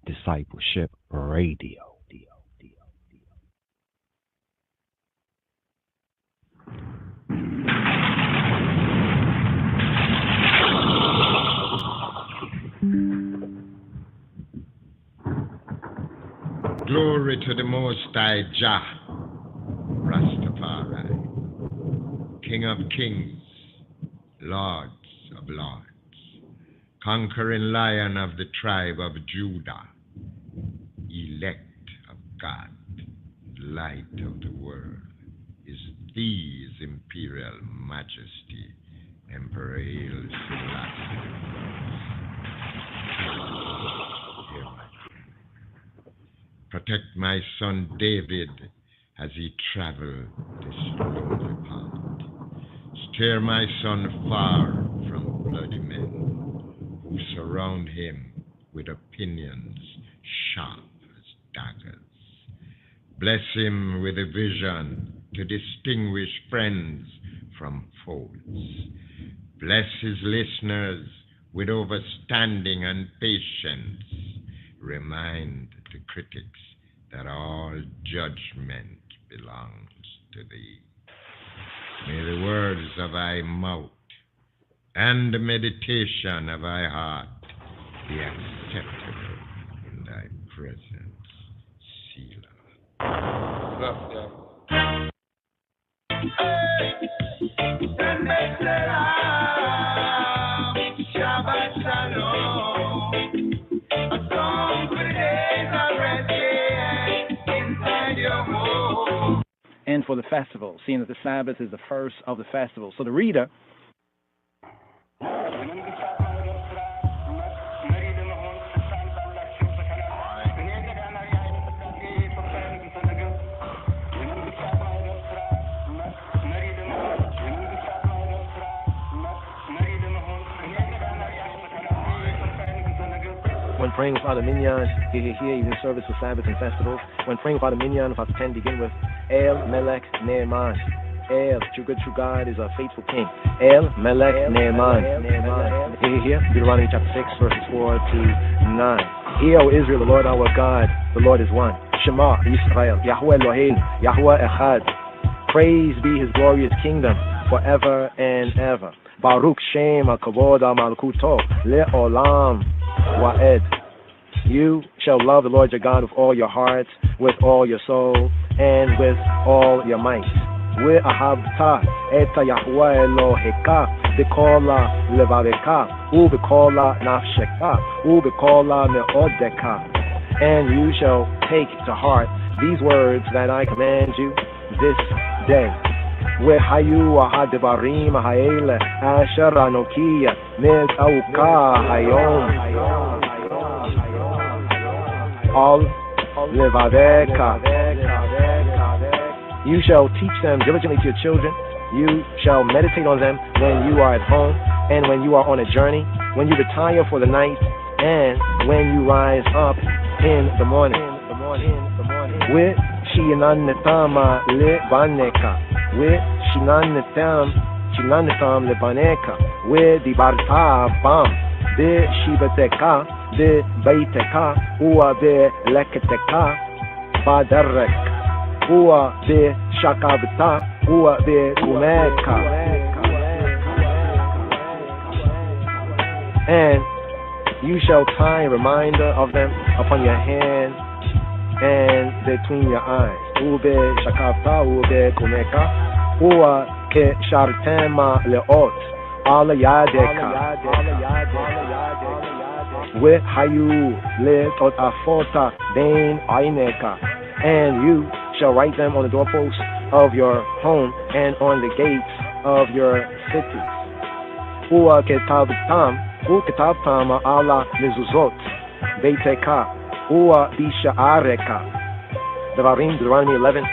Discipleship Radio. Glory to the Most High Jah, Rastafari, King of Kings, Lords of Lords, conquering Lion of the tribe of Judah, elect of God, light of the world, is His Imperial Majesty, Emperor Haile Selassie. Protect my son David as he travel this lonely path. Steer my son far from bloody men who surround him with opinions sharp as daggers. Bless him with a vision to distinguish friends from foes. Bless his listeners with overstanding and patience. Remind the critics that all judgment belongs to thee. May the words of thy mouth and the meditation of thy heart be acceptable in thy presence, Selah. Shabbat Shalom. A song for the days already inside your home. And for the festival, seeing that the Sabbath is the first of the festival. So the reader when praying without a minyan, here, even service for Sabbath and festivals. When praying without a minyan, without the 10, begin with El Melech Ne'eman. El, true good, true God, is a faithful king. El Melech Ne'eman. Here, Deuteronomy chapter 6, verses 4 to 9. Hear, O Israel, the Lord our God, the Lord is one. Shema, Yisrael, Yahweh Elohim, Yahweh Echad. Praise be his glorious kingdom forever and ever. Baruch Shem HaKavod HaMalkuto Le'olam Wa'ed. You shall love the Lord your God with all your heart, with all your soul, and with all your might. Ve'ahavta et Yahweh Eloheka b'kola levaveka u'b'kola nafsheka u'b'kola me'odeka. And you shall take to heart these words that I command you this day. Ve'hayu ha'devarim ha'ele asher anoki me'zauka hayom al levaveka. You shall teach them diligently to your children. You shall meditate on them when you are at home and when you are on a journey, when you retire for the night, and when you rise up in the morning. With shinanetama lebaneka, with shinanetam lebaneka, with dibarta bam, de shibateka, de baiteka, ua de leketeka, badarek. Ua de shakabta, ua de umeka. And you shall tie a reminder of them upon your hand and between your eyes. Ube shakabta, ube kumeka, ua ke shartema leot, ala yadeka. We hayu le tot afota bein aineka. And you shall write them on the doorposts of your home and on the gates of your cities. Ua ketabtam, ala mezuzot, beiteka, ua bisha'areka. Deuteronomy 11,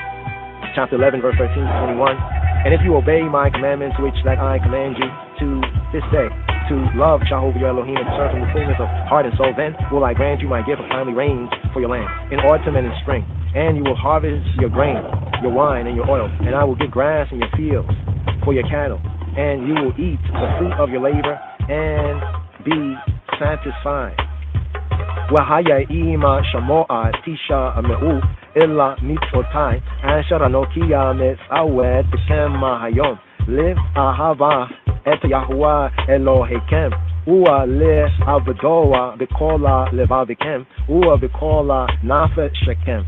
chapter 11, verse 13 to 21. And if you obey my commandments, which that I command you to this day, to love Jehovah your Elohim and serve him with fullness of heart and soul, then will I grant you my gift of timely rains for your land, in autumn and in spring. And you will harvest your grain, your wine, and your oil, and I will give grass in your fields for your cattle, and you will eat the fruit of your labor and be satisfied. Wahaya ima shamoa tisha ameu illa mitzotai asher anokia mitzawed b'kem hayom live ahava et Yahuwah Elohekem Ua le avadoa bikola levavikem Ua bikola nafet shekem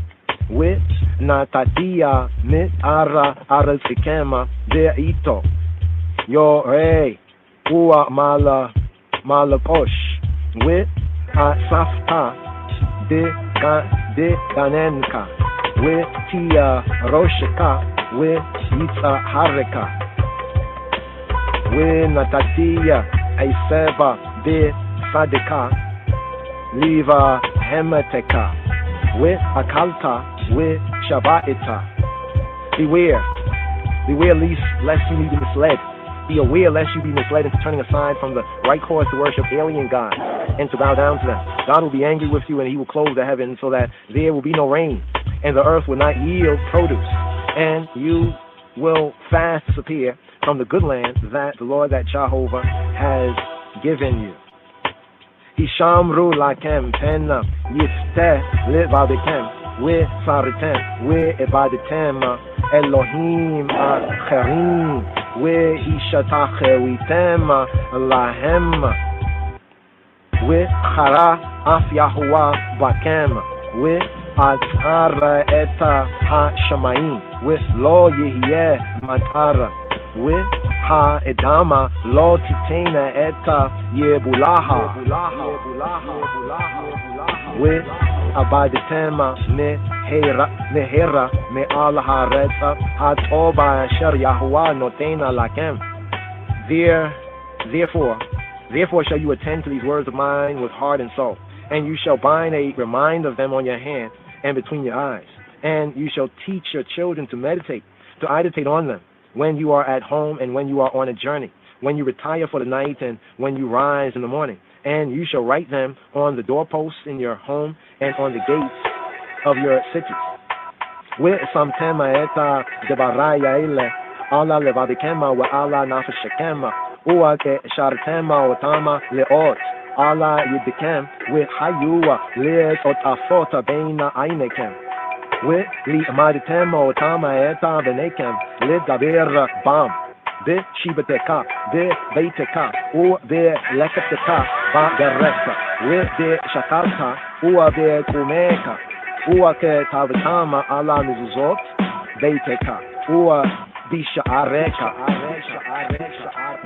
Wit natatia mit ara arazikema de ito Yo rei Ua malaposh Wit asafta de ganenka Wit tia roshika Wit itza harika Wit natatia Aiseba de Sadika Liva Hemateka with Akalta with Shabbatita. Beware lest you be misled. Be aware lest you be misled into turning aside from the right course to worship alien gods and to bow down to them. God will be angry with you and he will close the heavens so that there will be no rain and the earth will not yield produce and you will fast disappear from the good land that the Lord, that Jehovah, has given you. Hishamru lakem pena yifteh levavikem we saritem we ebaditem Elohim acherim we ishatachewitem lahem we chara af Yahuwah bakem we atzara eta ha-shamayim we lo yihye matara with ha edama lo titena eta yebulaha with abaditema mehera me al hareta hatoba asher Yahuwah notena lakem. Therefore shall you attend to these words of mine with heart and soul, and you shall bind a reminder of them on your hand and between your eyes, and you shall teach your children to meditate on them when you are at home and when you are on a journey, when you retire for the night and when you rise in the morning. And you shall write them on the doorposts in your home and on the gates of your cities. Ve'samtema eta debaraya ile ala levadikema wa ala nafashekema ua ke shartema otama leot ala yidikem ve'hayua leet otafota beina ainekem li amaditema otama eta venekem le daber bam de shibateka de beiteka u de lekateka ba dereka de shakarta u de kumeka u ke tavatama ala mizuzot beiteka u bisha areka.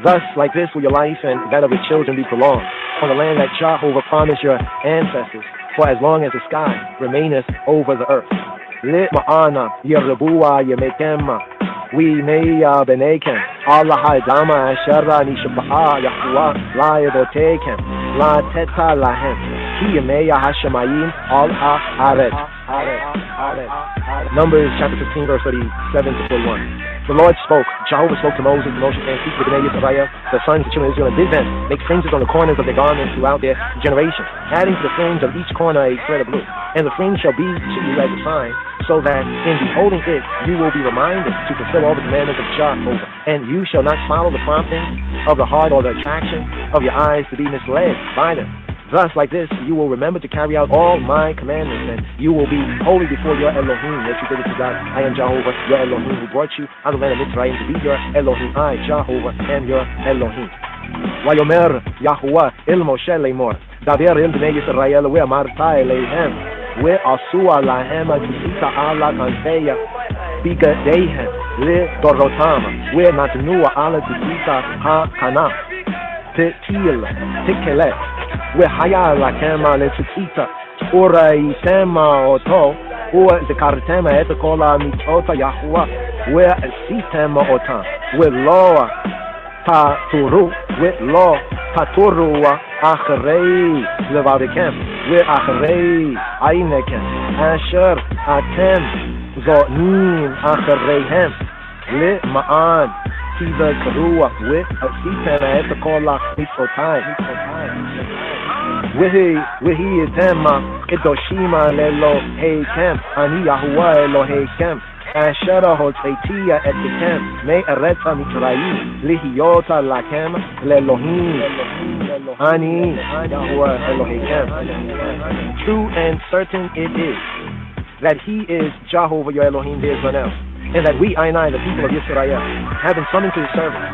Thus, like this, will your life and that of your children be prolonged on the land that Jehovah promised your ancestors, for as long as the sky remaineth over the earth. Le ma'ana yerabua yemekema we neya benekem Allah haidama ashara nishaba'a Yahuwah la yadotekem la teta lahem ki yemeya hashemayim al ha'aret. Numbers chapter 15 verse 37 to 41. The Lord spoke, Jehovah spoke to Moses, Moshe and speak to the Bnei Yisrael, the sons of the children of Israel, and bid them make fringes on the corners of their garments throughout their generation, adding to the fringe of each corner a thread of blue. And the fringe shall be to you as a sign, so that in beholding it you will be reminded to fulfill all the commandments of Jehovah. And you shall not follow the prompting of the heart or the attraction of your eyes to be misled by them. Thus, like this, you will remember to carry out all my commandments, and you will be holy before your Elohim. That you did it to God. I am Jehovah, your Elohim, who brought you out of the land of Israel to be your Elohim. I, Jehovah, am your Elohim. Vayomer Yahuwah el Moshe lemor, daber el bnei Yisrael ve'amarta eleihem ve'asua lahem kisita ala kanfeya bigadehem le dorotama ve'natnua ala kisita ha kana tetil tekelet ve'haya lakema letzita uraitema oto ve'zekartema et kola mitota Yahuwah ve'sitema otam ve'loa Taturu with law Taturua Achrei Levadikem with Achrei Ainekem Asher Atem Zonim Achreihem Le Ma'an Tiva Karua with Asitem Etakola Mitzotai Wihi Tema Kedoshima Lelo Heikem Ani Yahuwah Eloheikem אשר הוצאתיה אתכם מארץ מצרים להיות לכם לאלוהים אני יהוה אלוהיכם. True and certain it is that he is Jehovah your Elohim, there is none else, and that we, I, the people of Israel, have been summoned to his service.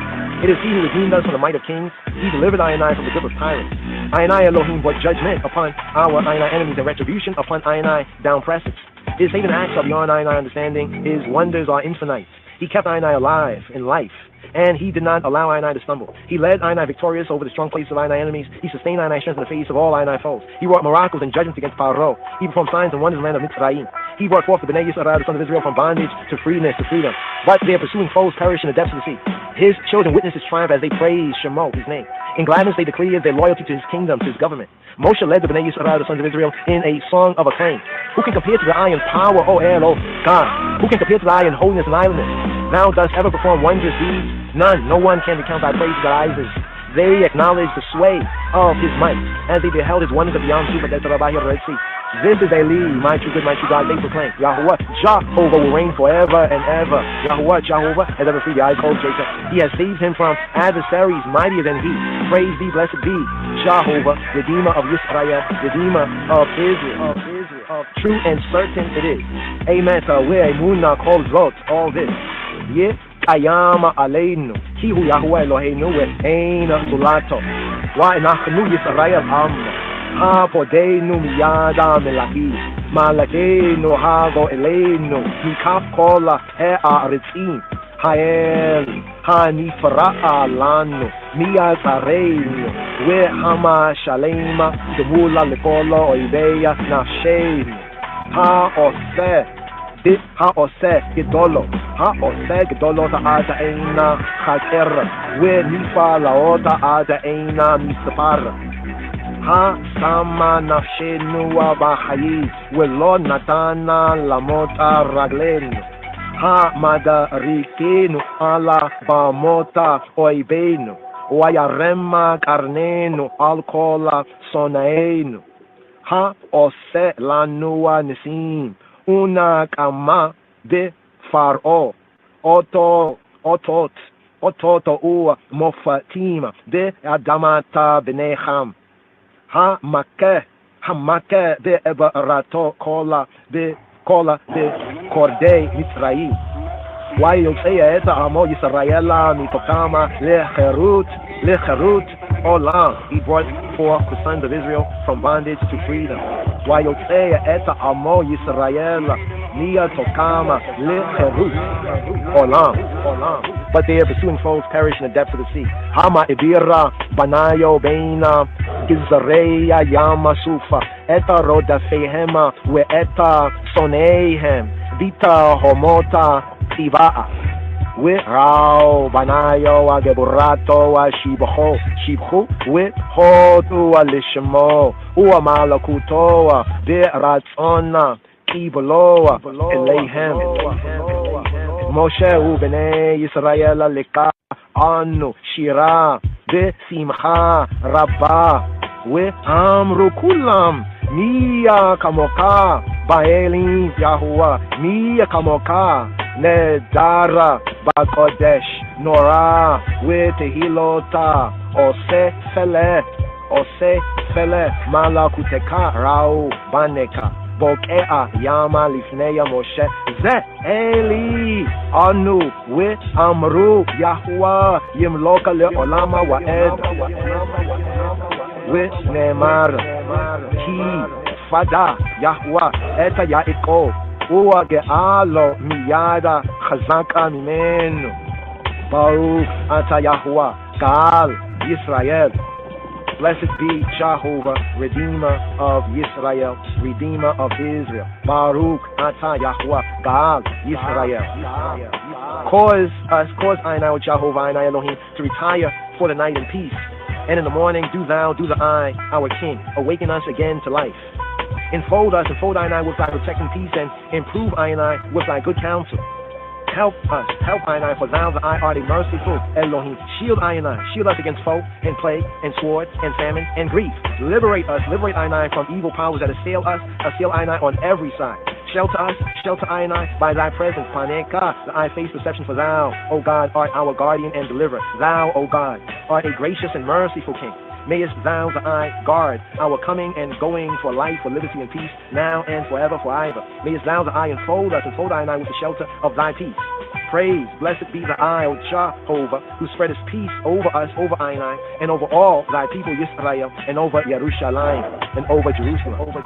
It is he who redeemed us from the might of kings. He delivered I from the grip of tyrants. I Elohim brought judgment upon our enemies and retribution upon I down presses. His saving acts are beyond I understanding. His wonders are infinite. He kept I alive in life, and he did not allow I to stumble. He led I victorious over the strong places of I enemies. He sustained I strength in the face of all I foes. He wrought miracles and judgments against Pharaoh. He performed signs and wonders in the land of Mitzrayim. He brought forth the Bnei Yisrael, the sons of Israel, from bondage to freeness, to freedom. But their pursuing foes perish in the depths of the sea. His children witness his triumph as they praise Shemo, his name. In gladness they declare their loyalty to his kingdom, to his government. Moshe led the Bnei Yisrael, the sons of Israel, in a song of acclaim. Who can compare to the iron power, O El, O God? Who can compare to the iron holiness and islandness? Thou dost ever perform wondrous deeds? None, no one can recount thy praise to thy eyes. They acknowledge the sway of his might as they beheld his wonders of the Yam Suf at the Red Sea. This is Eli, my true God, they proclaim. Yahuwah, Jehovah will reign forever and ever. Yahuwah, Jehovah has ever freed the eyes cold Jacob. He has saved him from adversaries mightier than he. Praise be, blessed be, Jehovah, Redeemer of Israel, Redeemer of Israel. True and certain it is. Amen. So where Emunah calls out all this. Yeah. Ayama aleinu, ki hu Yahuwah Eloheinu ve'ein zulato. Wa'enachnu Yisrael amno. Ha'podeinu miyada melaki. Malakeinu hago eleinu. Mikaf kola ha'aritzim. Ha'el ha'nifra'a lanu. Miyazareinu. Ve'hama shalema. Gemula lekolo oideya nafsheinu. Ha'oseh. Ha'oseh gedolo. Ha'oseh gedolo ta'ada eina chaker. Ve'nifa laota ada eina mispar. Ha'sama nafshenu b'chayi. Ve'lo natana lamota raglenu. Ha'madarikenu ala bamota oibenu. Vayarema karnenu al kola sonaenu. Ha'oseh lanua nisim. Una kama de faro otot u mofatima de adamata benecham ha make de ebarato kola de kordei Mitzrayim. Why you say eta amo Yisraela mitokama lecherut olam. He brought forth the sons of Israel from bondage to freedom. Why you say eta amo Yisraela mitokama lecherut olam. But their pursuing foes perish in the depths of the sea. Hama ibira banayo beina gizareya yama sufa eta rodafehema we eta soneihem vita homota Tiba'a. We rao banayo wa geburato wa shibhu we hotu wa lishmo wa malakuto wa de ratzona kiboloa eleihem. Moshe u bnei Yisrael leka anu shira de simcha rabba we amru kulam miya kamoka Baelim Yahuwah miya kamoka Nedara Bakodesh Nora Wetehilota Ose Fele Malakuteka Rau Baneka Bokea Yama Lifneya Moshe Ze Eli Anu We Amru Yahuwah Yimloka Le Olama Waed We Nemar Ki Fada Yahuwah Eta Yaiko Uwa ge'alo miyada chazaka mimenu. Baruch ata Yahuwah Gaal Yisrael. Blessed be Jehovah, Redeemer of Yisrael, Redeemer of Israel. Baruch ata Yahuwah Gaal Yisrael. Cause I now Jehovah I Elohim to retire for the night in peace, and in the morning do I, our King, awaken us again to life. Enfold us, enfold I with thy protecting peace, and improve I with thy good counsel. Help us, for thou the art a merciful Elohim. Shield us against foe and plague and sword and famine and grief. Liberate I from evil powers that assail I on every side. Shelter us, shelter I and I, by thy presence, Paneka, the eye face perception for thou, O God, art our guardian and deliverer. Thou, O God, art a gracious and merciful King. Mayest thou, the eye, guard our coming and going for life, for liberty and peace, now and forever, for ever. Mayest thou, the eye, enfold us, enfold I and I with the shelter of thy peace. Praise, blessed be the eye, O Jehovah, who spreadest peace over us, over I and over all thy people, Yisrael, and over Yerushalayim, and over Jerusalem, over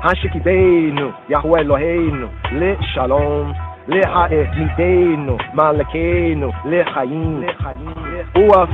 Hashikidenu, Yahweh Eloheinu, Le Shalom, Le Ha'emidenu, Malakenu, Le Chaim, Ua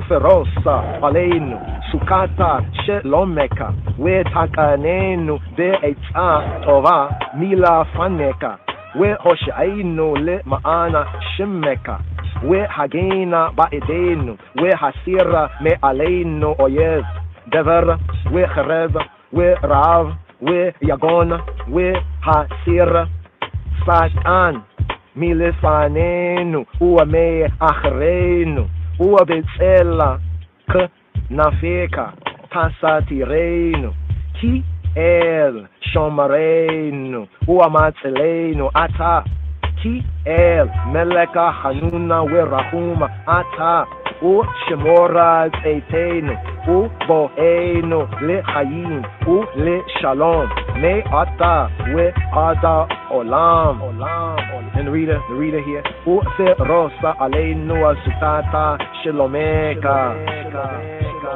Ferosa, Aleinu, Sukata, Shelomeka, We Takanenu, De Etza Tova, Mila Faneka, We Hoshainu, Le Ma'ana Shemeka, We Hagena Ba'edenu, We Hasira Me Aleinu Oyev, Dever, We Cherev, We Rav, We Yagona, We Hasira, Satan, Milefanenu, Uame Achrenu, Ua Betzela, K Nafeka, Tasatirenu, Ki El Shomarenu, Ua Matzelenu, Ata, Ki El Meleka Hanuna Werahuma, Ata, U Shemora Zeitenu, U Boenu, Le Hayim, U Le Shalom, Me Ata, We Ada Olam. And the reader here, U Ferosa Aleinu Asutata Shalomeka.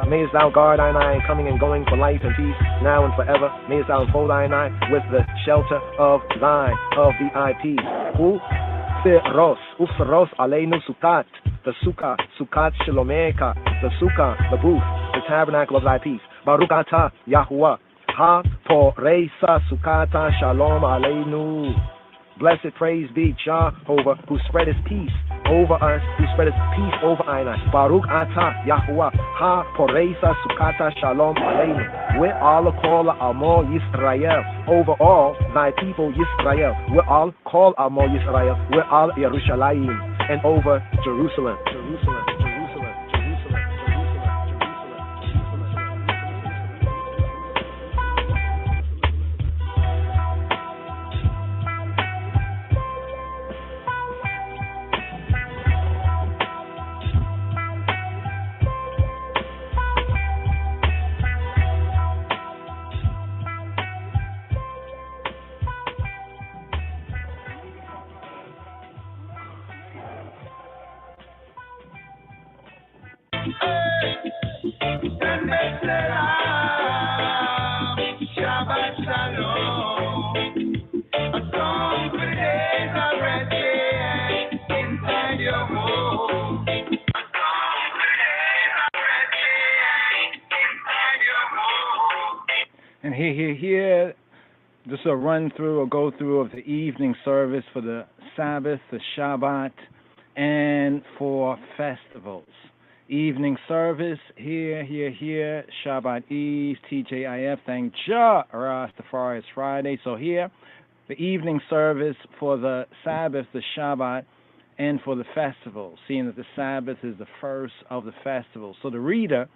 Mayest thou guard I and I, coming and going for life and peace, now and forever. Mayest thou enfold I and I with the shelter of thine, of the IP. U Feros Aleinu Sukat, the Sukkah, Sukat Shalomeka, the Sukkah, the booth, the tabernacle of thy peace. Baruch Atah Yahuwah, Ha Poreisa Sukkata Shalom Aleinu. Blessed praise be Jehovah, who spreadeth peace over us, who spreadeth peace over us. Baruch Atah Yahuwah, Ha Poreisa Sukkata Shalom Aleinu. We all call Amo Yisrael, over all thy people Yisrael. We all call Amo Yisrael. We all Yerushalayim, and over Jerusalem. And here, just a run through or go through of the evening service for the Sabbath, the Shabbat, and for festivals. Evening service, here, Shabbat Eve, TJIF, thank Jah, Rastafari, it's Friday. So here, the evening service for the Sabbath, the Shabbat, and for the festival, seeing that the Sabbath is the first of the festivals. So the reader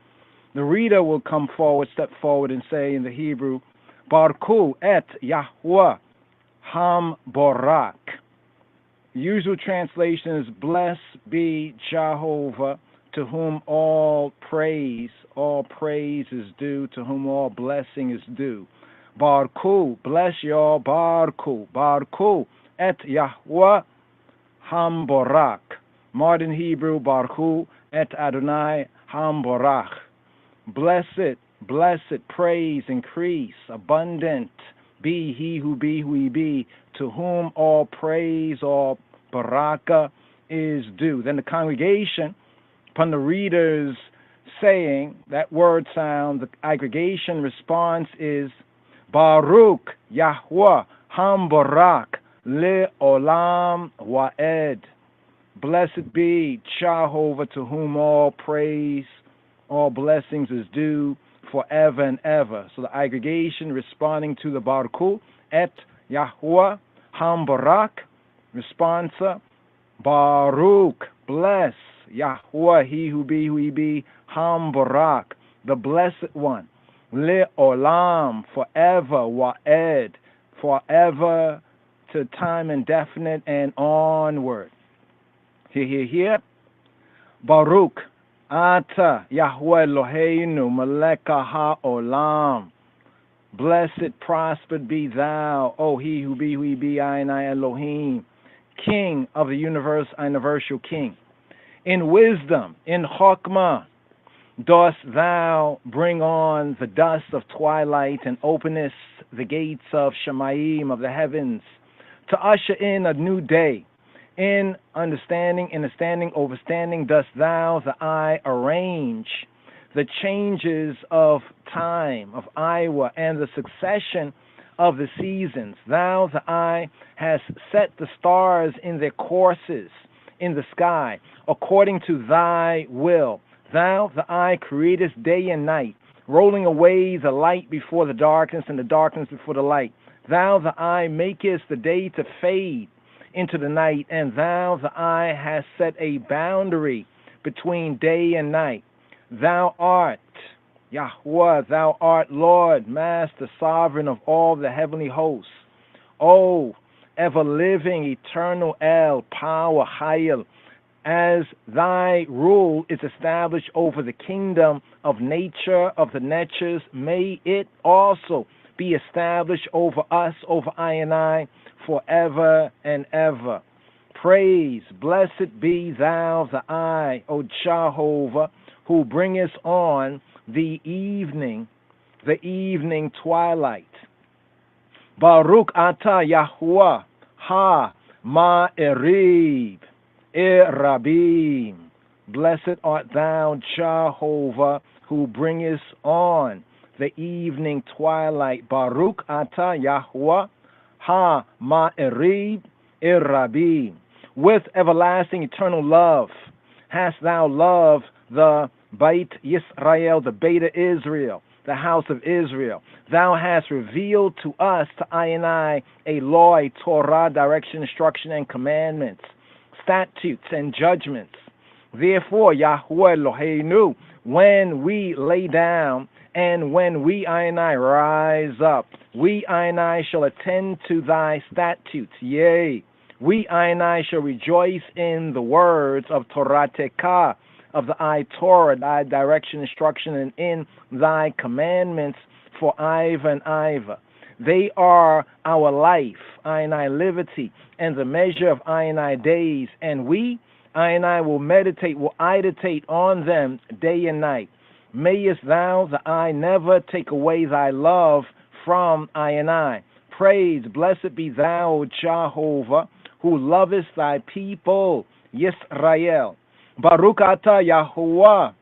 will come forward, step forward and say in the Hebrew, Barku et Yahweh Ham Borak. Usual translation is blessed be Jehovah, to whom all praise is due, to whom all blessing is due. Barku, bless y'all, Barku et Yahweh Ham Borak. Modern Hebrew, Barku et Adonai Ham Borach. Blessed, praise, increase, abundant, be he who be, to whom all praise, all baraka is due. Then the congregation, upon the reader's saying that word sound, the aggregation response is Baruch Yahweh Ham Barak Le Olam Waed. Blessed be Jehovah, to whom all praise, all blessings is due forever and ever. So the aggregation responding to the Baruch et Yahweh Ham Barak, responsa Baruch, bless Yahweh, he who be, Ham Barak, the blessed one, Le Olam, forever, Waed, forever to time indefinite and onward. Here. Baruch Ata Yahweh Eloheinu Melech HaOlam. Blessed, prospered be thou, O he who be, I and I Elohim, King of the universe, universal King. In wisdom, in chokmah, dost thou bring on the dust of twilight and openest the gates of Shemayim, of the heavens, to usher in a new day. In understanding, overstanding, dost thou, the eye, arrange the changes of time, of Iowa, and the succession of the seasons. Thou, the eye, hast set the stars in their courses in the sky, according to thy will. Thou, the eye, createst day and night, rolling away the light before the darkness and the darkness before the light. Thou, the eye, makest the day to fade into the night, and thou, the eye, hast set a boundary between day and night. Thou art Yahweh, thou art Lord, Master, Sovereign of all the heavenly hosts. O ever-living, eternal El, power, Hayel, as thy rule is established over the kingdom of nature, of the natures, may it also be established over us, over I and I, forever and ever. Praise, blessed be thou, the I, O Jehovah, who bringest on the evening twilight. Baruch Ata Yahuwah Ha Ma'erib Rabim. Blessed art thou, Jehovah, who bringest on the evening twilight. Baruch Ata Yahuwah Ha Ma'erib Rabim. With everlasting eternal love hast thou loved the Beit Yisrael, the Beta Israel, the house of Israel. Thou hast revealed to us, to I and I, a law, a Torah, direction, instruction, and commandments, statutes, and judgments. Therefore, Yahweh Eloheinu, when we lay down and when we, I and I, rise up, we, I and I, shall attend to thy statutes. Yea, we, I and I, shall rejoice in the words of Tonite, of the I Torah, thy direction, instruction, and in thy commandments for Iva and Iva. They are our life, I and I liberty, and the measure of I and I days, and we, I and I, will meditate, will meditate on them day and night. Mayest thou, the I, never take away thy love from I and I. Praise, blessed be thou, Jehovah, who lovest thy people, Yisrael. Baruch Ata Yahuwah,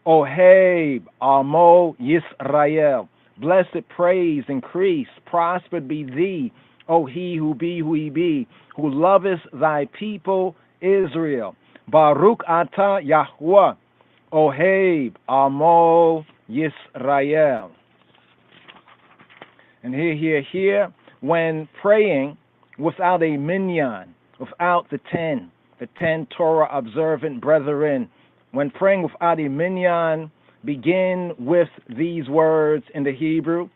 Oheb Amo Yisrael. Blessed, praise, increase, prospered be thee, O he who be, who lovest thy people Israel. Baruch Ata Yahuwah, Oheb Amo Yisrael. And here, when praying without a minyan, without the ten Torah observant brethren, when praying without a minyan, begin with these words in the Hebrew: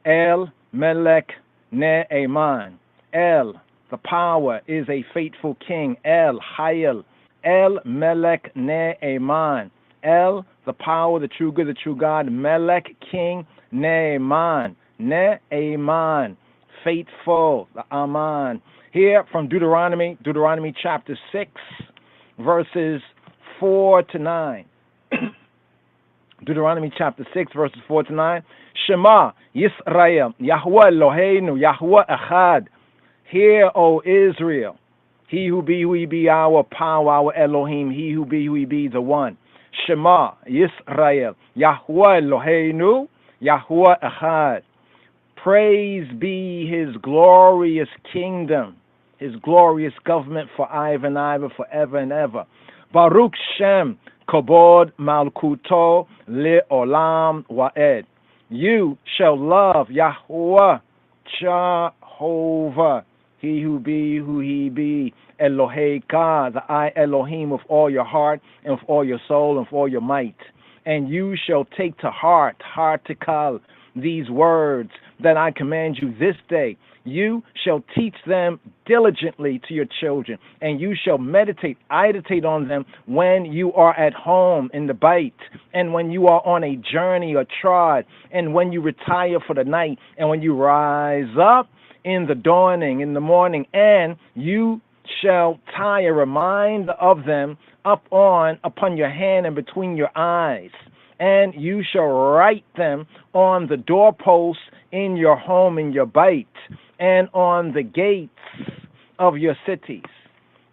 El Melech Ne'eman. El, the power, is a faithful king. El Hayel. El Melech Ne'eman. El, the power, the true good, the true God. Melech, king. Ne'eman. Ne'eman, faithful, the Aman. Here from Deuteronomy chapter 6, verses 4 to 9. Deuteronomy chapter 6, verses 4 to 9. Shema Yisrael, Yahweh Eloheinu, Yahweh Echad. Hear, O Israel, he who be our power, our Elohim, he who be the one. Shema Yisrael, Yahweh Eloheinu, Yahweh Echad. Praise be his glorious kingdom, his glorious government for Iva and Iva, forever and ever. Baruch Shem Kobod Malkuto Le'olam Wa'ed. You shall love Yahweh Jehovah, he who be, Eloheka, the I Elohim, with all your heart and with all your soul and with all your might. and you shall take to heart, hartikal, these words that I command you this day. You shall teach them diligently to your children, and you shall meditate on them when you are at home in the bait, and when you are on a journey or trod, and when you retire for the night, and when you rise up in the dawning, in the morning, and you shall tie a reminder of them upon your hand and between your eyes, and you shall write them on the doorposts in your home, in your bait, and on the gates of your cities.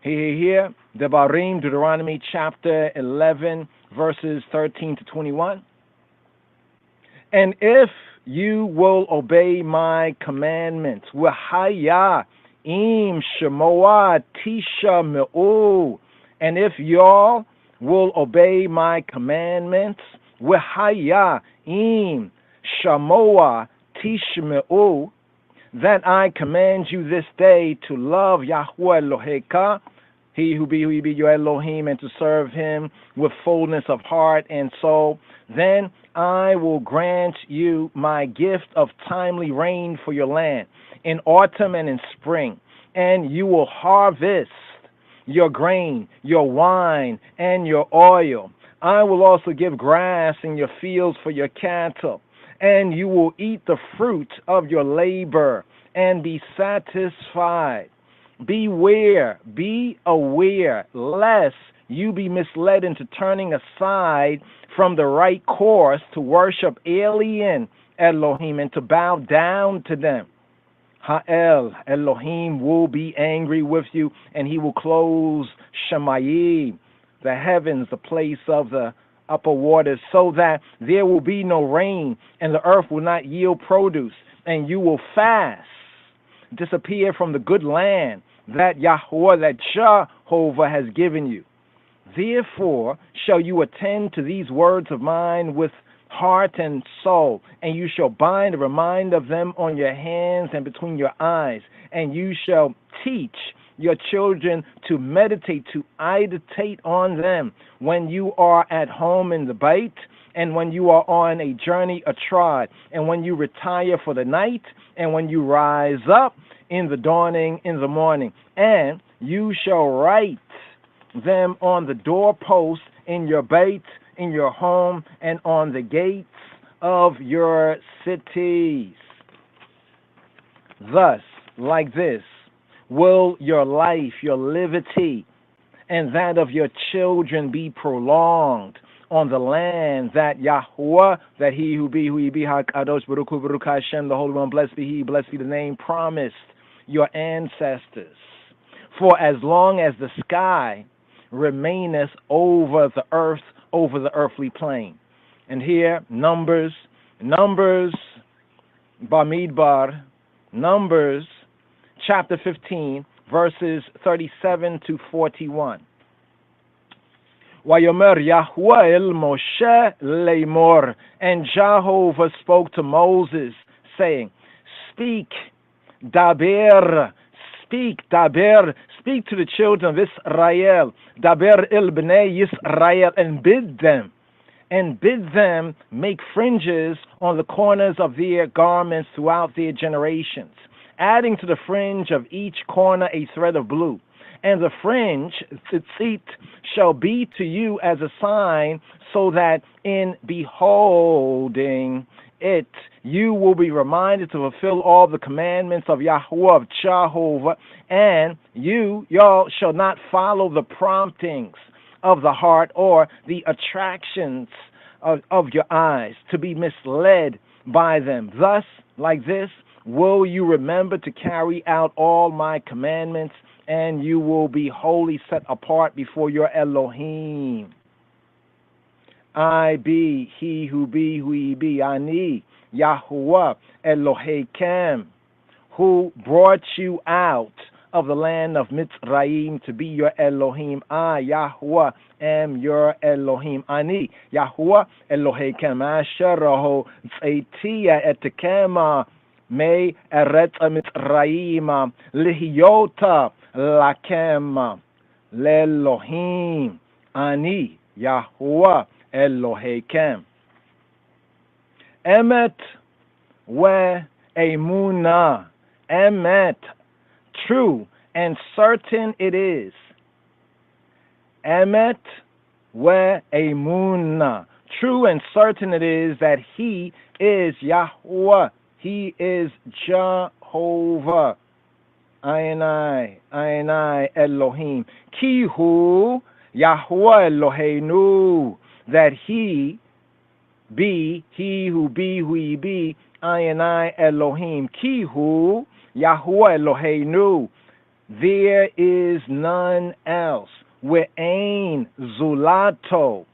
Here, Devarim, Deuteronomy chapter 11, verses 13 to 21. And if you will obey my commandments, Wahaya im shemoa tisha me'u, and if y'all will obey my commandments, Wahaya im shamoa tishme'u, that I command you this day to love Yahweh Eloheka, he who be your Elohim, and to serve him with fullness of heart and soul, then I will grant you my gift of timely rain for your land in autumn and in spring, and you will harvest your grain, your wine, and your oil. I will also give grass in your fields for your cattle, and you will eat the fruit of your labor and be satisfied. Be aware, lest you be misled into turning aside from the right course to worship alien Elohim and to bow down to them. Ha'el, Elohim, will be angry with you, and he will close Shemayim, the heavens, the place of the upper waters, so that there will be no rain, and the earth will not yield produce, and you will fast, disappear from the good land that Yahweh, that Jehovah has given you. Therefore shall you attend to these words of mine with heart and soul, and you shall bind a reminder of them on your hands and between your eyes, and you shall teach your children to meditate, to idetate on them when you are at home in the bait, and when you are on a journey atrod, and when you retire for the night, and when you rise up in the dawning in the morning. And you shall write them on the doorposts in your bait, in your home, and on the gates of your cities. Thus, like this, will your life, your liberty, and that of your children be prolonged on the land that Yahweh, that he who be HaKadosh Baruch Hu Baruch Hashem, the Holy One, blessed be the name, promised your ancestors. For as long as the sky remaineth over the earth, over the earthly plane. And here, Numbers, Bamidbar, Numbers, chapter 15, verses 37 to 41. Wayomer Yahweh el Moshe leimor, and Jehovah spoke to Moses, saying, Speak, daber, speak to the children of Israel, daber el bnei Yisrael, and bid them make fringes on the corners of their garments throughout their generations, adding to the fringe of each corner a thread of blue. And the fringe, tzitzit, shall be to you as a sign, so that in beholding it, you will be reminded to fulfill all the commandments of Yahweh, of Jehovah, and y'all shall not follow the promptings of the heart or the attractions of your eyes, to be misled by them. Thus, like this, will you remember to carry out all my commandments, and you will be wholly set apart before your Elohim. I be, he who he be, Ani, Yahuwah, Elohechem, who brought you out of the land of Mitzrayim to be your Elohim. I, Yahuwah, am your Elohim. Ani, Yahuwah, Elohechem, Asheraho, Tzeitia, Etekema, Me, Eretz Mitzrayim, Lihiota, Lakem, Lelohim. Ani, Yahuwah, Elohechem. Emet we emunah. Emet, true and certain it is. Emet we emunah. True and certain it is that he is Yahweh. He is Jehovah. Ayanai Elohim. Kihu Yahweh Eloheinu. That he be, he who he be. Ayanai Elohim. Kihu Yahweh Eloheinu. There is none else. We'ain Zulato.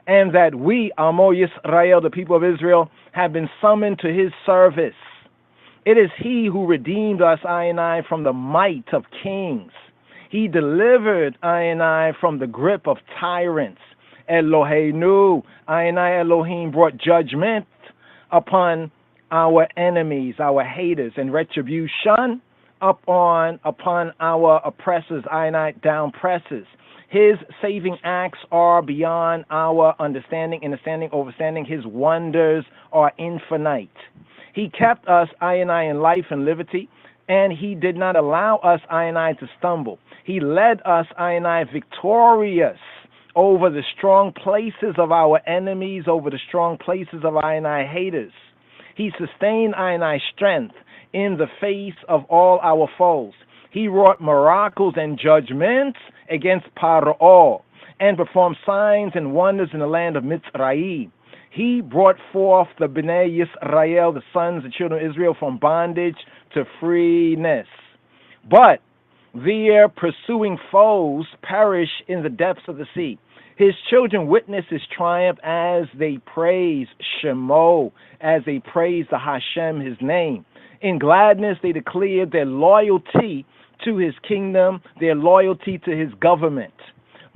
And that we, Amo Yisrael, the people of Israel, have been summoned to his service. It is he who redeemed us, I and I, from the might of kings. He delivered I and I from the grip of tyrants. Eloheinu, I and I, Elohim, brought judgment upon our enemies, our haters, and retribution upon our oppressors, I and I, down presses. His saving acts are beyond our understanding, overstanding. His wonders are infinite. He kept us, I and I, in life and liberty, and he did not allow us, I and I, to stumble. He led us, I and I, victorious over the strong places of our enemies, over the strong places of I and I haters. He sustained I and I strength in the face of all our foes. He wrought miracles and judgments against Paro and performed signs and wonders in the land of Mitzrayim. He brought forth the Bnei Yisrael, the sons, the children of Israel, from bondage to freeness. But their pursuing foes perish in the depths of the sea. His children witness his triumph as they praise Shemo, as they praise the Hashem, his name. In gladness they declared their loyalty to his kingdom, their loyalty to his government.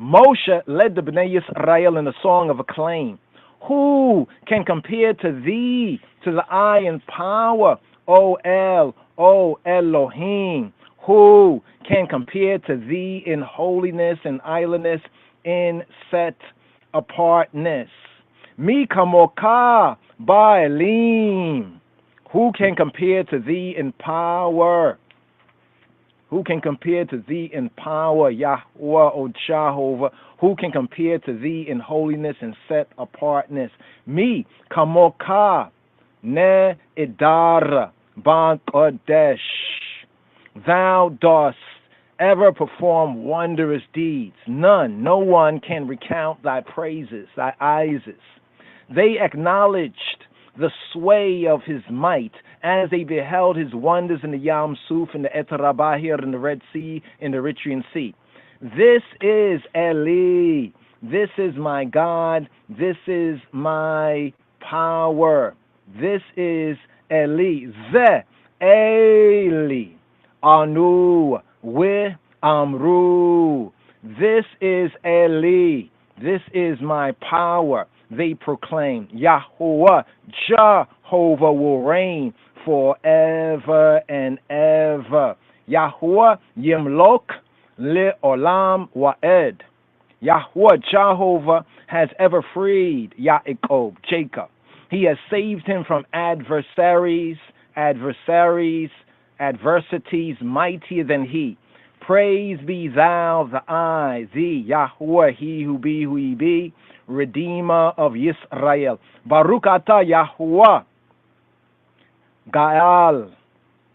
Moshe led the Bnei Yisrael in a song of acclaim. Who can compare to thee, to the eye and power, O Elohim? Who can compare to thee in holiness and idleness, in set apartness? Mi kamoka ba'elim. Who can compare to thee in power? Who can compare to thee in power, Yahweh, O Jehovah? Who can compare to thee in holiness and set apartness? Me, kamoka, ne idar, ban kodesh. Thou dost ever perform wondrous deeds. No one can recount thy praises, thy Isis. They acknowledged the sway of his might as they beheld his wonders in the Yam Suf, in the Eterabahir, in the Red Sea, in the Eritrean Sea. This is Eli. This is my God. This is my power. This is Eli. Ze Eli. Anu. We Amru. This is Eli. This is my power. They proclaim, Yahweh, Jehovah will reign forever and ever. Yahweh Yimlok Le'olam Wa'ed. Yahweh, Jehovah, has ever freed Yaakov, Jacob. He has saved him from adversities mightier than he. Praise be thou, the I, thee, Yahweh, he who he be, Redeemer of Yisrael. Baruch atah Yahweh, Gaal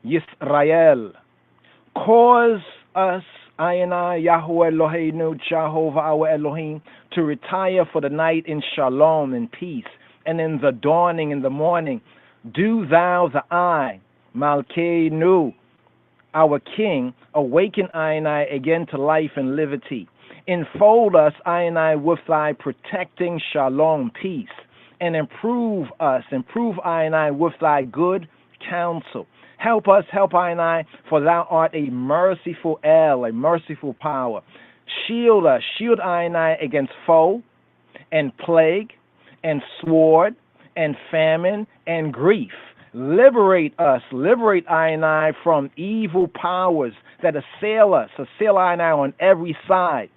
Yisrael. Cause us, I and I, Yahweh Eloheinu, Jehovah our Elohim, to retire for the night in shalom, in peace, and in the dawning, in the morning. Do thou, the I, Malkeinu, our King, awaken I and I again to life and liberty. Enfold us, I and I, with thy protecting shalom, peace, and improve I and I, with thy good counsel. Help us, help I and I, for thou art a merciful El, a merciful power. Shield us, shield I and I against foe and plague and sword and famine and grief. Liberate us, liberate I and I from evil powers that assail us, assail I and I on every side.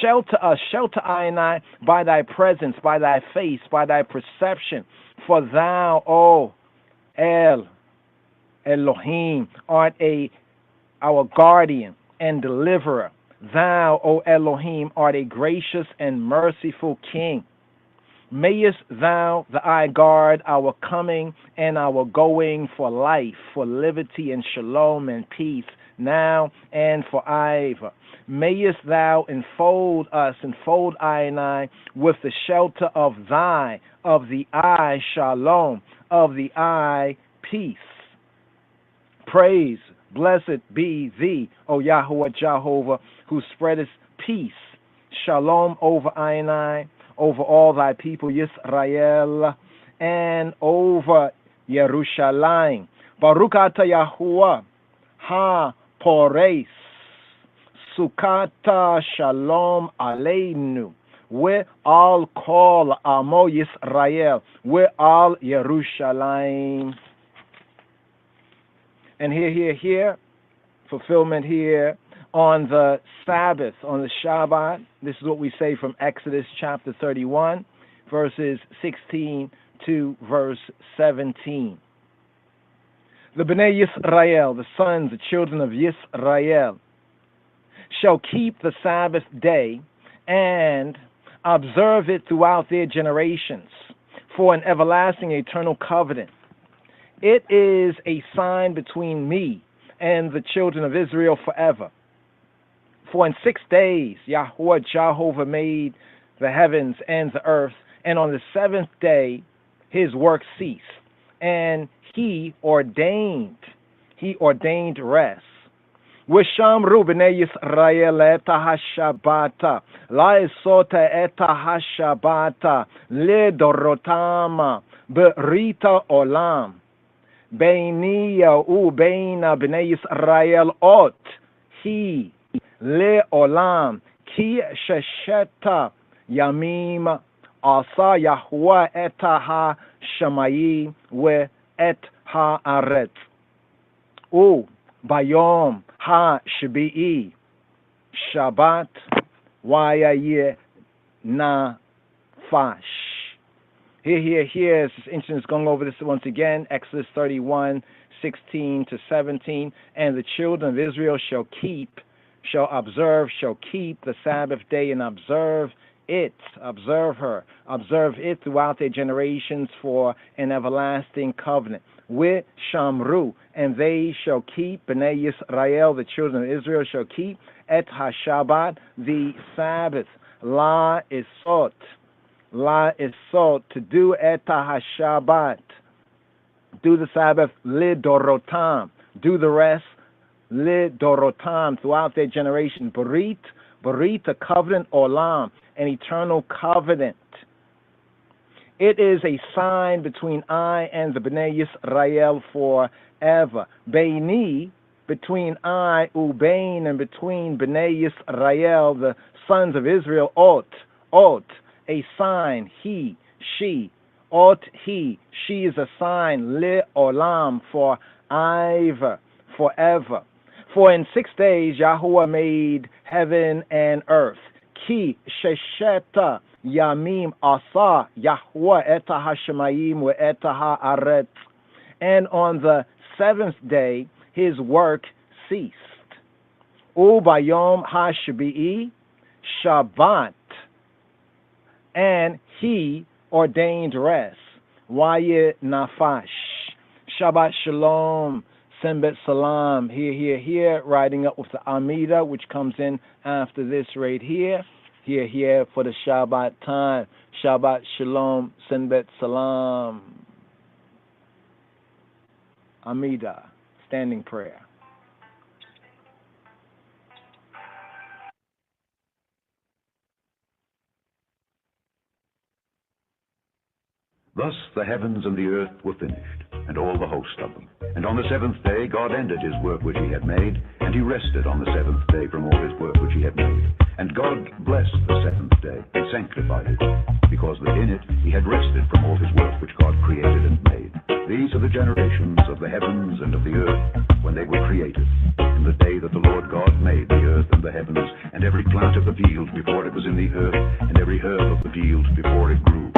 Shelter us, shelter I and I by thy presence, by thy face, by thy perception. For thou, O Elohim, art our guardian and deliverer. Thou, O Elohim, art a gracious and merciful King. Mayest thou, the eye, guard our coming and our going for life, for liberty and shalom and peace, now and forever. Mayest thou enfold us, enfold I and I, with the shelter of the eye, shalom, of the eye, peace. Praise, blessed be thee, O Yahweh Jehovah, who spreadest peace, shalom over I and I, over all thy people, Yisrael, and over Yerushalayim. Baruch ata Yahuwah, ha-pores, sukata shalom aleinu. We all call Amo Yisrael. We all Yerushalayim. And here, fulfillment here on the Sabbath, on the Shabbat. This is what we say from Exodus chapter 31, verses 16 to verse 17. The Bnei Yisrael, the sons, the children of Yisrael, shall keep the Sabbath day and observe it throughout their generations for an everlasting eternal covenant. It is a sign between me and the children of Israel forever. For in 6 days Yahweh Jehovah made the heavens and the earth, and on the seventh day his work ceased, and he ordained rest. V'shamru b'nei Yisrael eta hashabata, la'esota eta hashabata, ledorotama, b'rita olam, beiniya u'beina b'nei Yisrael ot, he le'olam, ki shesheta yamim, asa Yahweh eta ha-shamayim ve'et ha'aretz. Bayom ha-shbi'i, Shabbat wa'yeh nafash. Here, it's interesting. It's going over this once again. Exodus 31, 16 to 17. And the children of Israel shall keep the Sabbath day and observe it throughout their generations for an everlasting covenant. With Shamru, and they shall keep, Bnei Yisrael, the children of Israel shall keep, et HaShabbat, the Sabbath, la isot, to do et HaShabbat, do the Sabbath, lidorotam, do the rest, lidorotam, throughout their generation, barit, a covenant, olam, an eternal covenant. It is a sign between I and the Bnei Yisrael forever. Beini, between I, ubein, and between Bnei Yisrael, the sons of Israel, ot, a sign, he, she, ot, he, she is a sign, le olam, forever. For in 6 days Yahuwah made heaven and earth. Ki shesheta Yamim asa Yahweh eta hashemayim ve eta haaretz. And on the seventh day his work ceased. Ubayom ha-shbi'i, Shabbat, and he ordained rest. Wa'yeh nafash. Shabbat shalom, Sembet salam. Here, riding up with the Amida, which comes in after this right here. Here for the Shabbat time. Shabbat shalom, Sembet salam. Amida, standing prayer. Thus the heavens and the earth were finished, and all the host of them. And on the seventh day God ended his work which he had made, and he rested on the seventh day from all his work which he had made. And God blessed the seventh day, and sanctified it, because that in it he had rested from all his work which God created and made. These are the generations of the heavens and of the earth when they were created, in the day that the Lord God made the earth and the heavens, and every plant of the field before it was in the earth, and every herb of the field before it grew.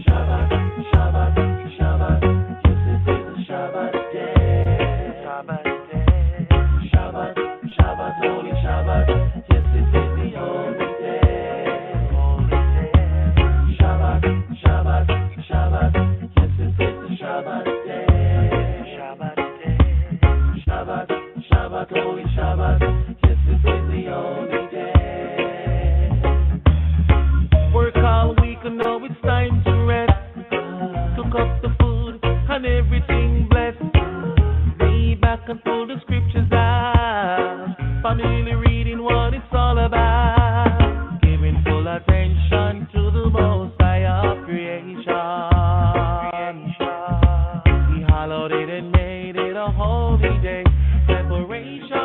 Shabbat, Shabbat, Shabbat, yes, it is the Shabbat day. Shabbat day. Shabbat, Shabbat, holy Shabbat, yes, it is the holy day. Holy day. Shabbat, Shabbat, Shabbat, yes, it is the Shabbat day. Shabbat day. Shabbat, Shabbat, holy Shabbat, yes, it is the holy day. Work all week and now it's time to rest. Cook up the food and everything blessed. Lay back and pull the scriptures out. Family reading what it's all about. Giving full attention to the Most High of creation. He hallowed it and made it a holy day. Separation.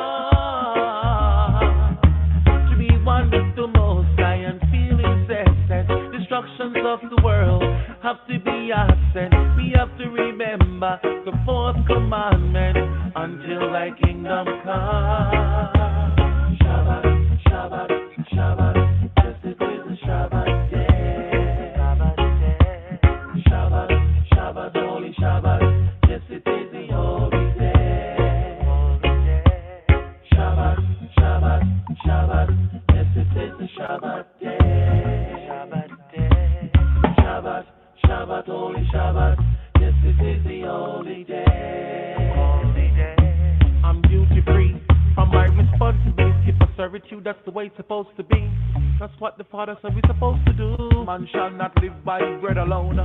To be one with the Most High and feel His essence. Destructions of the world have to be absent. We have to remember the fourth commandment until thy kingdom come. Shabbat, Shabbat, Shabbat, yes, it is the Shabbat day. Shabbat day. Shabbat, Shabbat, holy Shabbat, yes, it is the holy day. Holy day. Shabbat, Shabbat, Shabbat, yes, it is the Shabbat day. Shabbat day. Shabbat, Shabbat, holy Shabbat, yes, it is the holy day. Holy day. I'm duty free from my responsibility for servitude. That's the way it's supposed to be. That's what the Father said we're supposed to do. Man shall not live by bread alone,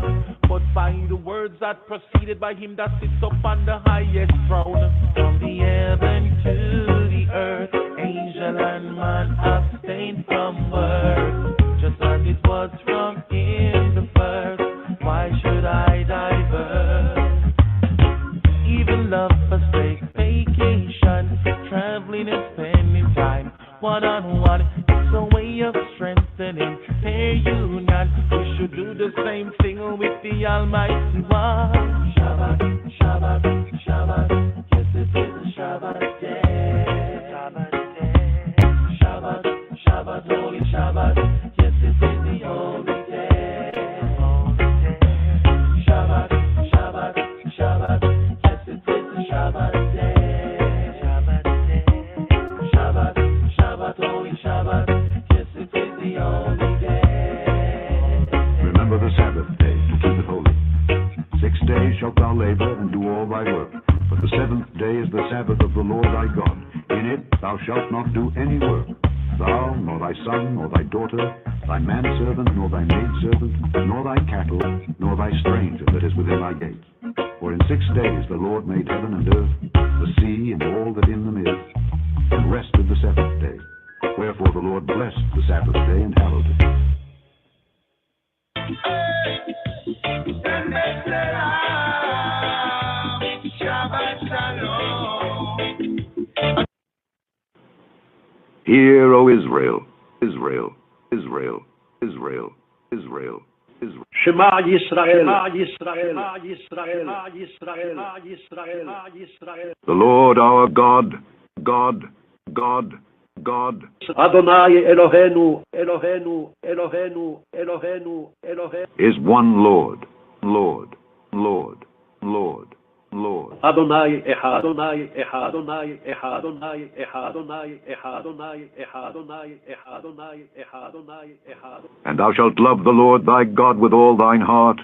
but by the words that proceeded by him that sits up on the highest throne. From the heaven to the earth, angel and man abstain from work, just as it was from in the first. Why should I divert? Even love forsake vacation, traveling and spending time one-on-one. It's a way of strengthening their union. We should do the same thing with the Almighty One. Shabbat, Shabbat, Shabbat, yes, it is the Shabbat day. Shabbat day. Shabbat, Shabbat, holy Shabbat, yes, it is the holy day. Holy day. Shabbat, Shabbat, Shabbat, yes, it is the Shabbat day. Shabbat day. Shabbat, Shabbat, holy Shabbat, yes, it is the holy day. Remember the Sabbath day to keep it holy. 6 days shalt thou labor and do all thy work, but the seventh day is the Sabbath of the Lord thy God. In it thou shalt not do any work, thou, nor thy son, nor thy daughter, thy manservant, nor thy maidservant, nor thy cattle, nor thy stranger that is within thy gates. For in 6 days the Lord made heaven and earth, the sea, and all that in them is, and rested the seventh day. Wherefore the Lord blessed the Sabbath day and hallowed it. Hear, O Israel, Israel, Israel, Israel, Israel, Israel. Shema Yisrael, Yisrael, Yisrael, Yisrael, Yisrael, Yisrael. The Lord our God, God, God, God. Adonai Eloheinu, Eloheinu, Eloheinu, Eloheinu, Eloheinu. Is one Lord, Lord, Lord, Lord, Lord. Adonai Echad, Adonai Echad, Adonai Echad, Adonai Echad, Adonai Echad, Adonai Echad, Adonai Echad, Adonai Echad, Adonai Echad. And thou shalt love the Lord thy God with all thine heart,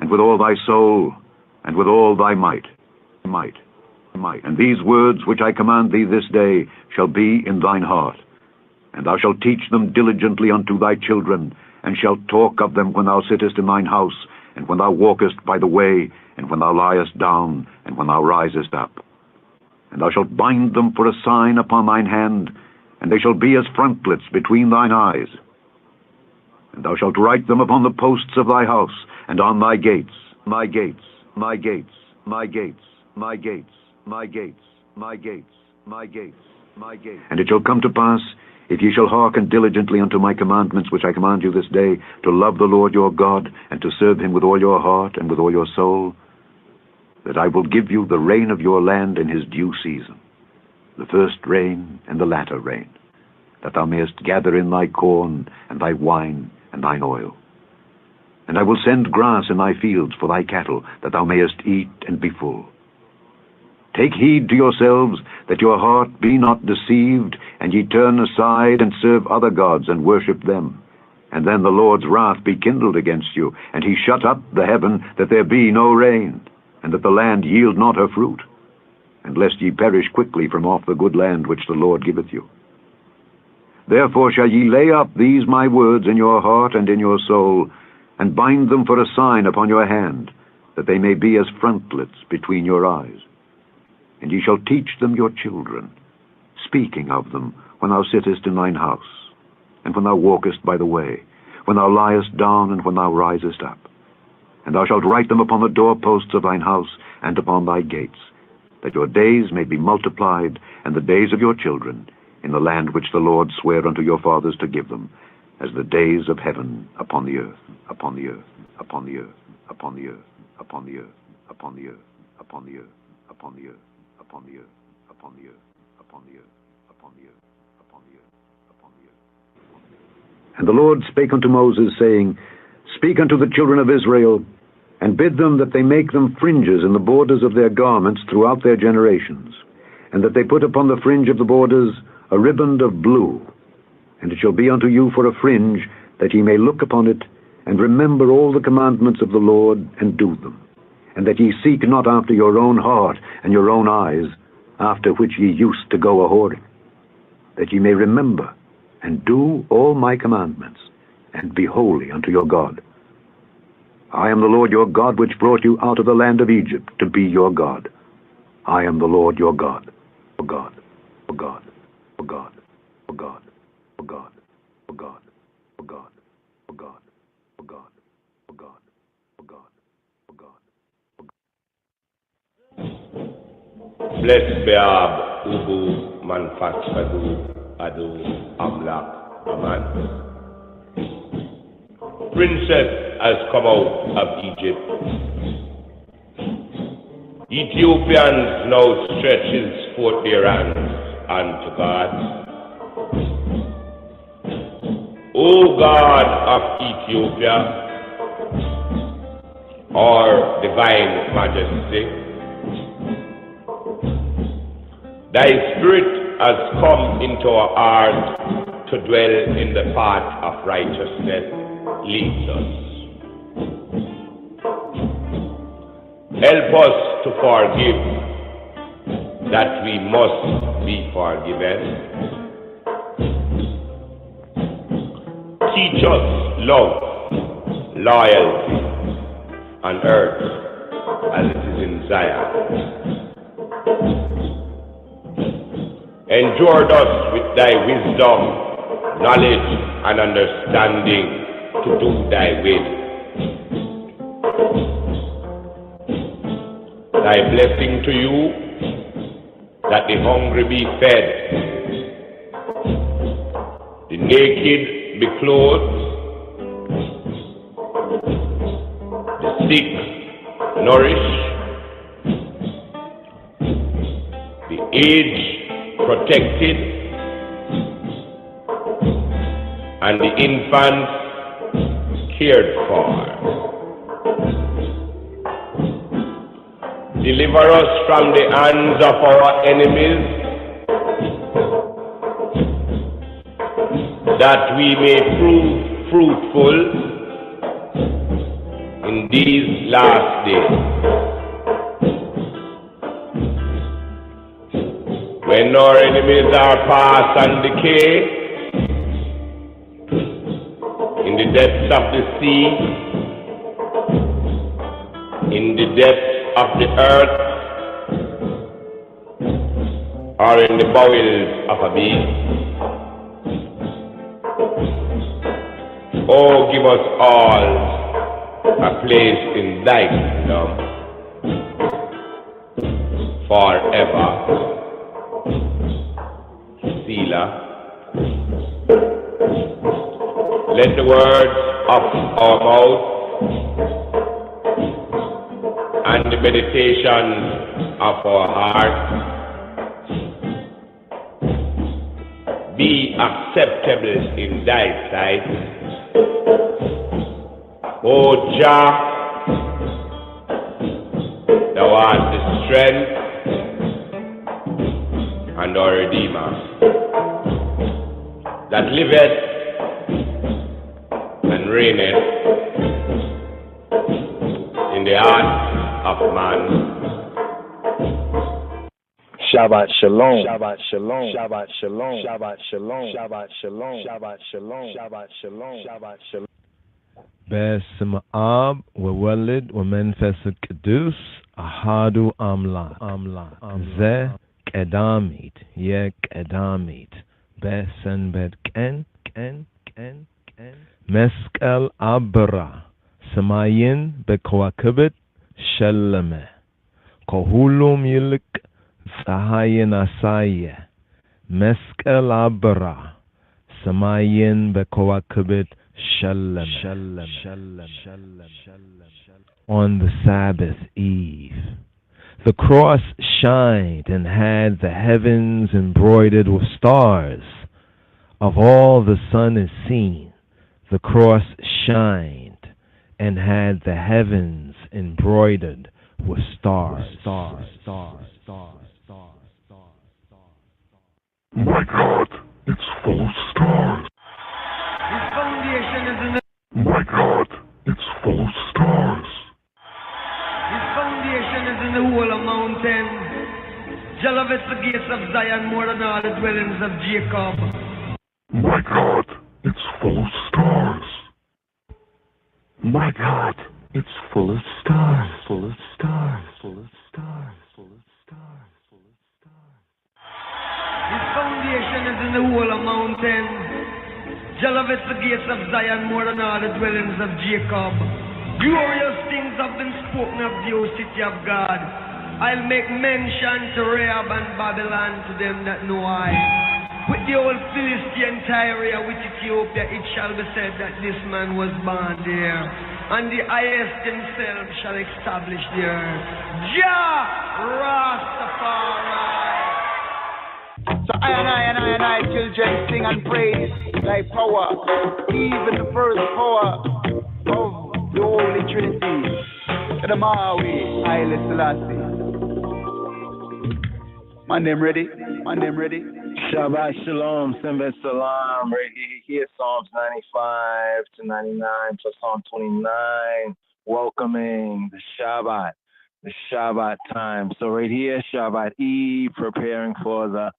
and with all thy soul, and with all thy might. And these words which I command thee this day shall be in thine heart. And thou shalt teach them diligently unto thy children, and shalt talk of them when thou sittest in thine house, and when thou walkest by the way, and when thou liest down, and when thou risest up. And thou shalt bind them for a sign upon thine hand, and they shall be as frontlets between thine eyes. And thou shalt write them upon the posts of thy house, and on thy gates, my gates, my gates, my gates, my gates, my gates, my gates, my gates, my gates. And it shall come to pass, if ye shall hearken diligently unto my commandments which I command you this day, to love the Lord your God, and to serve him with all your heart and with all your soul, that I will give you the rain of your land in his due season, the first rain and the latter rain, that thou mayest gather in thy corn and thy wine and thine oil. And I will send grass in thy fields for thy cattle, that thou mayest eat and be full. Take heed to yourselves, that your heart be not deceived, and ye turn aside and serve other gods and worship them. And then the Lord's wrath be kindled against you, and he shut up the heaven, that there be no rain, and that the land yield not her fruit, and lest ye perish quickly from off the good land which the Lord giveth you. Therefore shall ye lay up these my words in your heart and in your soul, and bind them for a sign upon your hand, that they may be as frontlets between your eyes. And ye shall teach them your children, speaking of them when thou sittest in thine house, and when thou walkest by the way, when thou liest down, and when thou risest up. And thou shalt write them upon the doorposts of thine house and upon thy gates, that your days may be multiplied, and the days of your children, in the land which the Lord sware unto your fathers to give them, as the days of heaven upon the earth, upon the earth, upon the earth, upon the earth, upon the earth, upon the earth, upon the earth, upon the earth, upon the earth, upon the earth, upon the earth, upon the earth, upon the earth, upon the earth. And the Lord spake unto Moses, saying, Speak unto the children of Israel, and bid them that they make them fringes in the borders of their garments throughout their generations, and that they put upon the fringe of the borders a riband of blue. And it shall be unto you for a fringe, that ye may look upon it, and remember all the commandments of the Lord, and do them, and that ye seek not after your own heart and your own eyes, after which ye used to go a-whoring, that ye may remember and do all my commandments, and be holy unto your God. I am the Lord your God, which brought you out of the land of Egypt to be your God. I am the Lord your God, O God, O God, O God, O God, O God, O God, O God, O God, O God, O God, O God, O God, O God. Blessed be Ab, Ubu, Manfat, Adu, Amlak, Aman. Princess has come out of Egypt. Ethiopians now stretches forth their hands unto God. O God of Ethiopia, our divine majesty, thy spirit has come into our heart to dwell in the path of righteousness. Lead us. Help us to forgive, that we must be forgiven. Teach us love, loyalty on earth as it is in Zion. Endure us with thy wisdom, knowledge, and understanding to do thy will. Thy blessing to you, that the hungry be fed, the naked be clothed, the sick nourished, the aged protected, and the infants cared for. Deliver us from the hands of our enemies, that we may prove fruitful in these last days. When our enemies are past and decay, in the depths of the sea, in the depths of the earth, or in the bowels of a beast. Oh, give us all a place in thy kingdom forever. Selah. Let the words of our mouth and the meditations of our heart be acceptable in thy sight. O Jah, thou art the strength and our Redeemer, that liveth and reigneth in the heart of man. Shabbat shalom. Shabbat shalom. Shabbat shalom. Shabbat shalom. Shabbat shalom. Shabbat shalom. Shabbat shalom. Shabbat shalom. باسم آب وولد ومنفس القدوس أحد أملاك زه قداميت يك قداميت بسن بد كن مسكال أبرا سماين بكواكبت شلمه كهولم يلك ፀሐይን አሳየ መስቀል አበራ ሰማይን በከዋክብት ሸለመ. On the Sabbath eve, the cross shined and had the heavens embroidered with stars. Of all the sun is seen, the cross shined and had the heavens embroidered with stars. My God, it's full of stars. His foundation is in the... My God, it's full of stars. His foundation is in the whole of mountain. Jah loveth the gates of Zion more than all the dwellings of Jacob. My God, it's full of stars. My God, it's full of stars. Full of stars. Full of stars. Full of stars. Full of stars. His foundation is in the whole of mountain. Jah loveth the gates of Zion more than all the dwellings of Jacob. Glorious things have been spoken of the O city of God. I'll make mention to Rahab and Babylon to them that know I. With the old Philistine Tyre, with Ethiopia, it shall be said that this man was born there. And the highest himself shall establish the earth. Jah Rastafari. So I and I, children, sing and praise thy power, even the first power of the Holy Trinity. To the Maui, Haile Selassie. My name ready? Shabbat shalom, Simba salam. Right here, Psalms 95 to 99 plus Psalm 29, welcoming the Shabbat time. So right here, Shabbat Eve, preparing for the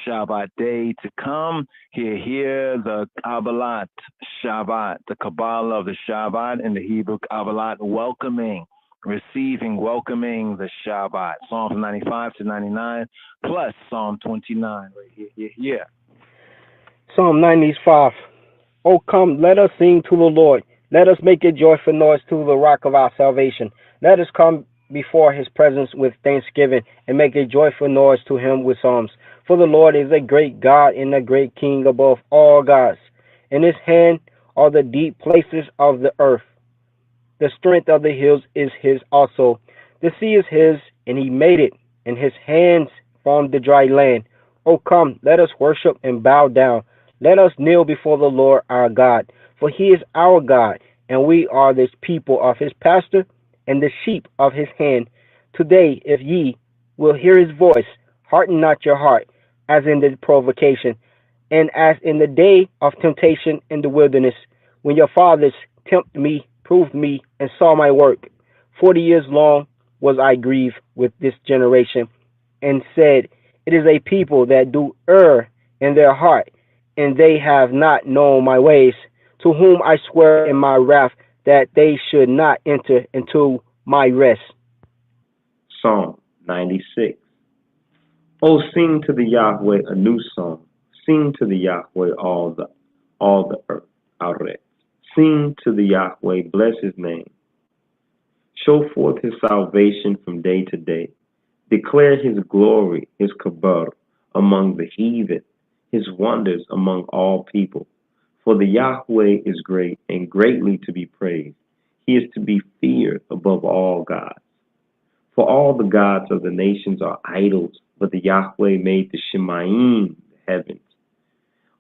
Shabbat day to come. Here, the Kabbalat Shabbat, the Kabbalah of the Shabbat in the Hebrew Kabbalat, welcoming the Shabbat. Psalms 95 to 99 plus Psalm 29 right here. Psalm 95. Oh, come, let us sing to the Lord. Let us make a joyful noise to the rock of our salvation. Let us come before his presence with thanksgiving and make a joyful noise to him with psalms. For the Lord is a great God and a great King above all gods. In his hand are the deep places of the earth. The strength of the hills is his also. The sea is his, and he made it, and his hands formed the dry land. Oh, come, let us worship and bow down. Let us kneel before the Lord our God, for he is our God, and we are the people of his pasture and the sheep of his hand. Today, if ye will hear his voice, harden not your heart, as in the provocation, and as in the day of temptation in the wilderness, when your fathers tempted me, proved me, and saw my work. 40 years long was I grieved with this generation, and said, it is a people that do err in their heart, and they have not known my ways, to whom I swear in my wrath that they should not enter into my rest. Psalm 96. Oh, sing to the Yahweh a new song. Sing to the Yahweh all the earth. Arret. Sing to the Yahweh, bless his name. Show forth his salvation from day to day. Declare his glory, his kabir, among the heathen, his wonders among all people. For the Yahweh is great and greatly to be praised. He is to be feared above all gods. For all the gods of the nations are idols, but the Yahweh made the Shemayim, the heavens.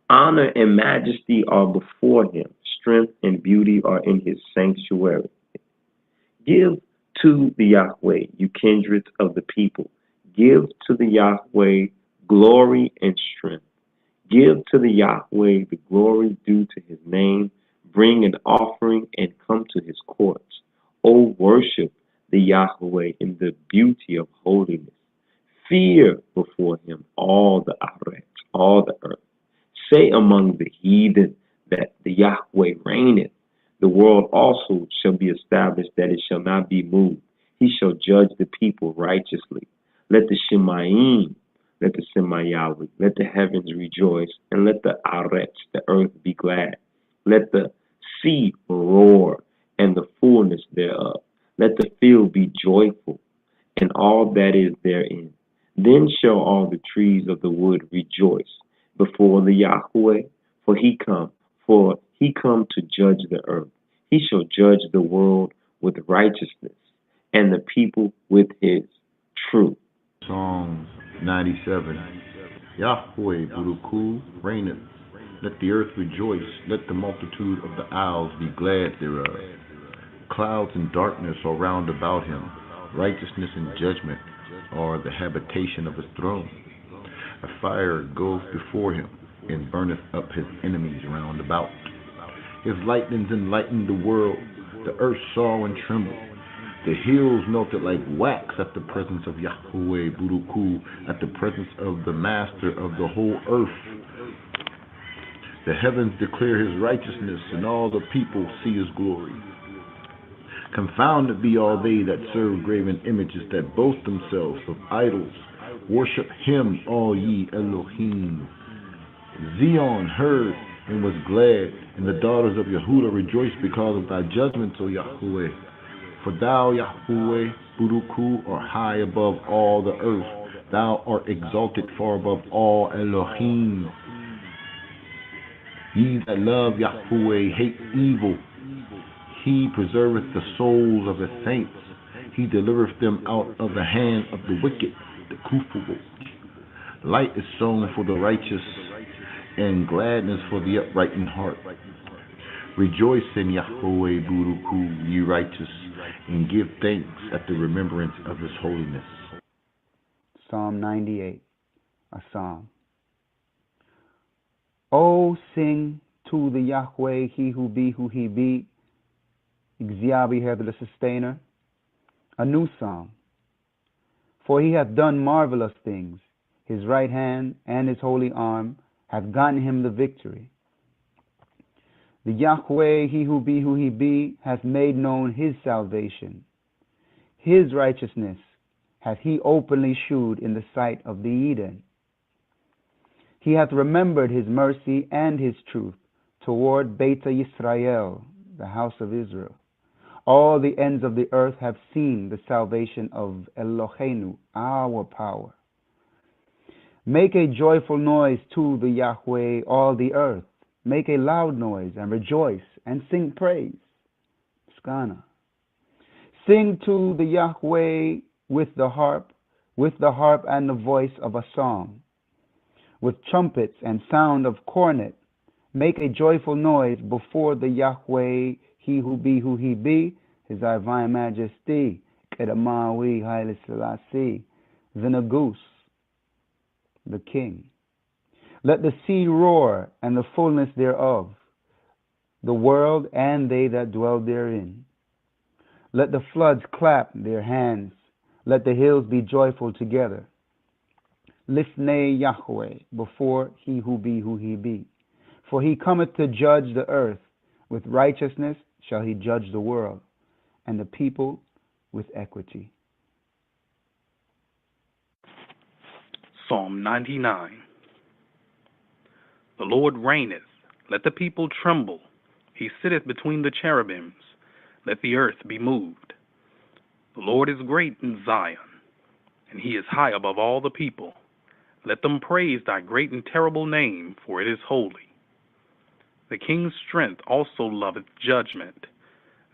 Honor and majesty are before him. Strength and beauty are in his sanctuary. Give to the Yahweh, you kindreds of the people. Give to the Yahweh glory and strength. Give to the Yahweh the glory due to his name. Bring an offering and come to his courts. O worship the Yahweh in the beauty of holiness. Fear before him all the Arets, all the earth. Say among the heathen that the Yahweh reigneth. The world also shall be established, that it shall not be moved. He shall judge the people righteously. Let the Shemayim, let the Semayawi, let the heavens rejoice, and let the Arets, the earth, be glad. Let the sea roar, and the fullness thereof. Let the field be joyful, and all that is therein. Then shall all the trees of the wood rejoice before the Yahweh, for he come to judge the earth. He shall judge the world with righteousness, and the people with his truth. Psalm 97. Yahweh Buruku reigneth. Let the earth rejoice. Let the multitude of the isles be glad thereof. Clouds and darkness are round about him. Righteousness and judgment are the habitation of his throne. A fire goes before him, and burneth up his enemies round about. His lightnings enlightened the world. The earth saw and trembled. The hills melted like wax at the presence of Yahweh Buruku, at the presence of the Master of the whole earth. The heavens declare his righteousness, and all the people see his glory. Confounded be all they that serve graven images, that boast themselves of idols. Worship him, all ye Elohim. Zion heard and was glad, and the daughters of Yehudah rejoiced because of thy judgments, O Yahweh. For thou, Yahweh, Buruku, art high above all the earth. Thou art exalted far above all Elohim. Ye that love Yahweh hate evil. He preserveth the souls of his saints. He delivereth them out of the hand of the wicked, the Kufu. Light is sown for the righteous, and gladness for the upright in heart. Rejoice in Yahweh Buruku, ye righteous, and give thanks at the remembrance of his holiness. Psalm 98, a psalm. Oh, sing to the Yahweh, he who he be, Exyabi the sustainer, a new song. For he hath done marvelous things. His right hand and his holy arm hath gotten him the victory. The Yahweh, he who he be, hath made known his salvation. His righteousness hath he openly shewed in the sight of the Eden. He hath remembered his mercy and his truth toward Beta Yisrael, the house of Israel. All the ends of the earth have seen the salvation of Eloheinu, our power. Make a joyful noise to the Yahweh, all the earth. Make a loud noise and rejoice and sing praise. Skana. Sing to the Yahweh with the harp and the voice of a song, with trumpets and sound of cornet. Make a joyful noise before the Yahweh, he who he be, his divine majesty, Kedamawi Haile Selassie, the Nagus, the king. Let the sea roar and the fullness thereof, the world and they that dwell therein. Let the floods clap their hands, let the hills be joyful together. Lifnei Yahweh, before he who he be. For he cometh to judge the earth, with righteousness shall he judge the world, and the people with equity. Psalm 99. The Lord reigneth, let the people tremble. He sitteth between the cherubims, let the earth be moved. The Lord is great in Zion, and he is high above all the people. Let them praise thy great and terrible name, for it is holy. The king's strength also loveth judgment.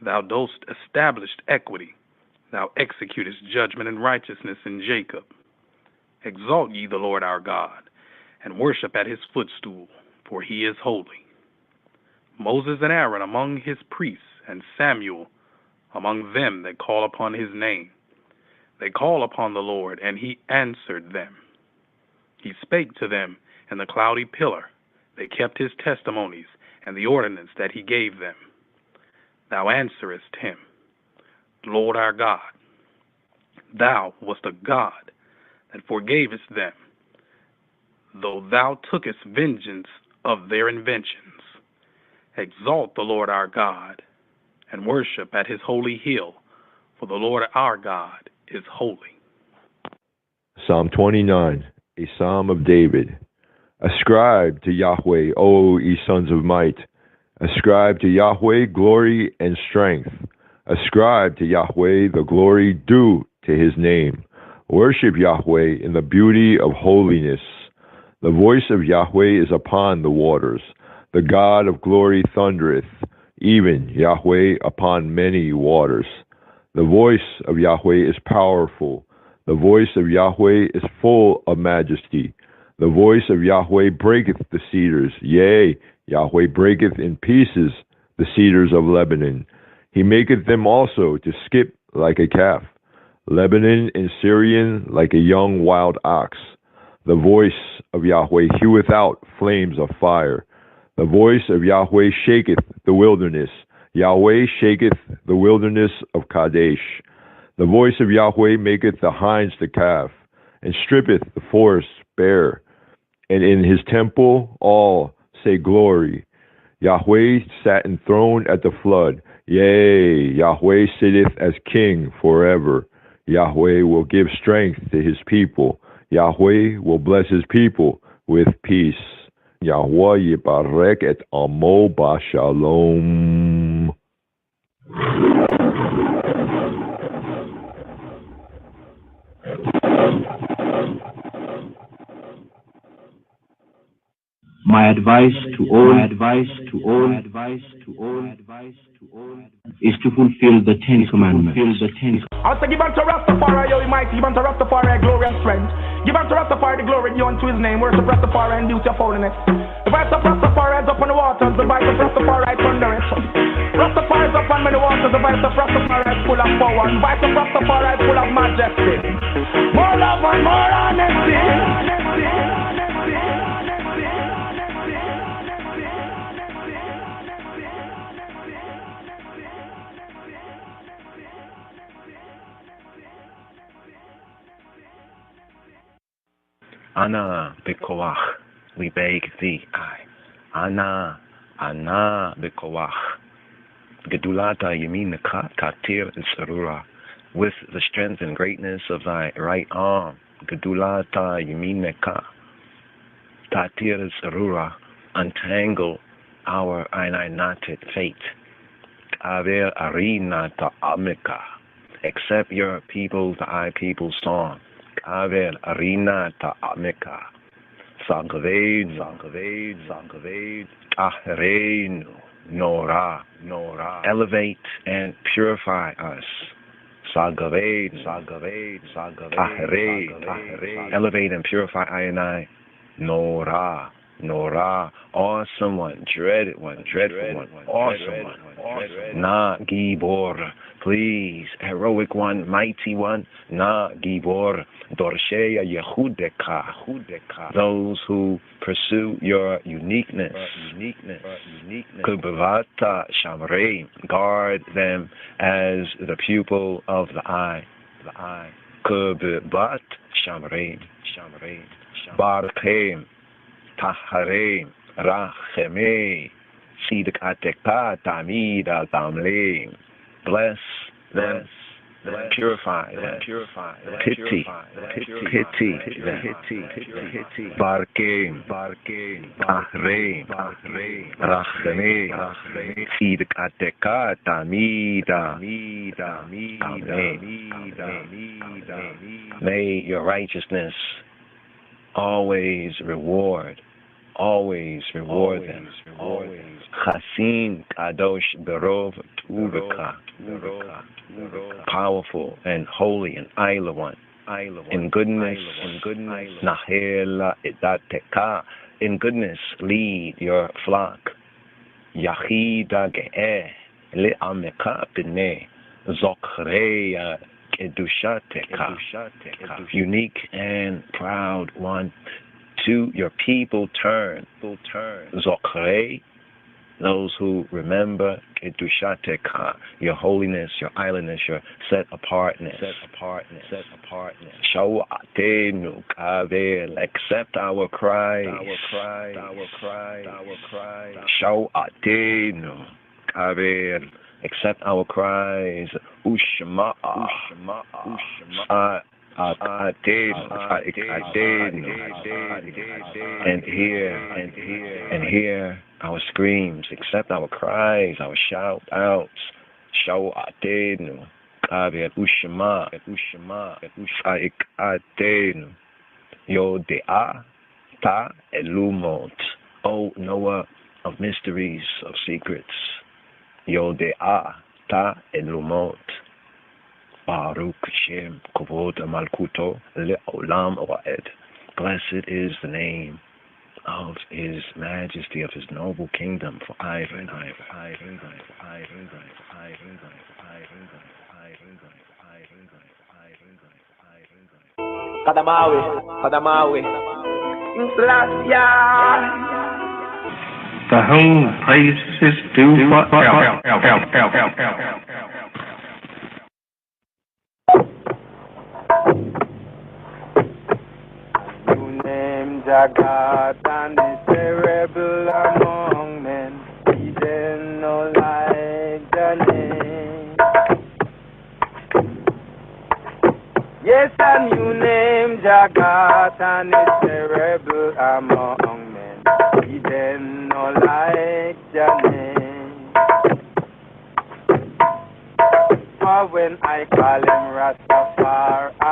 Thou dost establish equity. Thou executest judgment and righteousness in Jacob. Exalt ye the Lord our God, and worship at his footstool, for he is holy. Moses and Aaron among his priests, and Samuel among them that call upon his name. They call upon the Lord, and he answered them. He spake to them in the cloudy pillar. They kept his testimonies and the ordinance that he gave them. Thou answerest him, Lord our God. Thou wast a God that forgavest them, though thou tookest vengeance of their inventions. Exalt the Lord our God, and worship at his holy hill, for the Lord our God is holy. Psalm 29, a psalm of David. Ascribe to Yahweh, O ye sons of might. Ascribe to Yahweh glory and strength. Ascribe to Yahweh the glory due to his name. Worship Yahweh in the beauty of holiness. The voice of Yahweh is upon the waters. The God of glory thundereth, even Yahweh upon many waters. The voice of Yahweh is powerful. The voice of Yahweh is full of majesty. The voice of Yahweh breaketh the cedars. Yea, Yahweh breaketh in pieces the cedars of Lebanon. He maketh them also to skip like a calf. Lebanon and Syrian like a young wild ox. The voice of Yahweh heweth out flames of fire. The voice of Yahweh shaketh the wilderness. Yahweh shaketh the wilderness of Kadesh. The voice of Yahweh maketh the hinds to calf, and strippeth the forest bare. And in his temple all say glory. Yahweh sat enthroned at the flood. Yea, Yahweh sitteth as king forever. Yahweh will give strength to his people. Yahweh will bless his people with peace. Yahweh yibarek et amo b'shalom. My advice to all is to fulfill the Ten Commandments. I say, give unto Rastafari, yo, mighty, give unto Rastafari glory and strength. Give unto Rastafari the glory due unto his name. Worship Rastafari and beauty of holiness. The voice of Rastafari is up on the waters. The voice of Rastafari thunder it. Rastafari is up on many waters. The voice of Rastafari is full of power. The voice of Rastafari is full of majesty. More love and more honesty. Ana bekoach, we beg thee, Ana bekoach. Gedulata yaminaka tatir sarura. With the strength and greatness of thy right arm, Gedulata yaminaka tatir sarura. Untangle our knotted fate. Aver arena ta amika. Accept your people, thy people's song. Aver arena ta amika. Sangaved, ahreinu, nora. Elevate and purify us. Sangaved, ahre. Elevate and purify I and I. Nora. Awesome one, dreaded one, dreadful one, awesome one. Na Gibor, please, heroic one, mighty one. Na Gibor, Dorsheya Yehudeka, those who pursue your uniqueness. Kubavata Shamrei, guard them as the pupil of the eye. Kubavat Shamrei, Barchem. Taharei, Rachemei, Sidikateka, Tamida, Tamle. Bless them, purify them, pity them. Barkeim, Taharei, Rachemei, Sidikateka, Tamida, May your righteousness always reward always reward them. Chasin Kadosh Berov Tuvika, powerful and holy and Isla one. In goodness, Nahela Idateka, in goodness lead your flock. Yachida Ge'eh, Le'ameka B'nei, Zochreya Kedushateka, unique and proud one. To your people turn, Zochrei, those who remember Kedushateka, your holiness, your islandness, your set apartness. Shawatenu Kavel, accept our cries. Shawatenu Kavel, accept our cries. Ushma. And hear our screams, accept our cries, our shout outs. Shawatenu Kavel Ushma Aikatenu Yodea Ta Elumot, O knower of mysteries, of secrets. Yodea Ta Elumot. Baruch Shem Kovod Malkuto Le'olam Oed. Blessed is the name of His Majesty, of His noble kingdom, for ever and ever. Kadamawi. The whole place is due for help. Jagat and is terrible among men. He didn't know like the name. Yes, a new name, Jagat, and is terrible among men. He didn't know like the name. For when I call him Rastafari, I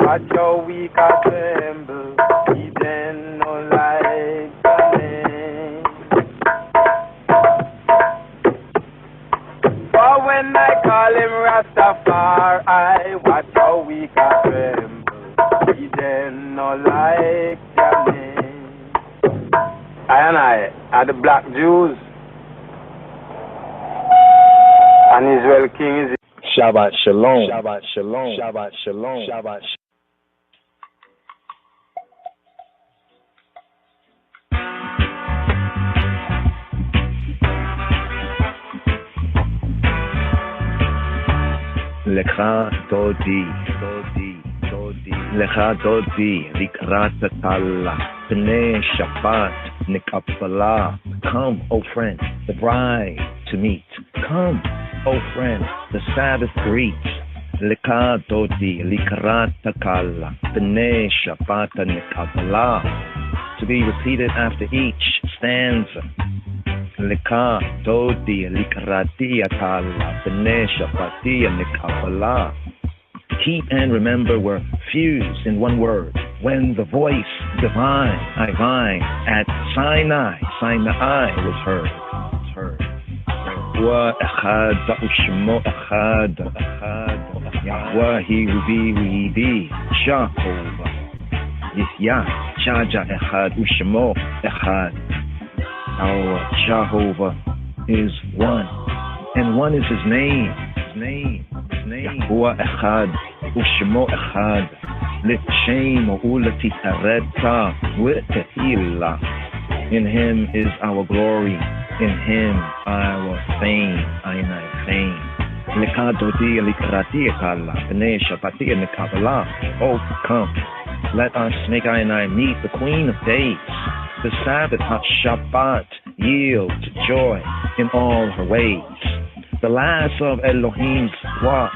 watch how we can tremble. He then no like the name. For when I call him Rastafari, I watch how we can tremble. He then no like the name. I are the black Jews, and Israel King is Shabbat Shalom. Shabbat Shalom. Shabbat Shalom. Shabbat Shalom. Lecha Dodi, Lecha Dodi, Likrat Talla, B'nei Shabbat, Nikapala. Come, O friend, the bride to meet. Come, O friend, the Sabbath greets. Lecha Dodi, Likrat Talla, B'nei Shabbat, Nikapala. To be repeated after each stanza. Leka Dodi Likratia Tala B'nei Shapatia Nikapala. Keep and remember were fused in one word. When the voice divine, Ivine, at Sinai was heard. Yahweh Echad Ushmo Echad Yahweh He will be Jehovah Yah Chaja Echad Ushmo Echad. Our Jehovah is one, and one is His name. Yahuwah Echad, Ushmo Echad, L'Shem U'Lati Areta V'Tehillah. In Him is our glory, in Him our fame, Ainai fame. Leka Dodi Likrati Kala, B'nei Shabbati Nikabala. Oh, come, let us make Ainai meet the Queen of Days. The Sabbath, Shabbat, yield joy in all her ways. The last of Elohim's walk,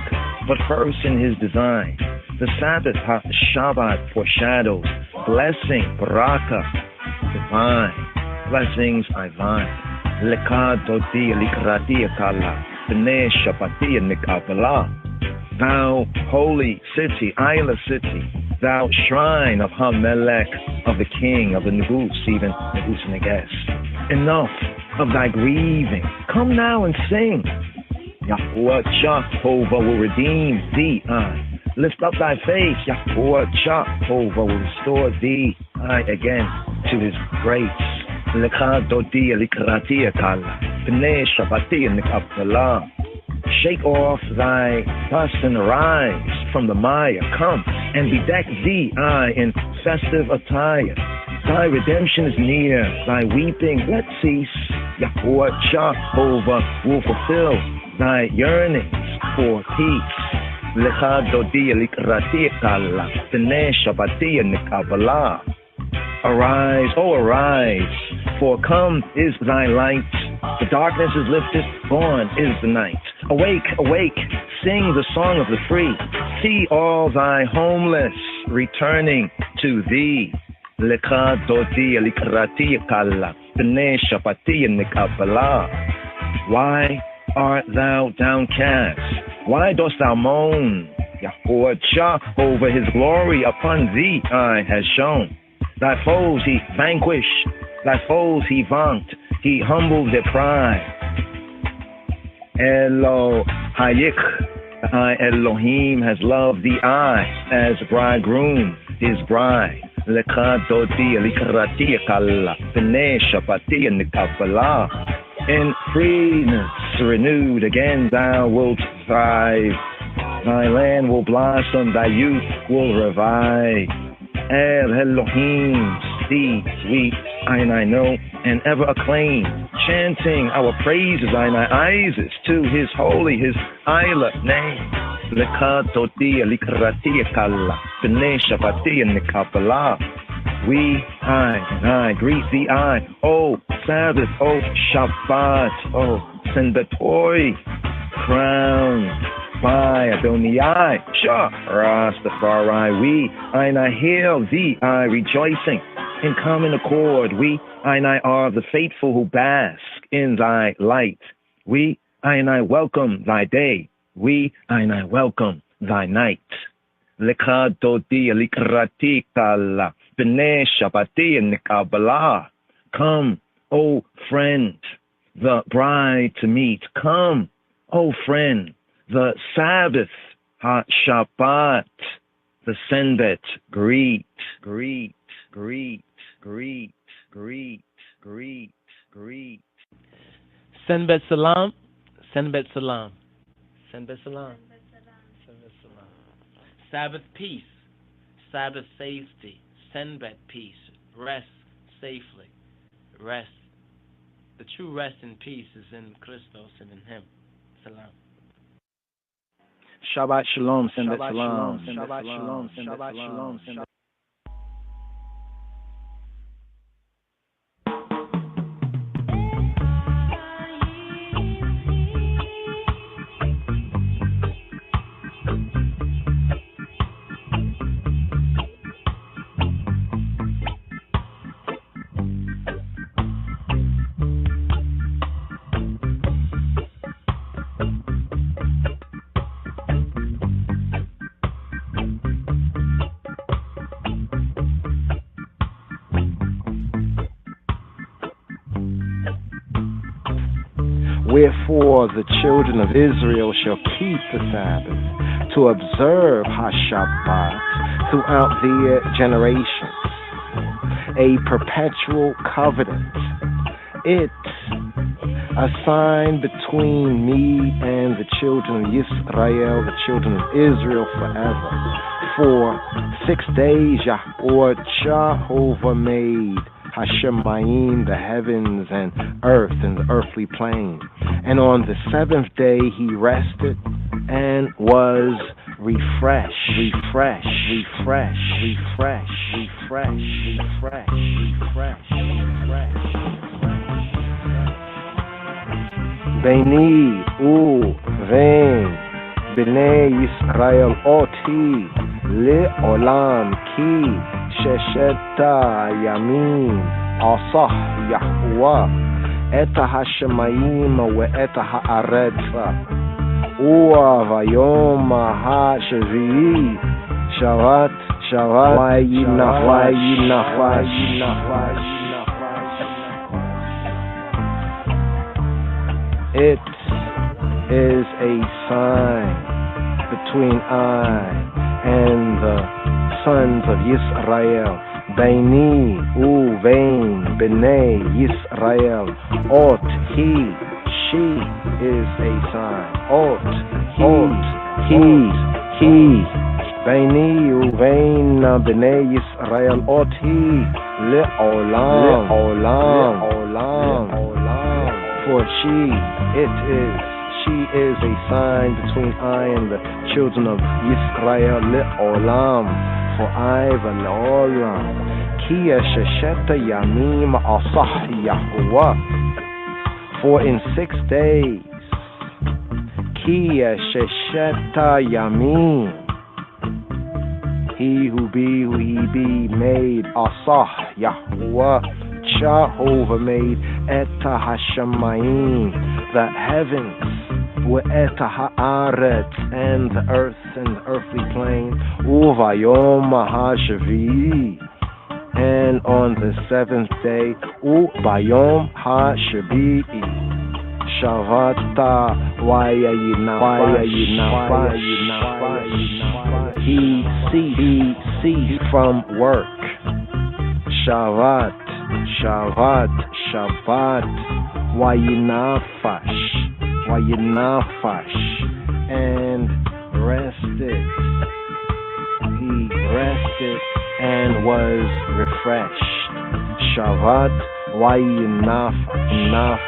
but first in His design. The Sabbath, Shabbat, foreshadows blessing, baraka, divine. Blessings divine. Leka Dodi Likrati Kala, B'nei Shabbati Nikabala. Thou holy city, Isla city, thou shrine of Hamelech, of the king, of the Negus, even Negus Neges. Enough of thy grieving. Come now and sing. Yahuwah Jehovah will redeem thee. Lift up thy face. Yahuwah Jehovah will restore thee again to his grace. Lecha dodi likratia kala. Pnei shabati nikapala. Shake off thy dust and arise from the mire. Come and bedeck thee in festive attire. Thy redemption is near, thy weeping let cease. Yahuwah Jehovah will fulfill thy yearnings for peace. Lecha dodi likratia kala. Pnei shabati nikapala. Arise, oh arise, for come is thy light. The darkness is lifted, gone is the night. Awake, awake, sing the song of the free. See all thy homeless returning to thee. Lecha dodi likrati kala, pnei shapati nikabala. Why art thou downcast? Why dost thou moan? Yahuwah Jehovah his glory upon thee has shown. Thy foes he vanquished, thy foes he vaunt, he humbled their pride. Elohayik, Elohim has loved thee as bridegroom, his bride. Lecha dodi likrati kala, pnei shapati nikabala. In freeness renewed again thou wilt thrive. Thy land will blossom, thy youth will revive. El Elohim, thee we, I know, and ever acclaim, chanting our praises, Isis, to his holy, his Isla name. Lecha dodi likrati kala, pnei shapati nikabala. We, I greet thee, O Sabbath, O Shabbat, O Senbatoy, crowned by Adonai, Rastafari. We, I hail thee, rejoicing in common accord. We, I are the faithful who bask in thy light. We, I welcome thy day. We, I welcome thy night. Lecha dodi likrati kala, pnei shabati nikabala. Come, O friend, the bride to meet. Come, O friend, the Sabbath, Shabbat, the Senbet, greet. Senbet salam, Senbet salam, Senbet salam, Senbet salam. Sabbath peace, Sabbath safety, Senbet peace, rest safely, rest. The true rest and peace is in Christos and in him. Salam. Shabbat shalom, Senbet salam, Shabbat shalom, Shabbat shalom, Shabbat. Wherefore the children of Israel shall keep the Sabbath, to observe Hashabbat throughout their generations, a perpetual covenant. It's a sign between me and the children of Israel, the children of Israel forever. For 6 days Yahuwah Jehovah made Hashemayim, the heavens and the earthly plane. And on the 7th day he rested and was refreshed. Beni ven bnei Yisrael oti le'olam ki Shesheta Yamim Asah Yahuwah Eta Hashemayim Ve'eta Haaretza Ua Vayom HaShevi'i Shavat Shabbat Nafash. It is a sign between I and the sons of Yisrael. Baini uvein b'nei Yisrael. Ot he, she is a sign. Ot he. Baini uvein b'nei Yisrael. Ot he le'olam. For she is a sign between I and the children of Yisrael. Le'olam. For I v'le'olam. Ki shesheta yamim asah Yahuwah. For in 6 days, Ki shesheta yamim, he who he be made asah Yahuwah. Jehovah made eta hashamayim, the heavens, Eta haaretz, and the earth and the earthly plane, uvayom hashavi, and on the 7th day, ubayom hashavi, shavata wayayina, he ceased from work. Shabbat, wayinafash, and rested. He rested and was refreshed. Shabbat wayinafash.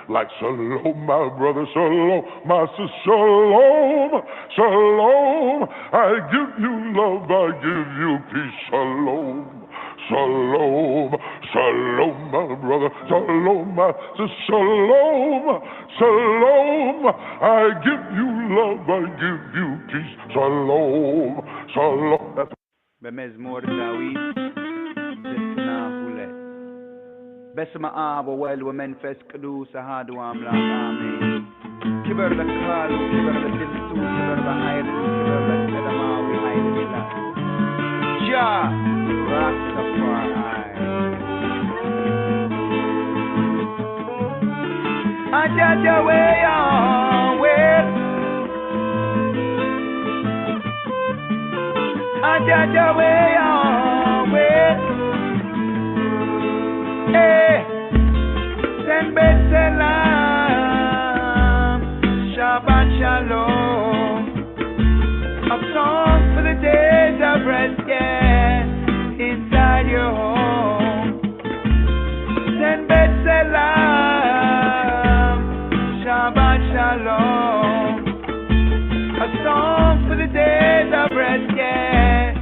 like shalom, my brother, shalom, my sister, shalom, shalom. I give you love, I give you peace, shalom. Shalom, shalom, my brother, shalom, my sister, shalom, shalom. I give you love, I give you peace, shalom, shalom. במזמור דוד זתנה הולט בשם האב והוואל ומנפס קדוס ההדו המלך אמן כיבר לקהל וכיבר לצלצול כיבר בעיר וכיבר לצלמה ובעיר שלה Jah Rastafari Ajaja way away Ajaja way away Eh Send bet salam Shabbat shalom A song for the days of rest, yeah Inside your home Send bet salam Shabbat shalom A song for the days of rest, yeah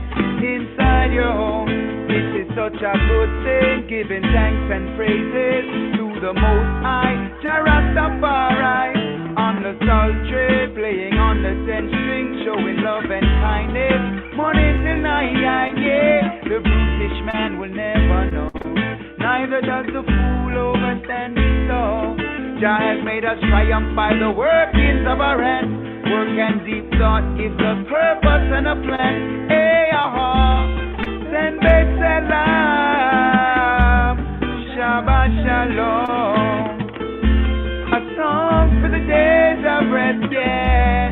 Inside your home This is such a good thing Giving thanks and praises To the Most High Jah Rastafari On the sultry Playing on the 10-string Showing love and kindness Morning till night, yeah The brutish man will never know Neither does the fool overstand his law Jah has made us triumph by the workings of our hands Work and deep thought gives us purpose and a plan Hey, aha Send bet salam Shabbat shalom A song for the days of rest, yeah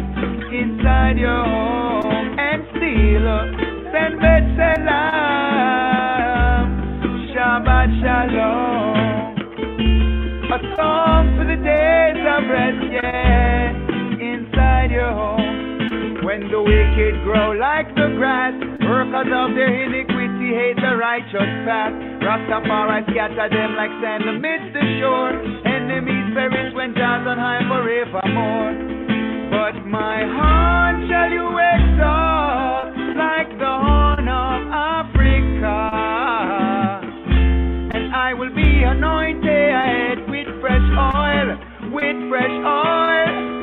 Inside your home And still Send bet salam Shabbat shalom A song for the days of rest, yeah Inside your home When the wicked grow like the grass Workers of their iniquity hate the righteous path Rastafari scatter them like sand amidst the shore Enemies perish when Jah's on high forevermore But my heart shall you exalt Like the horn of Africa And I will be anointed with fresh oil With fresh oil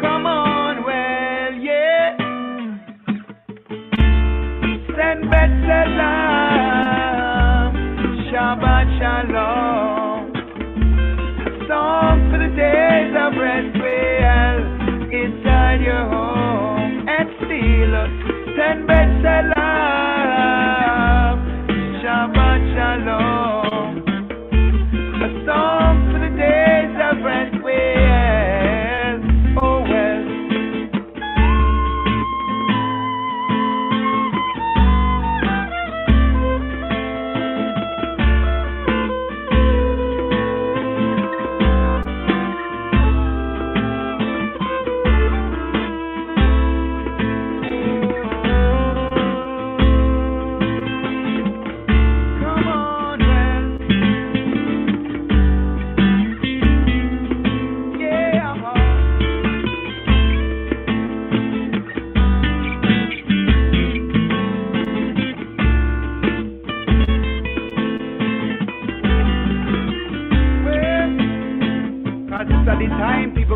Come on, well, yeah Send bet salam Shabbat shalom A song for the days of rest well Inside your home And still Send bet salam Shabbat shalom A song for the days of rest well Oh well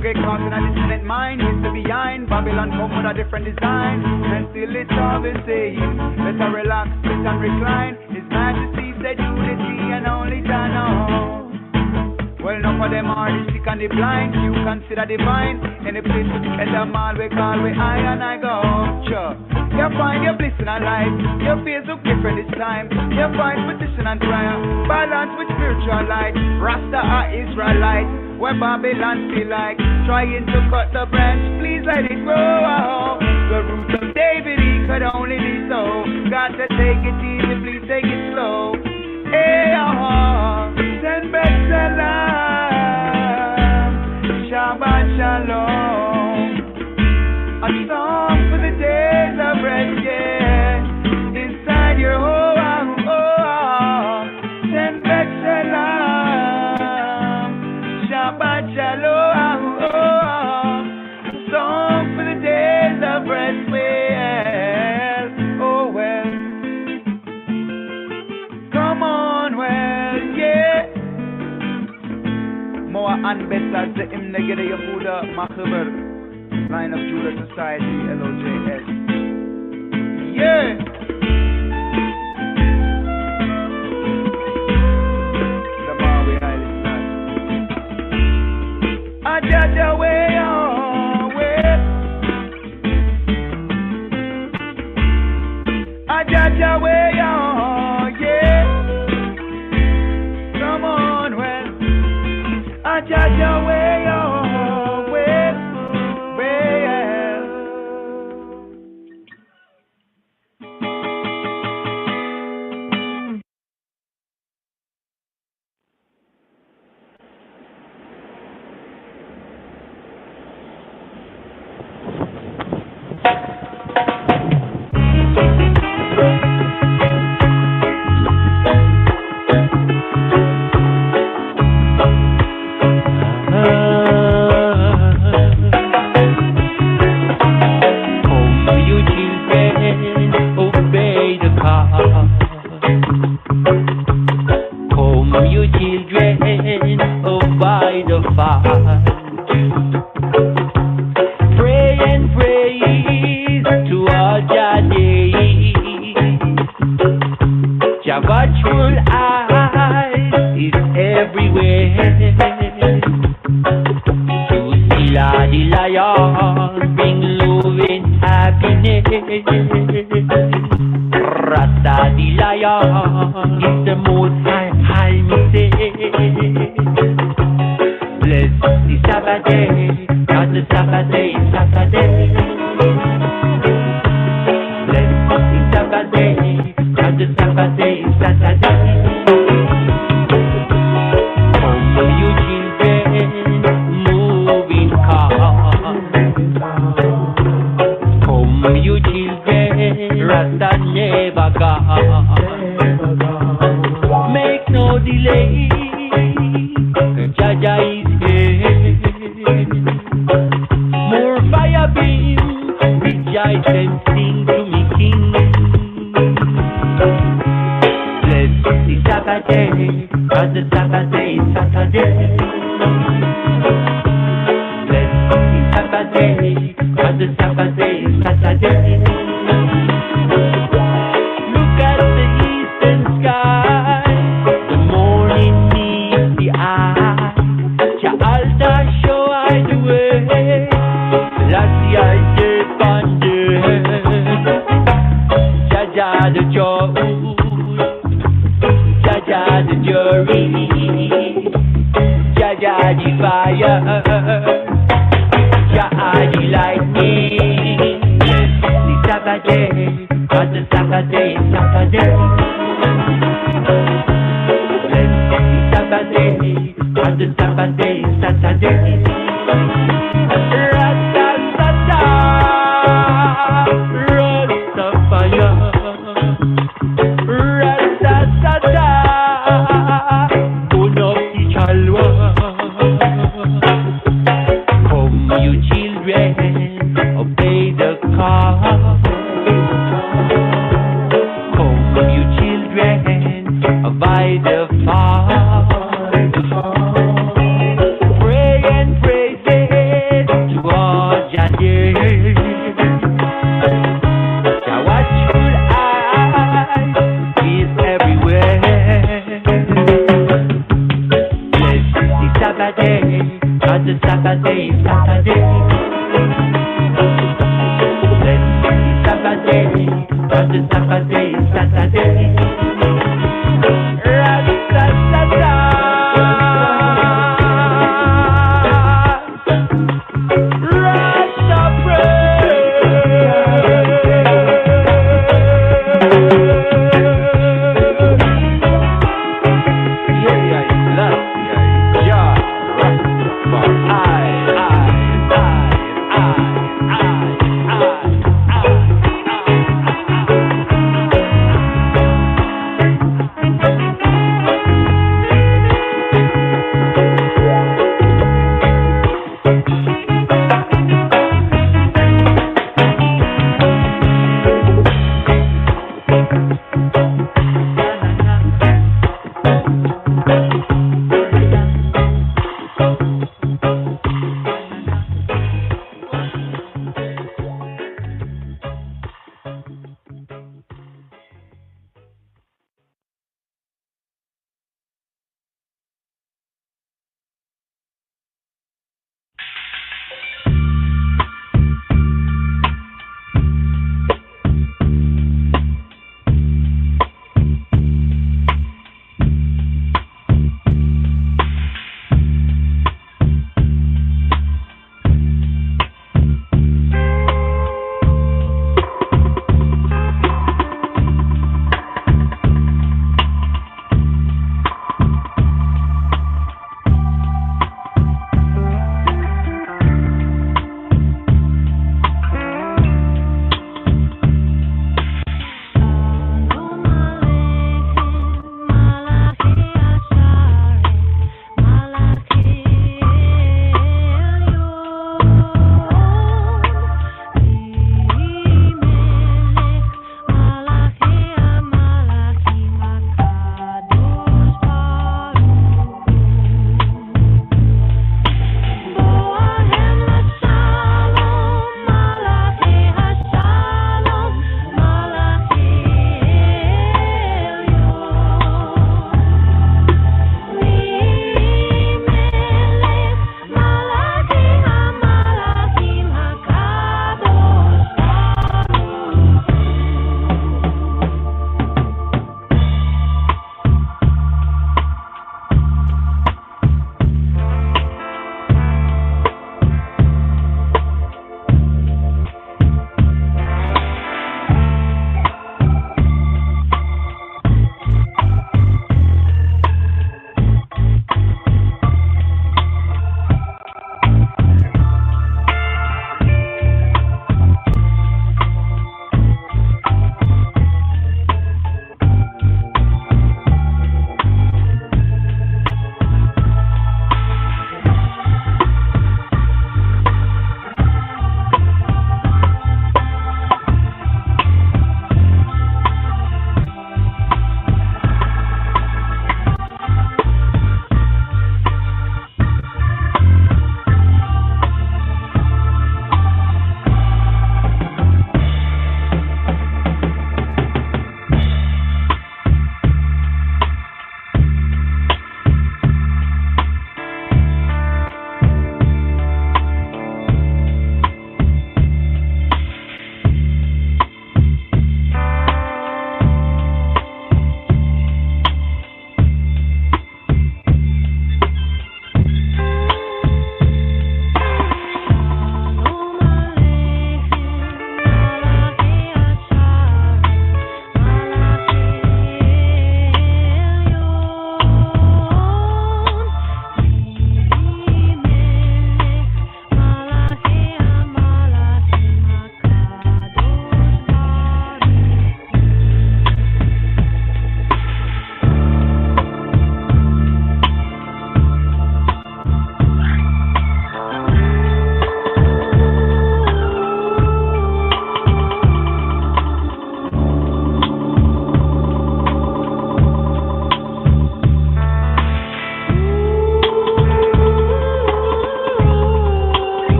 Get caught in a distant mind Used to be behind Babylon come with a different design And still it's all the same Let her relax, sit and recline His Majesty said unity and only Jah knows Well, enough of them are the sick and the blind You consider divine Any place to get them all we call we I and I go sure. You find your bliss in a life Your face look different this time You find petition and prayer Balance with spiritual light Rasta are Israelite Where Babylon feel like trying to cut the branch, please let it grow. The roots of David, he could only be so. Got to take it easy, please take it slow. Hey, send back salam, Shabbat shalom. A song for the days of rest, yeah. Inside your home, send back salam. Esa Zeim Negede Yehuda Machaber, Line of Judah Society, LOJS. Yeah! The Maui Island Snatch. Ajaja way on way. Ajaja way on, yeah. Come on, well. Ajaja way on way, yeah.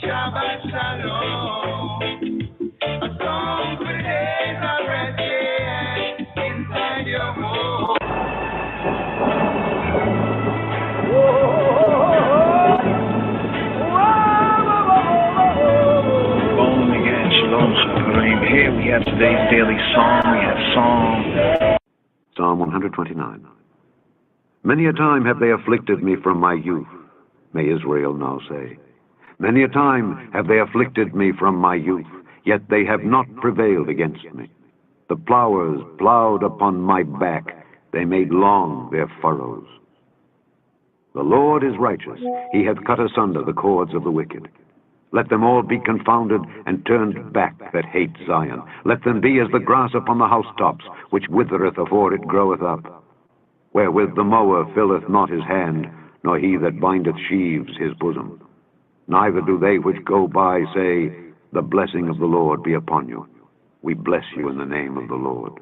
Shabbat Shalom. A song for the days of rest inside your home. Bowling again, Shalom Chaverim. Here we have today's daily psalm. We have Psalm 129. Many a time have they afflicted me from my youth, may Israel now say. Many a time have they afflicted me from my youth, yet they have not prevailed against me. The plowers plowed upon my back, they made long their furrows. The Lord is righteous, he hath cut asunder the cords of the wicked. Let them all be confounded and turned back that hate Zion. Let them be as the grass upon the housetops, which withereth afore it groweth up. Wherewith the mower filleth not his hand, nor he that bindeth sheaves his bosom. Neither do they which go by say, the blessing of the Lord be upon you. We bless you in the name of the Lord.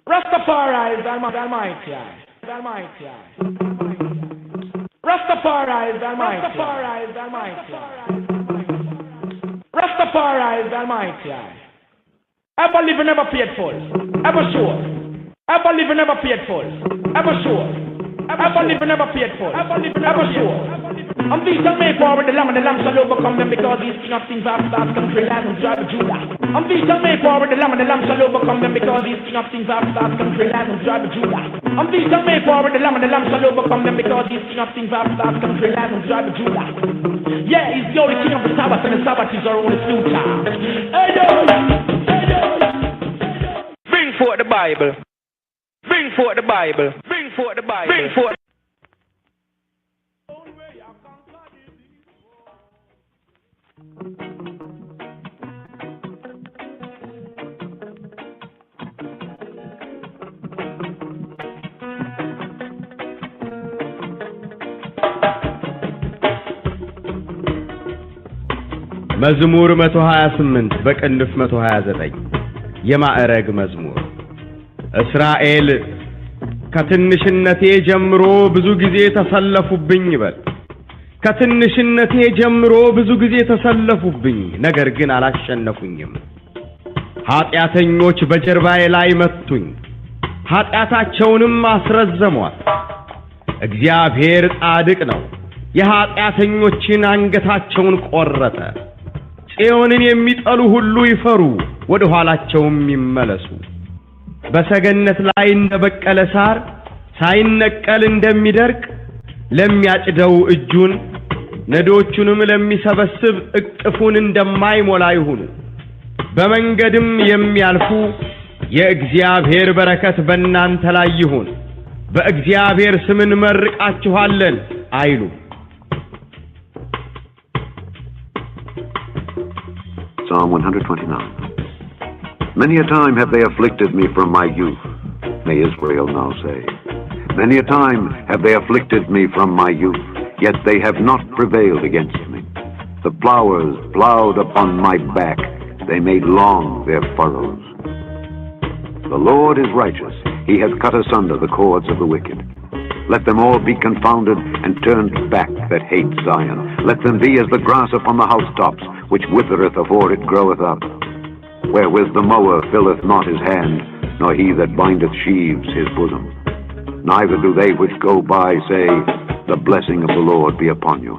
Rastafari is Almighty. Rastafari is Almighty. Rastafari is Almighty. Ever live and never paid for, ever sure. Ever live and never paid for, ever sure. Ever live and never paid for, ever sure. I'm these shall make war with the lamb, and the lamb shall overcome them, because he's king of things after that country land and drive Judah. I'm these shall make war with the lamb, and the lamb shall overcome them, because he's king of things after that country land and drive Judah. I'm these shall make war with the lamb, and the lamb shall overcome them, because he's king of things after that country land and drive Judah. Yeah, he's the only king of the Sabbath, and the Sabbath is our only future. Hey yo, bring forth the Bible. Bring forth the Bible. Bring forth the Bible. Bring forth. መዝሙር 128 በቅንፍ 129 የማዕረግ መዝሙር። እስራኤል ከትንሽነቴ ጀምሮ ብዙ ጊዜ ተሰለፉብኝ ይበል። ከትንሽነቴ ጀምሮ ብዙ ጊዜ ተሰለፉብኝ፣ ነገር ግን አላሸነፉኝም። ኃጢአተኞች በጀርባዬ ላይ መቱኝ፣ ኃጢአታቸውንም አስረዘሟት። እግዚአብሔር ጻድቅ ነው፣ የኃጢአተኞችን አንገታቸውን ቆረጠ። ጽዮንን የሚጠሉ ሁሉ ይፈሩ፣ ወደ ኋላቸውም ይመለሱ። በሰገነት ላይ እንደበቀለ ሳር ሳይነቀል እንደሚደርቅ ለሚያጭደው እጁን ነዶቹንም ለሚሰበስብ እቅፉን እንደማይሞላ ይሁኑ። በመንገድም የሚያልፉ የእግዚአብሔር በረከት በእናንተ ላይ ይሁን፣ በእግዚአብሔር ስም እንመርቃችኋለን አይሉ። Psalm 129. Many a time have they afflicted me from my youth, may Israel now say. Many a time have they afflicted me from my youth, yet they have not prevailed against me. The plowers plowed upon my back, they made long their furrows. The Lord is righteous, he hath cut asunder the cords of the wicked. Let them all be confounded and turned back that hate Zion. Let them be as the grass upon the housetops, which withereth afore it groweth up. Wherewith the mower filleth not his hand, nor he that bindeth sheaves his bosom. Neither do they which go by say, the blessing of the Lord be upon you.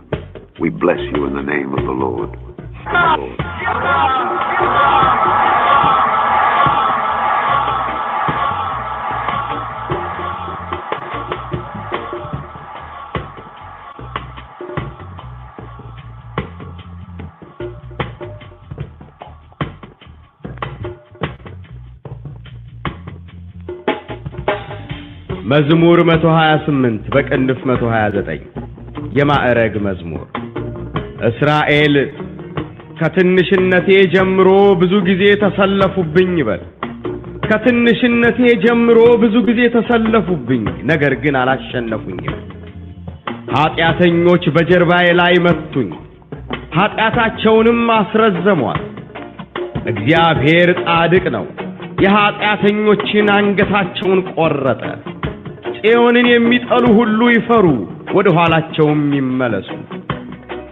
We bless you in the name of the Lord. መዝሙር 128 በቅንፍ 129 የማዕረግ መዝሙር። እስራኤል ከትንሽነቴ ጀምሮ ብዙ ጊዜ ተሰለፉብኝ ይበል። ከትንሽነቴ ጀምሮ ብዙ ጊዜ ተሰለፉብኝ፣ ነገር ግን አላሸነፉኝም። ኃጢአተኞች በጀርባዬ ላይ መቱኝ፣ ኃጢአታቸውንም አስረዘሟት። እግዚአብሔር ጻድቅ ነው፣ የኃጢአተኞችን አንገታቸውን ቆረጠ። ጽዮንን የሚጠሉ ሁሉ ይፈሩ፣ ወደ ኋላቸውም ይመለሱ።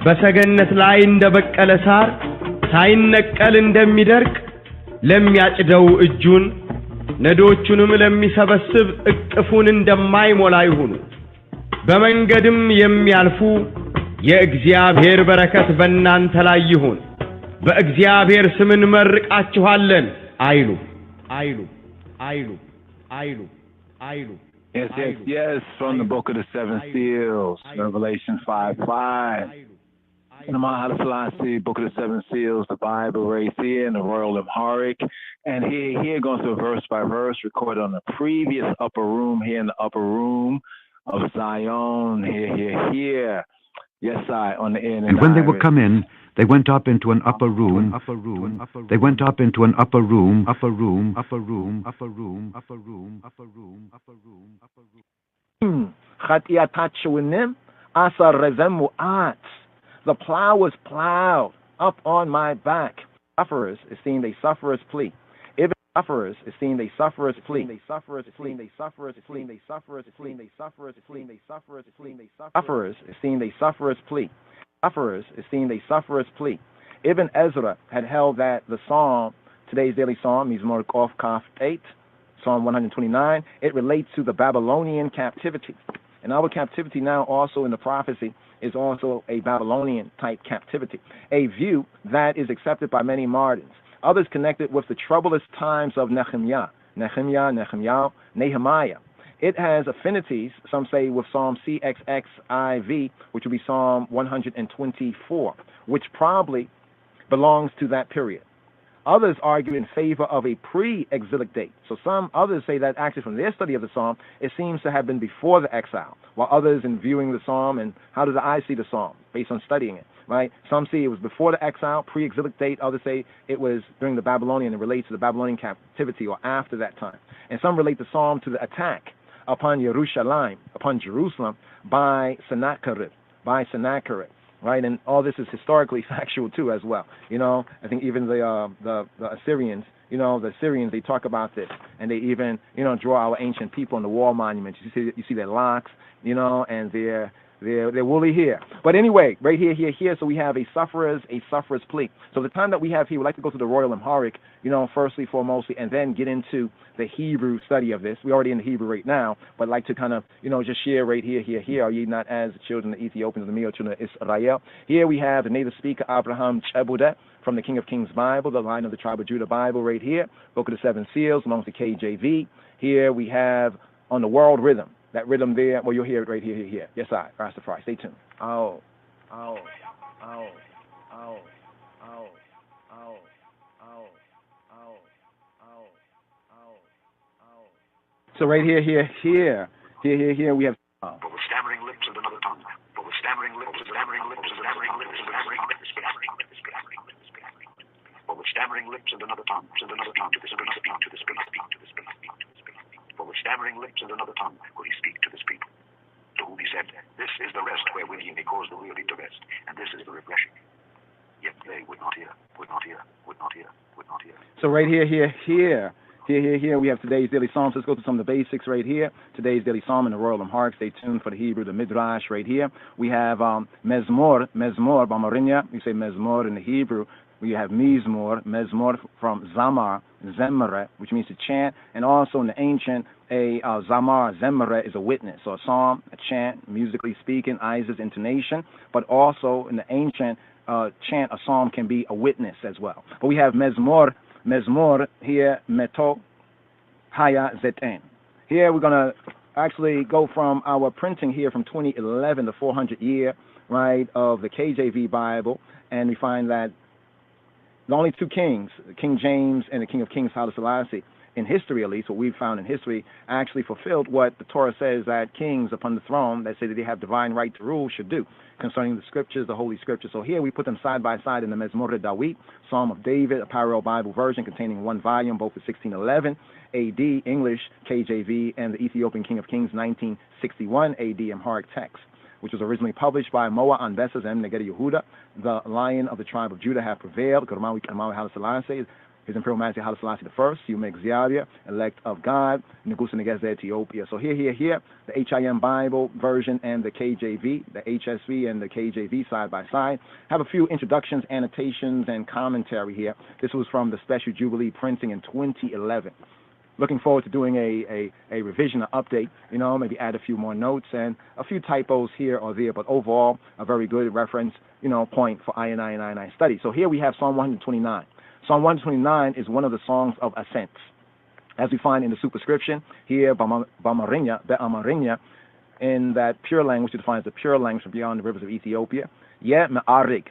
በሰገነት ላይ እንደበቀለ ሳር ሳይነቀል እንደሚደርቅ ለሚያጭደው እጁን ነዶቹንም ለሚሰበስብ እቅፉን እንደማይሞላ ይሁኑ። በመንገድም የሚያልፉ የእግዚአብሔር በረከት በእናንተ ላይ ይሁን፣ በእግዚአብሔር ስም እንመርቃችኋለን አይሉ አይሉ አይሉ አይሉ አይሉ Yes, yes, yes, from the book of the seven seals, Revelation 5:5. In the Mahala Selassie, book of the seven seals, the Bible right here in the Royal Amharic. And here goes to verse by verse, recorded on the previous upper room, here in the upper room of Zion, here. Yes, on the end. And when they were come in, they went up into an upper room. They went up into an upper room. The plow was plowed up on my back. Sufferers esteemed a sufferer's plea. Even sufferers esteemed a sufferer's plea. Sufferers esteemed a sufferer's plea. Sufferers esteemed a sufferer's plea. Ibn Ezra had held that the psalm, today's daily psalm, Mizmor Kof Kaf 8, Psalm 129, it relates to the Babylonian captivity. And our captivity now also in the prophecy is also a Babylonian type captivity, a view that is accepted by many moderns. Others connected with the troublous times of Nehemiah. It has affinities, some say, with Psalm CXXIV, which would be Psalm 124, which probably belongs to that period. Others argue in favor of a pre-exilic date. So some others say that actually from their study of the psalm, it seems to have been before the exile, while others in viewing the psalm, and how did I see the psalm based on studying it, right? Some see it was before the exile, pre-exilic date. Others say it was during the Babylonian, and relates to the Babylonian captivity or after that time. And some relate the psalm to the attack upon Jerusalem by Sennacherib. Right, and all this is historically factual too, as well. You know, I think even the Assyrians, the Assyrians, they talk about this, and they even, draw our ancient people on the wall monuments. You see their locks, and their woolly hair. But anyway, right here. So we have a sufferer's plea. So the time that we have here, we'd like to go to the Royal Amharic, firstly, foremostly, and then get into the Hebrew study of this. We're already in the Hebrew right now, but like to kind of, just share right here. Are ye not as the children of the Ethiopians, the male children of Israel? Here we have the native speaker, Abraham Chebudet, from the King of Kings Bible, the line of the tribe of Judah Bible right here, Book of the Seven Seals, amongst the KJV. Here we have on the world rhythm. That rhythm there, well, you'll hear it right here. Yes, Rastafari. Stay tuned. So right here, we have. But with stammering lips and another tongue. But with stammering lips and stammering lips and stammering lips and stammering lips. But with stammering lips and another tongue to this and another speak to this people. But with stammering lips and another tongue will he speak to this people. To whom he said, this is the rest wherewith ye may cause the weary to rest, and this is the refreshing. Yet they would not hear. So right here, we have today's daily psalms. Let's go to some of the basics right here. Today's daily psalm in the Royal Amharic. Stay tuned for the Hebrew, the Midrash right here. We have Mezmor, Bamarinya. We say Mezmor in the Hebrew. We have Mezmor from Zamar, Zemere, which means to chant. And also in the ancient, Zamar, Zemere is a witness. So a psalm, a chant, musically speaking, Isaac's intonation. But also in the ancient chant, a psalm can be a witness as well. But we have Mezmor here, Meto, Haya, Zeten. Here we're going to actually go from our printing here from 2011, the 400 year, right, of the KJV Bible. And we find that the only two kings, King James and the King of Kings, Haile Selassie, in history at least, what we've found in history, actually fulfilled what the Torah says that kings upon the throne that say that they have divine right to rule should do concerning the scriptures, the holy scriptures. So here we put them side by side in the Mezmor Dawit, Psalm of David, a parallel Bible version containing one volume, both of 1611 AD, English KJV, and the Ethiopian King of Kings, 1961 AD, Amharic text. which was originally published by Moa Anbesas and Negedi Yehuda. The Lion of the tribe of Judah have prevailed. Kamawi Haile Selassie, His Imperial Majesty Haile Selassie I, Yumek Ziavia, elect of God, Negusa Negeze Ethiopia. So here, the HIM Bible version and the KJV, the HSV and the KJV side by side. Have a few introductions, annotations, and commentary here. This was from the Special Jubilee printing in 2011. Looking forward to doing a revision, an update, maybe add a few more notes and a few typos here or there, but overall, a very good reference, point for I&I and I&I study. So here we have Psalm 129. Psalm 129 is one of the songs of ascents. As we find in the superscription here, Ba'amarinya, in that pure language, it defines the pure language from beyond the rivers of Ethiopia. Me'arig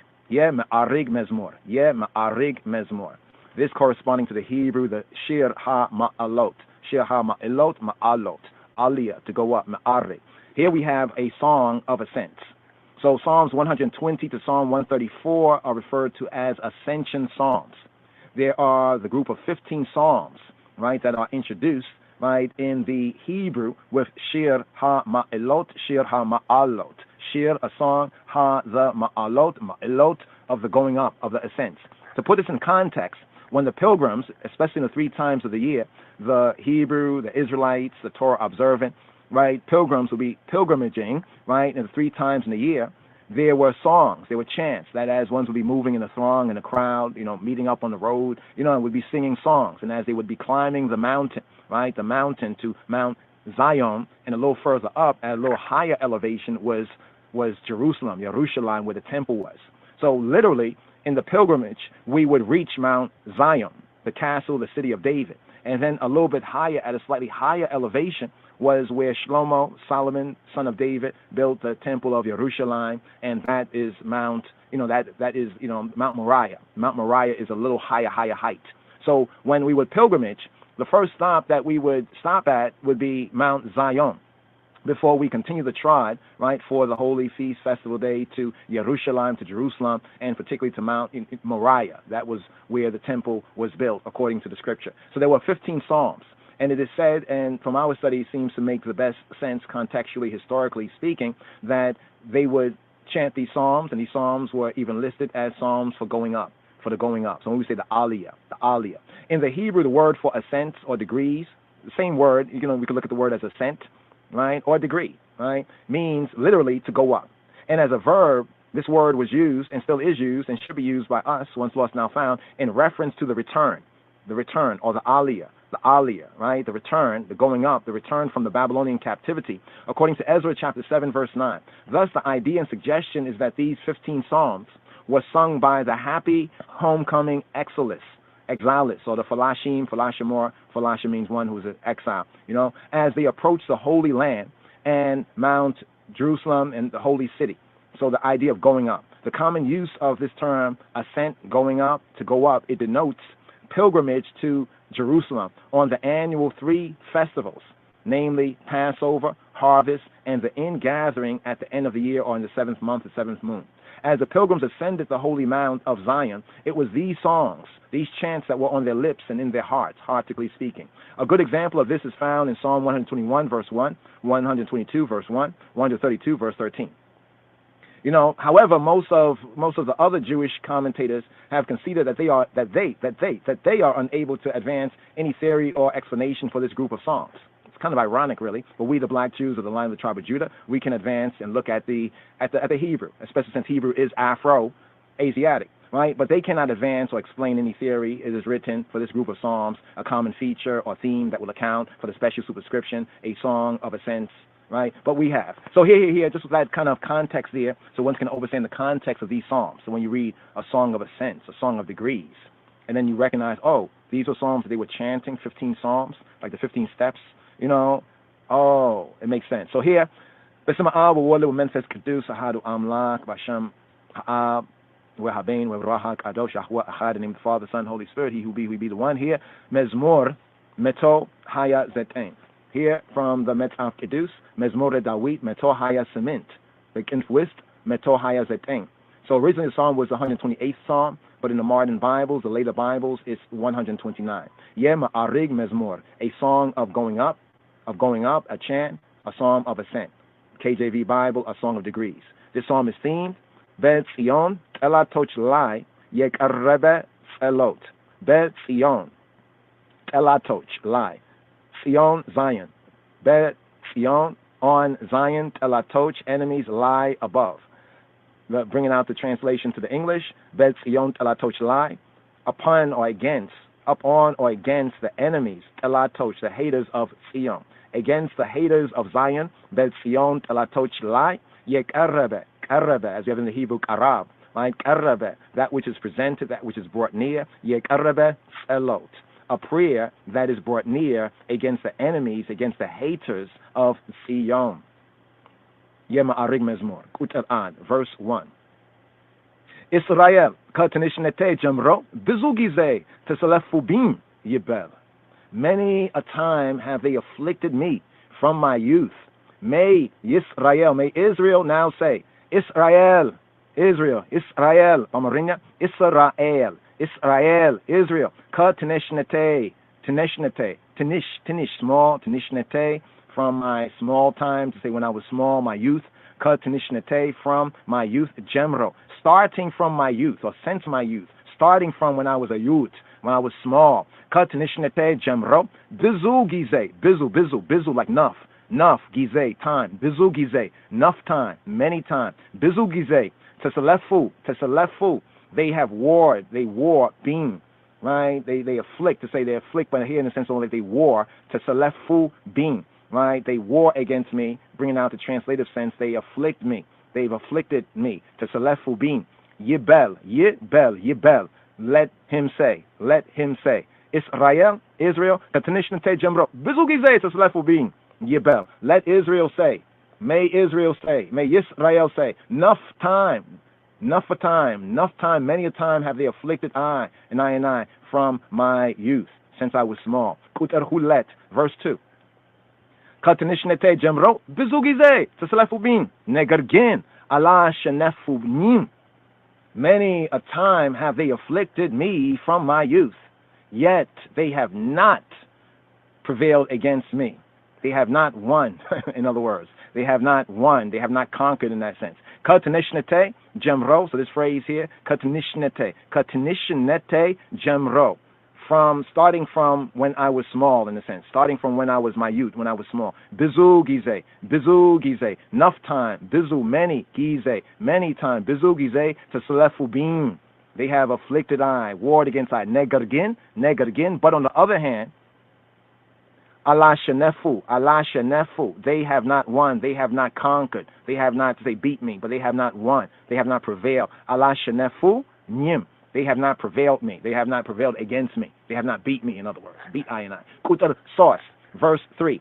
mezmor. This corresponding to the Hebrew, the Shir Ha-Ma'alot, Ma'alot, Aliyah, to go up, Me'arig. Here we have a song of ascents. So Psalms 120 to Psalm 134 are referred to as ascension psalms. There are the group of 15 psalms, right, that are introduced, right, in the Hebrew with Shir Ha-Ma'alot, Shir Ha-Ma'alot. Shir, a song, Ha, the Ma'alot of the going up, of the ascents. To put this in context, when the pilgrims, especially in the 3 times of the year, the Hebrew, the Israelites, the Torah observant, right, pilgrims will be pilgrimaging, right, and the 3 times in the year, there were songs, there were chants, that as ones would be moving in a throng, in a crowd, meeting up on the road, and would be singing songs. And as they would be climbing the mountain, right, the mountain to Mount Zion, and a little further up, at a little higher elevation, was Jerusalem, Yerushalayim, where the temple was. So literally, in the pilgrimage, we would reach Mount Zion, the castle, the city of David. And then a little bit higher, at a slightly higher elevation, was where Shlomo, Solomon, son of David, built the temple of Yerushalayim, and that is Mount, Mount Moriah. Mount Moriah is a little higher height. So when we would pilgrimage, the first stop that we would stop at would be Mount Zion, before we continue the trod, right, for the Holy Feast Festival Day to Yerushalayim, to Jerusalem, and particularly to Mount Moriah. That was where the temple was built, according to the scripture. So there were 15 psalms. And it is said, and from our study, it seems to make the best sense contextually, historically speaking, that they would chant these psalms, and these psalms were even listed as psalms for going up, for the going up. So when we say the aliyah. In the Hebrew, the word for ascent or degrees, the same word, we could look at the word as ascent, right, or degree, right, means literally to go up. And as a verb, this word was used and still is used and should be used by us, once lost now found, in reference to the return or the aliyah, right, the return, the going up, the return from the Babylonian captivity, according to Ezra chapter 7, verse 9. Thus, the idea and suggestion is that these 15 psalms were sung by the happy homecoming exiles, or the Falashim, Falashimor. Falashim means one who is an exile, as they approach the Holy Land and Mount Jerusalem and the Holy City. So the idea of going up. The common use of this term, ascent, going up, to go up, it denotes pilgrimage to Jerusalem on the annual 3 festivals, namely Passover, harvest, and the ingathering at the end of the year or in the 7th month, the 7th moon. As the pilgrims ascended the holy mount of Zion, it was these songs, these chants that were on their lips and in their hearts, heartically speaking. A good example of this is found in Psalm 121, verse 1, 122, verse 1, 132, verse 13. However, most of the other Jewish commentators have conceded that they are unable to advance any theory or explanation for this group of songs. It's kind of ironic, really, but we, the black Jews of the line of the tribe of Judah, we can advance and look at the Hebrew, especially since Hebrew is Afro-Asiatic, right? But they cannot advance or explain any theory. It is written for this group of psalms, a common feature or theme that will account for the special superscription, a song of ascents, right? But we have. So here, just with that kind of context there, so one can understand the context of these psalms. So when you read a song of ascents, a song of degrees, and then you recognize, oh, these are psalms that they were chanting, 15 psalms, like the 15 steps, it makes sense. So here, B'Shem Ha'ab W'Wole W'Menfes Kedus Ahadu Amlak B'Shem Ha'ab W'Habein W'Ruach HaKadosh Yahweh Echad, in the name of the Father, Son, Holy Spirit, He who be the one. Here, Mezmor Meto Haya Zetain. Here from the Metaf Kedus, Mezmor Dawit Meto Haya Cement. Begins with Meto Haya Zetain. So originally the psalm was the 128th psalm, but in the modern Bibles, the later Bibles, it's 129. Ma'arig Mezmor, a song of going up, a chant, a psalm of ascent. KJV Bible, A Song of Degrees. This psalm is themed, Be'Tzion Telatoch Lai Yekarebe Elot. Be'Tzion Telatoch Lai. Zion, Zion. Be'Tzion, on Zion, Telatoch, enemies lie above. Bringing out the translation to the English, Be'Tzion Telatoch Lai, upon or against the enemies, Telatoch, the haters of Zion. Against the haters of Zion, Be'Tzion Telatoch Lai, Yekarebe, Karebe, as we have in the Hebrew, Karab, right? Karebe, that which is presented, that which is brought near, Yekarebe Elot, a prayer that is brought near against the enemies, against the haters of Zion. Yema Arig Mezmor, Kutel An, verse 1. Israel, Katanishnete Jamro, Bizugize, Tesalefubim, Yibel. Many a time have they afflicted me from my youth. May Yisrael, may Israel now say, Israel, Israel, Israel, Amarinya, Israel, Israel, Israel, Katanishnete, Tanishnete, Tanish, small, Tanishnete, from my small time, to say when I was small, my youth, Katanishnete, from my youth, Jemro, starting from my youth, or since my youth, starting from when I was a youth, when I was small, Katanishnete, Jemro, Bizu Gize, Bizu, like Nuf, Gize, time, Bizu Gize, Nuf time, many time, Bizu Gize, Tesalefu, they have warred, they war, being, right, they afflict, to say they afflict, but here in the sense only they war, Tesalefu, being, right, they war against me, bringing out the translative sense, they afflict me, they've afflicted me, Tesalefu, being, Yibel, let him say, Israel, Katanishnete Jemro, Bizugize, Tesalefu, being, Yibel, let Israel say, may Israel say, may Yisrael say, enough time, many a time have they afflicted I from my youth, since I was small. Kuter Hulet, verse 2. Katanishnete Jemro, Bizugize, Tesalefubin, Negargin, Allah Shenefubnim. Many a time have they afflicted me from my youth, yet they have not prevailed against me. They have not won, in other words. They have not won. They have not conquered in that sense. Katanishnete Jemro, so this phrase here, Katanishnete Jemro, starting from when I was small, in a sense, starting from when I was my youth, when I was small. Bizu Gize, enough time, Bizu, many, Gize, many time, Bizu Gize, Tesalefubim. They have afflicted I, warred against I, Negargin, but on the other hand, Allah Shenefu, they have not won, they have not conquered, they have not, they beat me, but they have not won, they have not prevailed. Allah Shenefu, Nyim, they have not prevailed me, they have not prevailed against me, they have not beat me, in other words, beat I and I. Kutar Source, verse 3.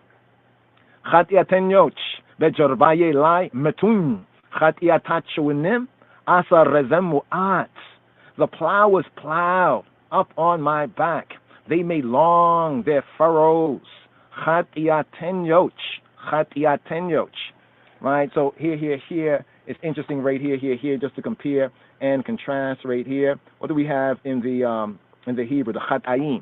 Chatiaten Yoch, Bejorbaye Lai, Metun, Chatiatachunim, Asa Rezemu At. The plow was plowed up on my back, they made long their furrows. Chatiaten Yoch. Right, so here, it's interesting right here, just to compare and contrast right here. What do we have in the Hebrew? The Chatayim,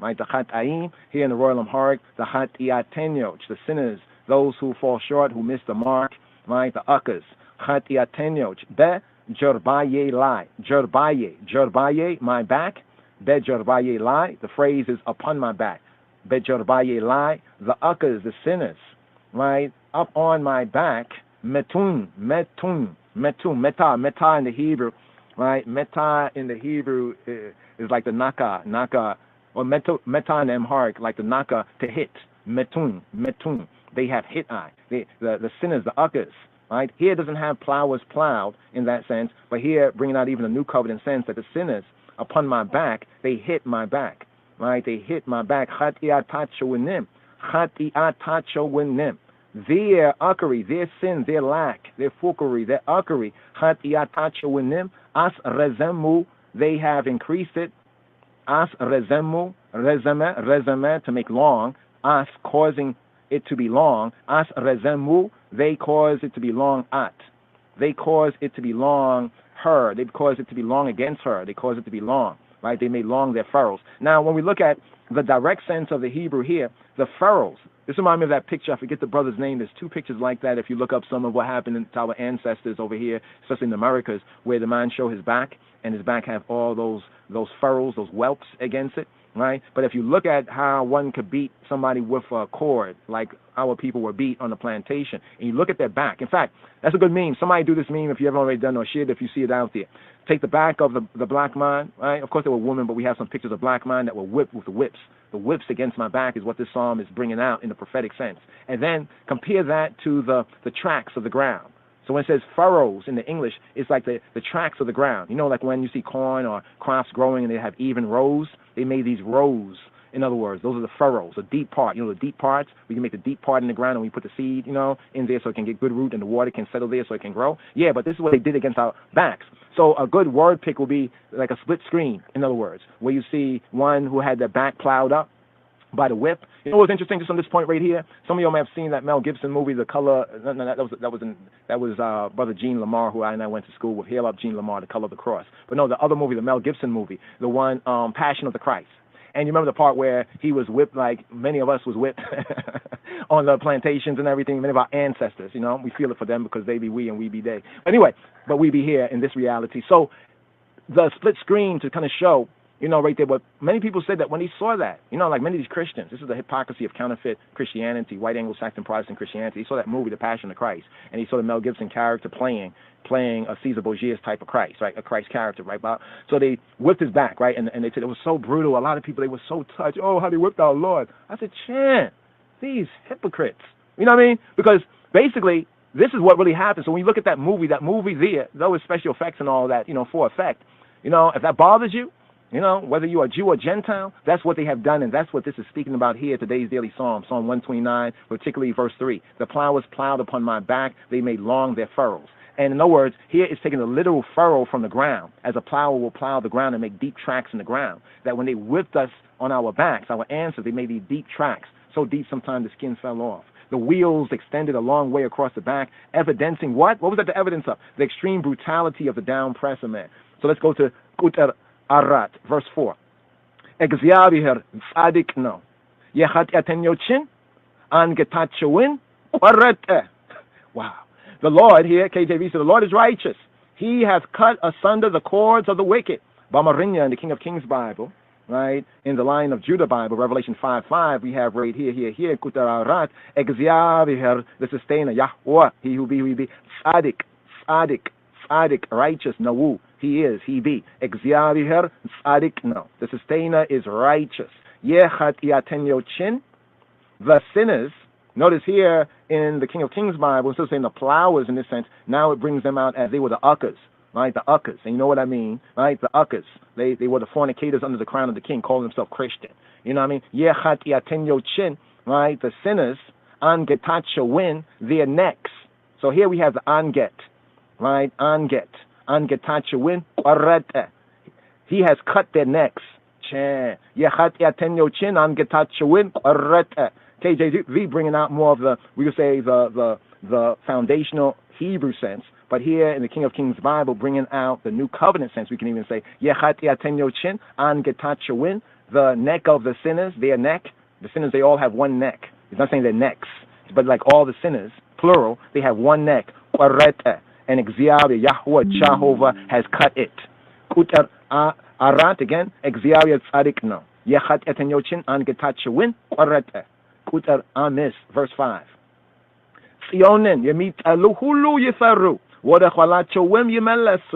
right? The Chatayim, here in the Royal Amharic, the Chatiaten Yoch, the sinners, those who fall short, who miss the mark, right? The Uckers. Chatiaten Yoch. Be Jorbaye Lai. Jorbaye, my back. Be Jorbaye Lai, the phrase is upon my back. Be Jorbaye Lai, the uckers, the sinners, right, up on my back. Metun, meta in the Hebrew, right? Meta in the Hebrew is like the naka, or meta in the Amharic, like the naka, to hit. Metun, they have hit I. The sinners, the uckers, right? Here it doesn't have plowers plowed in that sense, but here bringing out even a new covenant sense that the sinners, upon my back, they hit my back, right? They hit my back. Chatiatachowinim. Their uckery, their sin, their lack, their fuckery, their uckery. Chatiatachowinim. As rezemu, they have increased it. As rezemu, rezeme, to make long. As, causing it to be long. As rezemu, they cause it to be long at. They cause it to be long her. They cause it to be long against her. They cause it to be long, right? They made long their furrows. Now, when we look at the direct sense of the Hebrew here, the furrows, This reminds me of that picture. I forget the brother's name. There's two pictures like that. If you look up some of what happened to our ancestors over here, especially in the Americas, where the man showed his back, and his back have all those furrows, those whelps against it, right? But if you look at how one could beat somebody with a cord, like our people were beat on the plantation, and you look at their back. In fact, that's a good meme. Somebody do this meme if you haven't already done, or share it if you see it out there. Take the back of the black man, right? Of course, they were women, but we have some pictures of black men that were whipped with the whips. The whips against my back is what this psalm is bringing out in the prophetic sense. And then compare that to the tracks of the ground. So when it says furrows in the English, it's like the tracks of the ground. You know, like when you see corn or crops growing and they have even rows, they made these rows. In other words, those are the furrows, the deep part. You know, the deep parts, we can make the deep part in the ground and we put the seed, you know, in there so it can get good root and the water can settle there so it can grow. Yeah, but this is what they did against our backs. So a good word pick will be like a split screen, in other words, where you see one who had their back plowed up by the whip. You know what's interesting, just on this point right here? Some of y'all may have seen that Mel Gibson movie, The Color. That was Brother Gene Lamar, who I went to school with. Hail up Gene Lamar, The Color of the Cross. But no, the other movie, the Mel Gibson movie, the one Passion of the Christ. And you remember the part where he was whipped, like many of us was whipped on the plantations and everything. Many of our ancestors, you know, we feel it for them because they be we and we be they. Anyway, but we be here in this reality. So the split screen to kind of show, you know, right there. But many people said that when he saw that, you know, like many of these Christians, this is the hypocrisy of counterfeit Christianity, white Anglo-Saxon Protestant Christianity. He saw that movie, The Passion of Christ, and he saw the Mel Gibson character playing a Caesar Borgia's type of Christ, right? A Christ character, right? So they whipped his back, right? And they said it was so brutal. A lot of people, they were so touched. Oh, how they whipped our Lord. I said, chant, these hypocrites. You know what I mean? Because basically, this is what really happened. So when you look at that movie there, though it's special effects and all that, you know, for effect, you know, if that bothers you, you know, whether you are Jew or Gentile, that's what they have done, and that's what this is speaking about here, today's daily psalm, Psalm 129, particularly verse 3. The plowers plowed upon my back, they made long their furrows. And in other words, here it's taking a literal furrow from the ground, as a plower will plow the ground and make deep tracks in the ground, that when they whipped us on our backs, our ancestors, they made these deep tracks, so deep sometimes the skin fell off. The wheels extended a long way across the back, evidencing what? What was that the evidence of? The extreme brutality of the down-presser man. So let's go to Kutar Arat, verse 4. እግዚአብሔር ጻድቅ ነው የኃጢአተኞችን አንገታቸውን ቆረጠ. Wow. The Lord here, KJV said, the Lord is righteous. He has cut asunder the cords of the wicked. Bamarinya in the King of Kings Bible, right? In the Lion of Judah Bible, Revelation 5:5, we have right here, Kutar Arat, እግዚአብሔር, the sustainer, Yahweh, he who be, ጻድቅ, righteous, Nawu. He be. እግዚአብሔር ጻድቅ ነው. The sustainer is righteous. የኃጢአተኞችን, the sinners. Notice here in the King of Kings Bible, instead of saying the plowers in this sense, now it brings them out as they were the uckers, right? The uckers. And you know what I mean, right? The uckers. They were the fornicators under the crown of the king, calling themselves Christian. You know what I mean? የኃጢአተኞችን, right? The sinners, አንገታቸውን, their necks. So here we have the anget, right? አንገታቸውን ቆረጠ. He has cut their necks. የኃጢአተኞችን አንገታቸውን ቆረጠ. KJV bringing out more of the, we would say, the foundational Hebrew sense, but here in the King of Kings Bible, bringing out the New Covenant sense, we can even say, የኃጢአተኞችን አንገታቸውን, the neck of the sinners, their neck. The sinners, they all have one neck. It's not saying their necks, but like all the sinners, plural, they have one neck. ቆረጠ. And እግዚአብሔር, Yahweh, Jehovah, has cut it. Kutar Arat, again, እግዚአብሔር ጻድቅ ነው የኃጢአተኞችን አንገታቸውን ቆረጠ. Kutar Amis, verse 5. ጽዮንን የሚጠሉ ሁሉ ይፈሩ ወደ ኋላቸውም ይመለሱ.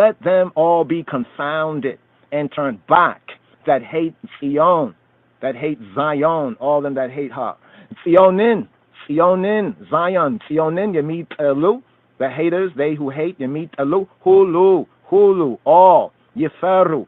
Let them all be confounded and turn back that hate Zion, all them that hate her. Zionin, Zion, Zionin የሚጠሉ, the haters, they who hate, የሚጠሉ hulu, all. Yeferu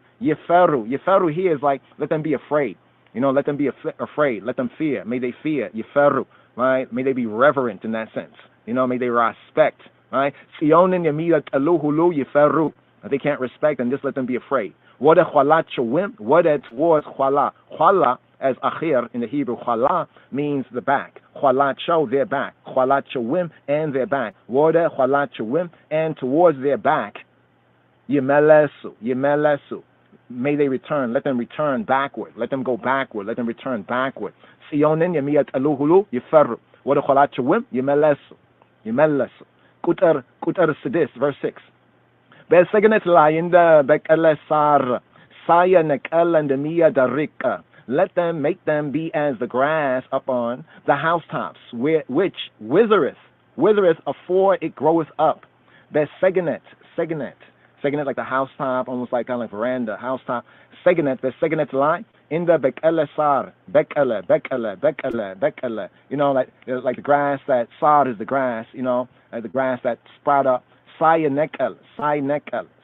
here is like, let them be afraid. You know, let them be afraid. Let them fear. May they fear. Yeferu, right? May they be reverent in that sense. You know, may they respect, right? Sionin yemidalu hulu yeferu. They can't respect, and just let them be afraid. Wada chwala chowim. Wada towards chwala. Chwala, as achir in the Hebrew, chwala means the back. Chwala cho, their back. Chwala chowim, and their back. Wada chwala chowim, and towards their back. Yemelesu. may they return. Let them return backward. Let them go backward. Let them return backward. Sionin yamiyat aluhulu yiferru. Wadakhalat chawim yimelesu. Yimelesu. Kutar Sidis, verse 6. Beseganet layinda bekalesar. Saya nekal and miya darika. Let them make them be as the grass upon the housetops, which withereth afore it groweth up. Beseganet, seganet like the housetop, almost like kind of like veranda, housetop. Seganet, beseganet lie in the bekalesar, bekele. You know, like the grass that sod is the grass. You know, like the grass that sprout up. Saya nekel,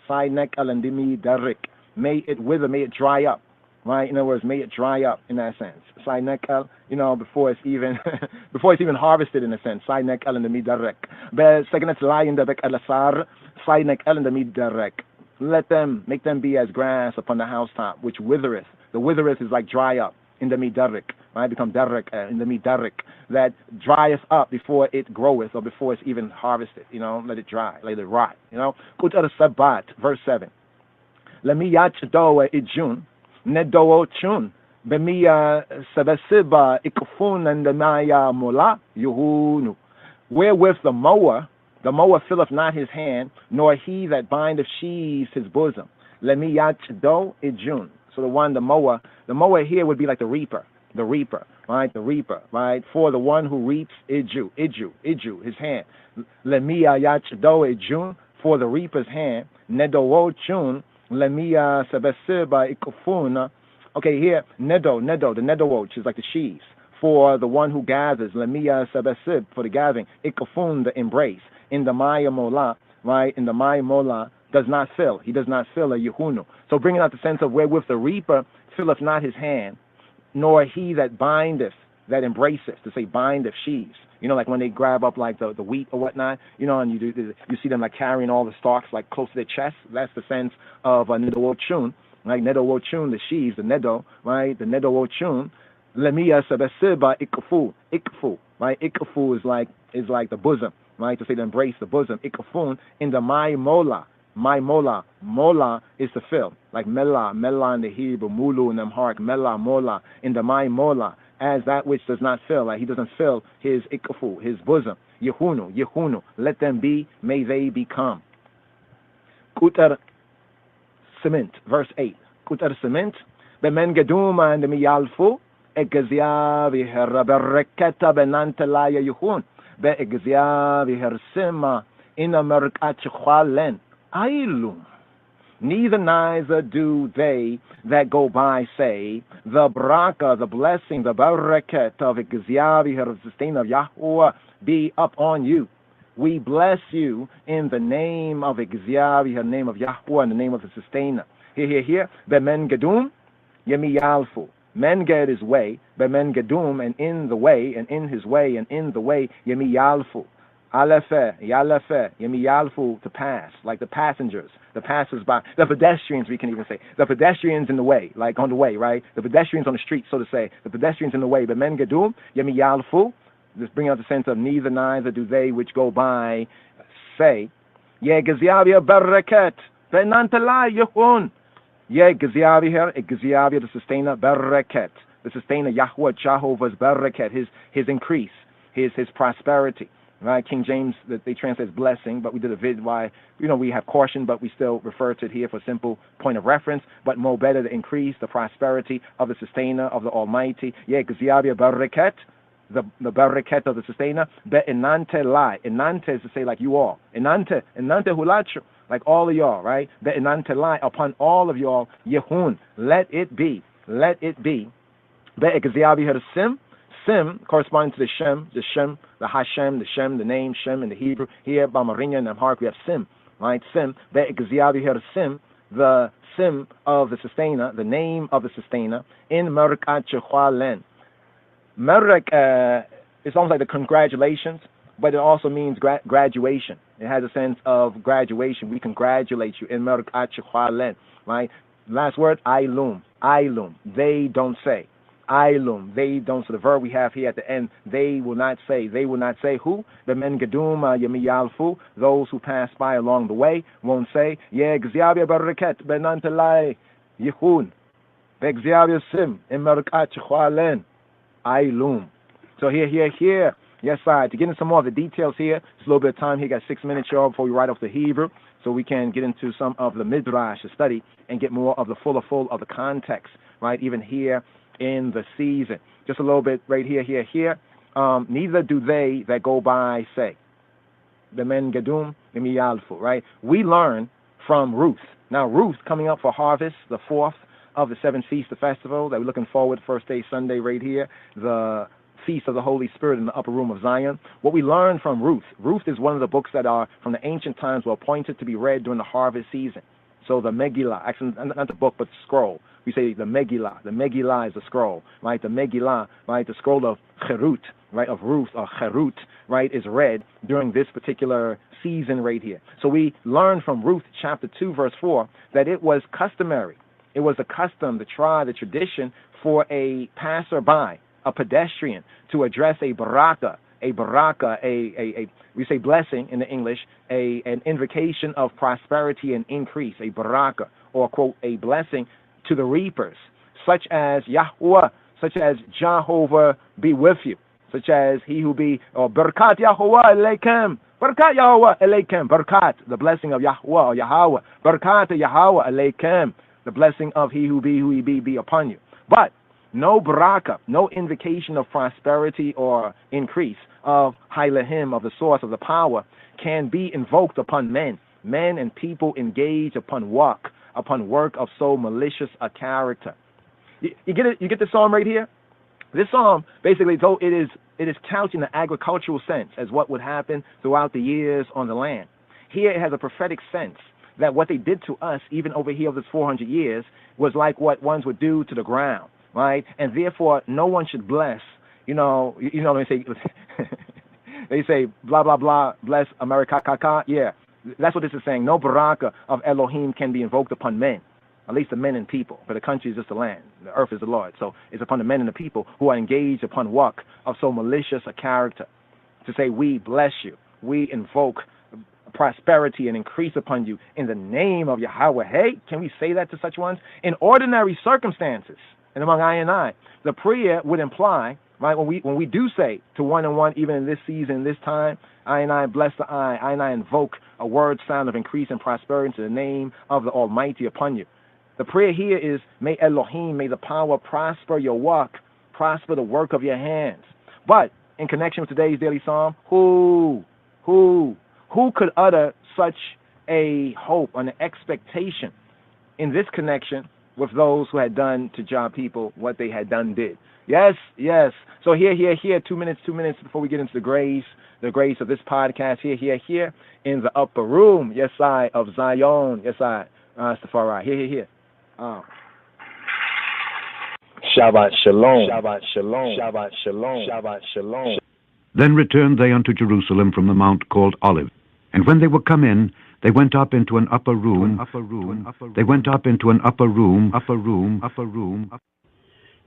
and dimi darik. May it wither, may it dry up. Right? In other words, may it dry up in that sense. Sai nekel, you know, before it's even harvested in a sense. Sai nekel and the midarek. But second it's lie in the bek alasar, sai nekel and the midarek. Let them make them be as grass upon the housetop, which withereth. The withereth is like dry up in the midarek. Right? Become darek in the midarek. That drieth up before it groweth or before it's even harvested. You know, let it dry, let it rot. You know. Kutar Sabat, verse 7. Lemi yachdoa ijun. Nedo chun bemia sebesiba ikufun and the maya mola yuhunu. Wherewith the mower filleth not his hand, nor he that bindeth sheaves his bosom. Lemi yachdo ijun. So the mower here would be like the reaper, right? The reaper, right? For the one who reaps iju, his hand. Lemi yachdo ijun, for the reaper's hand. Nedo chun. Lemia sebesiba ikufuna. Okay, here nedo, the nedowoch is like the sheaves. For the one who gathers, lemia sebesib, for the gathering, ikufun, the embrace. In the maya mola, right? In the maya mola does not fill. He does not fill a yuhunu. So bringing out the sense of wherewith the reaper filleth not his hand, nor he that bindeth, that embraceth, to say bindeth sheaves. You know, like when they grab up like the wheat or whatnot, you know, and you see them like carrying all the stalks like close to their chest. That's the sense of nedo chun, like nedo chun, the sheaves, the nedo, right? The nedo chun, lemia sebesiba ikfu, right? Ikfu is like the bosom, right? To say to embrace the bosom. Ikfun in the my mola is to fill, like mela in the Hebrew, mulu in the Amharic, mela mola in the my mola. As that which does not fill, like he doesn't fill his ikafu, his bosom. Yehunu, let them be, may they become. Kutar cement, verse 8. Kutar cement, bemen geduma and miyalfu, egzia viher bereketa benantelaya yuhun, be egzia viher sima in America chwalen ailum. Neither do they that go by say, the braka, the blessing, the barakat of Exyavi, her sustainer of Yahweh, be upon you. We bless you in the name of Exyavi, her name of Yahweh, and the name of the sustainer. Here. Bemen gedum, yemi yalfu. Men get his way, bemen gedum, and in the way, and in his way, and in the way, yemi yalfu. Alefe, yemi yalfu, to pass, like the passengers, the passers-by, the pedestrians, we can even say. The pedestrians in the way, like on the way, right? The pedestrians on the street, so to say. The pedestrians in the way. But men gedum, yemi yalfu, just bring out the sense of neither do they which go by say, ye geziavia bereket, benantala yehun. Ye geziavia, the sustainer, bereket. The sustainer, Yahweh, Jehovah's bereket, his increase, his prosperity. Right, King James, they translate as blessing, but we did a vid why, you know, we have caution, but we still refer to it here for simple point of reference. But more better to increase the prosperity of the sustainer of the Almighty. Yeah, Gziabia Baraket, the Baraket of the sustainer. Be enante lai. Enante is to say like you all. Enante hulachu, like all of y'all, right? Be enante lai, upon all of y'all. Yehun, let it be. Be Gziabia Sim. Sim, corresponding to the Shem, the Hashem, the Shem, the name Shem in the Hebrew. Here, Bamarinya and Amharic, we have Sim, right? Sim, Be'egziavi here, Sim, the Sim of the sustainer, the name of the sustainer, in Merkat Chehwalen. Merek is almost like the congratulations, but it also means graduation. It has a sense of graduation. We congratulate you in Merkat Chehwalen, right? Last word, Ailum. They don't say. Ailum, they don't. So the verb we have here at the end, they will not say. They will not say who? The men gedum yemiyalfu, those who pass by along the way won't say, yeah, gziabia baraket benantelai, Yichun, Begziav Sim, Emerkat Chwalen, Ailum. So here. Yes, side. To get into some more of the details here, just a little bit of time here. Got 6 minutes, y'all, before we write off the Hebrew, so we can get into some of the Midrash to study and get more of the full of the context, right? Even here in the season. Just a little bit right here. Neither do they that go by say. The men Gedum, the Miyalfu, right? We learn from Ruth. Now, Ruth coming up for harvest, the 4th of the 7 feasts of festival that we're looking forward to, first day Sunday right here, the Feast of the Holy Spirit in the upper room of Zion. What we learn from Ruth is one of the books that are from the ancient times were appointed to be read during the harvest season. So the Megillah, actually not the book but the scroll. We say the Megillah. The Megillah is the scroll, right? The Megillah, right? The scroll of Cherut, right? Of Ruth or Cherut, right? Is read during this particular season right here. So we learn from Ruth chapter 2 verse 4 that it was customary. It was a custom, the tradition for a passerby, a pedestrian, to address a baraka, we say blessing in the English, an invocation of prosperity and increase, a baraka, or quote, a blessing to the reapers, such as Yahweh, such as Jehovah be with you, such as he who be, or Berkat Yahweh Eleikem, Berkat Yahweh Eleikem, Berkat, the blessing of Yahweh or Yahweh, Berkat Yahweh Eleikem, the blessing of he who be upon you. But no baraka, no invocation of prosperity or increase of Hailahim, of the source of the power, can be invoked upon men and people engaged upon work of so malicious a character. You get it? You get the psalm right here? This psalm, basically, though it is couched in the agricultural sense as what would happen throughout the years on the land. Here it has a prophetic sense that what they did to us, even over here over this 400 years, was like what ones would do to the ground. Right, and therefore no one should bless. They say blah blah blah, bless America, kaka. Yeah, that's what this is saying. No baraka of Elohim can be invoked upon men, at least the men and people. But the country is just the land. The earth is the Lord. So it's upon the men and the people who are engaged upon work of so malicious a character. To say we bless you, we invoke prosperity and increase upon you in the name of Yahweh. Hey, can we say that to such ones in ordinary circumstances? And among I and I, the prayer would imply, right, when we do say to one and one, even in this season, this time, I and I bless the I and I invoke a word sound of increase and prosperity in the name of the Almighty upon you. The prayer here is, may Elohim, may the power prosper your work, prosper the work of your hands. But in connection with today's daily psalm, who could utter such a hope, an expectation in this connection with those who had done to Jah people what they had done did? Yes. So here, 2 minutes before we get into the grace of this podcast, here, in the upper room, yes, I, of Zion, yes, I, Rastafari, here. Shabbat Shalom. Shabbat Shalom. Shabbat Shalom. Shabbat Shalom. Then returned they unto Jerusalem from the mount called Olive. And when they were come in, they went up into an upper room. They went up into an upper room.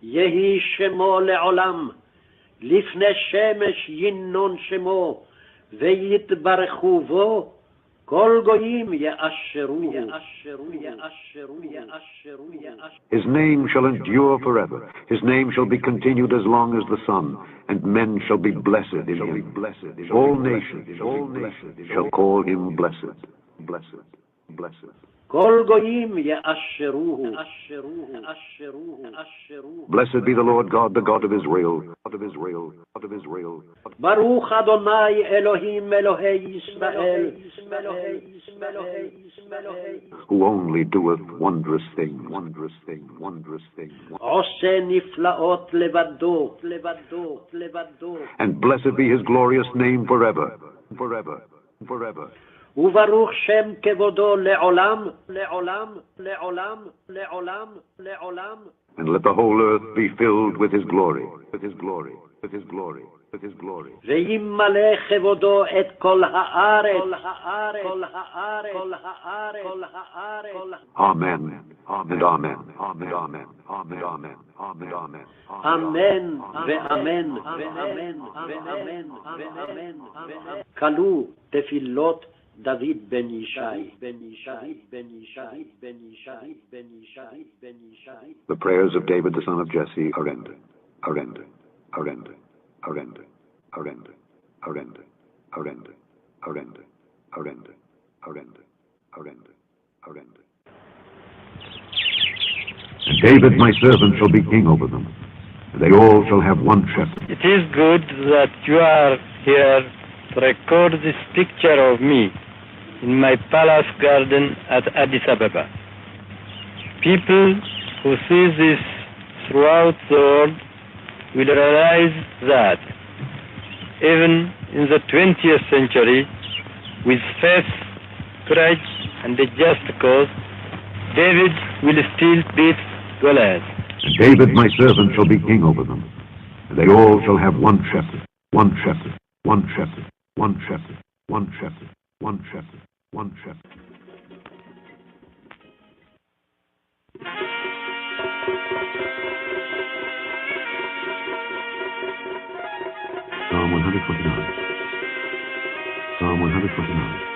Yehi Shemo le'olam, lifne shemesh yinnon Shemo, ve'yitbarechu vo, kol goyim ye'asheruhu. His name shall endure forever. His name shall be continued as long as the sun, and men shall be blessed in him. All nations shall call him blessed. Kol goyim ye'asheruhu. Blessed be the Lord God, the God of Israel. Baruch Adonai Elohim Elohei Yisrael, who only doeth wondrous things. Ose niflaot levado. And blessed be his glorious name forever. Uvaruch Shem kevodo le'olam. And let the whole earth be filled with his glory. Ve'yimmale kevodo et kol haaretz. Amen. And amen. Amen ve'amen. Kalu tefillot David ben Yishai. The prayers of David the son of Jesse are ended. And David my servant shall be king over them, and they all shall have one shepherd. It is good that you are here to record this picture of me in my palace garden at Addis Ababa. People who see this throughout the world will realize that even in the 20th century, with faith, courage, and a just cause, David will still beat Goliath. And David my servant shall be king over them, and they all shall have one shepherd, one shepherd, one shepherd, one shepherd, one shepherd, one shepherd, one shepherd. Psalm 129. Psalm 129.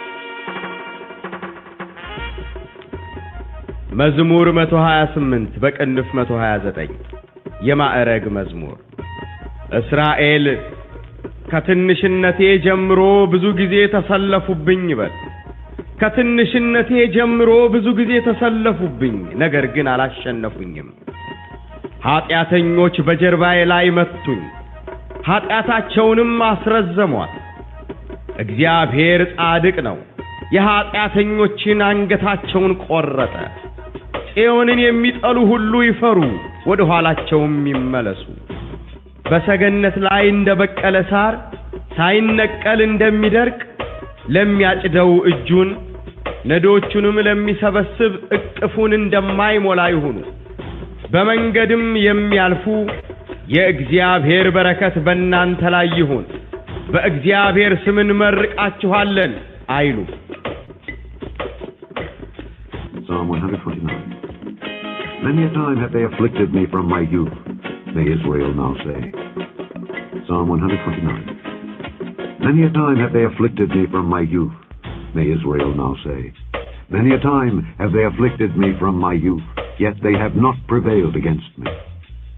መዝሙር 128 በቅንፍ 129 የማዕረግ መዝሙር። እስራኤል ከትንሽነቴ ጀምሮ ብዙ ጊዜ ተሰለፉብኝ ይበል። ከትንሽነቴ ጀምሮ ብዙ ጊዜ ተሰለፉብኝ፣ ነገር ግን አላሸነፉኝም። ኃጢአተኞች በጀርባዬ ላይ መቱኝ፣ ኃጢአታቸውንም አስረዘሟት። እግዚአብሔር ጻድቅ ነው፣ የኃጢአተኞችን አንገታቸውን ቆረጠ። ጽዮንን የሚጠሉ ሁሉ ይፈሩ፣ ወደ ኋላቸውም ይመለሱ። በሰገነት ላይ እንደበቀለ ሳር ሳይነቀል እንደሚደርቅ ለሚያጭደው እጁን ነዶቹንም ለሚሰበስብ እቅፉን እንደማይሞላ ይሁኑ። በመንገድም የሚያልፉ የእግዚአብሔር በረከት በእናንተ ላይ ይሁን፣ በእግዚአብሔር ስም እንመርቃችኋለን አይሉ። Psalm 129. Many a time have they afflicted me from my youth, may Israel now say. Psalm 129. Many a time have they afflicted me from my youth, may Israel now say. Many a time have they afflicted me from my youth, yet they have not prevailed against me.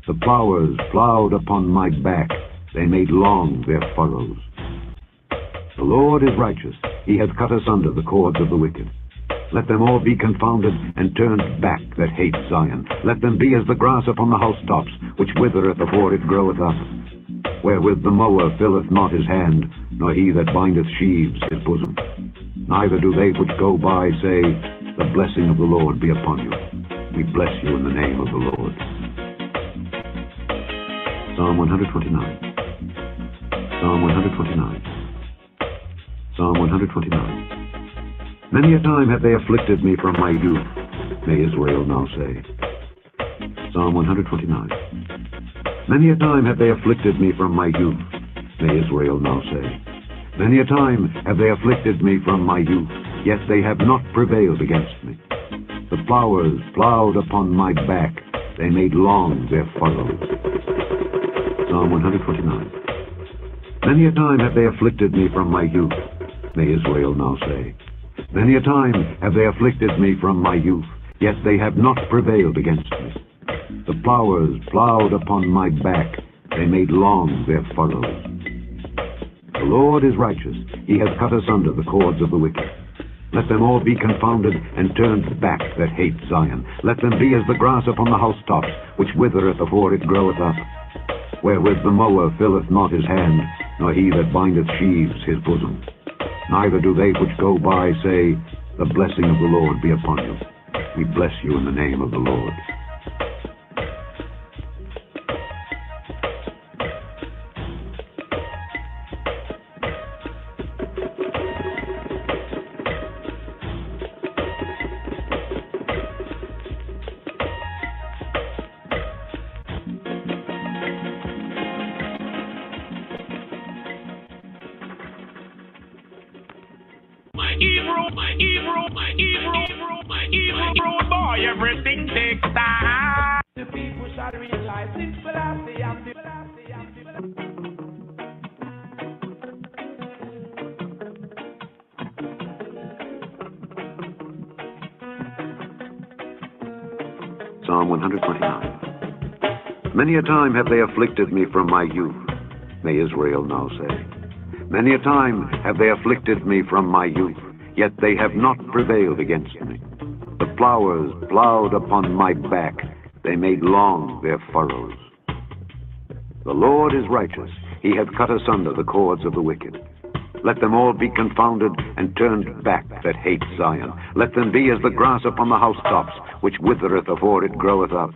The plowers plowed upon my back, they made long their furrows. The Lord is righteous, he hath cut asunder the cords of the wicked. Let them all be confounded and turned back that hate Zion. Let them be as the grass upon the housetops, which withereth afore it groweth up. Wherewith the mower filleth not his hand, nor he that bindeth sheaves his bosom. Neither do they which go by say, the blessing of the Lord be upon you. We bless you in the name of the Lord. Psalm 129. Psalm 129. Psalm 129. Many a time have they afflicted me from my youth, may Israel now say. Psalm 129. Many a time have they afflicted me from my youth, may Israel now say. Many a time have they afflicted me from my youth, yet they have not prevailed against me. The plowers plowed upon my back, they made long their furrows. Psalm 129. Many a time have they afflicted me from my youth, may Israel now say. Many a time have they afflicted me from my youth, yet they have not prevailed against me. The plowers plowed upon my back, they made long their furrows. The Lord is righteous, he hath cut asunder the cords of the wicked. Let them all be confounded and turned back that hate Zion. Let them be as the grass upon the housetops, which withereth afore it groweth up. Wherewith the mower filleth not his hand, nor he that bindeth sheaves his bosom. Neither do they which go by say, the blessing of the Lord be upon you. We bless you in the name of the Lord. My evil boy, everything takes time. Psalm 129. Many a time have they afflicted me from my youth, may Israel now say. Many a time have they afflicted me from my youth, yet they have not prevailed against me. The plowers plowed upon my back, they made long their furrows. The Lord is righteous, he hath cut asunder the cords of the wicked. Let them all be confounded and turned back that hate Zion. Let them be as the grass upon the housetops, which withereth afore it groweth up.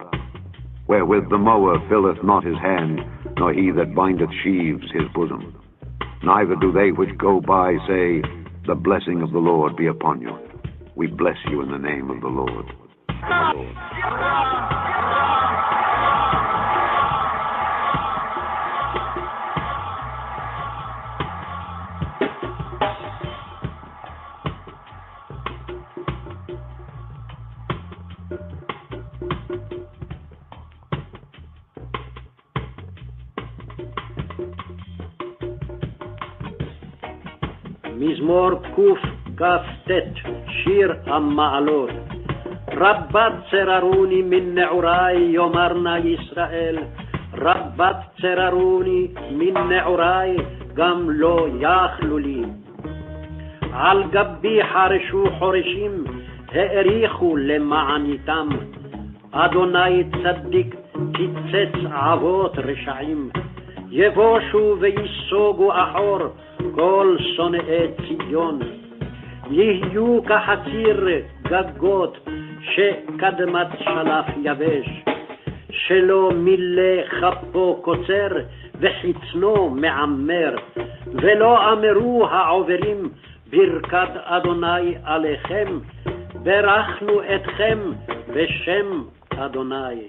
Wherewith the mower filleth not his hand, nor he that bindeth sheaves his bosom. Neither do they which go by say, the blessing of the Lord be upon you. We bless you in the name of the Lord. מזמור קכ"ט, שיר המעלות. רבת צררוני מן נעורי, יאמר נא ישראל. רבת צררוני מן נעורי, גם לא יכלו לי. על גבי חרשו חורשים, האריכו למעניתם. אדוני צדיק קיצץ עבות רשעים. יבושו ויסוגו אחור כל שונאי ציון. יהיו כחציר גגות שקדמת שלף יבש. שלא מילא כפו קוצר וחצנו מעמר. ולא אמרו העוברים ברכת אדוני עליכם. ברכנו אתכם בשם אדוני.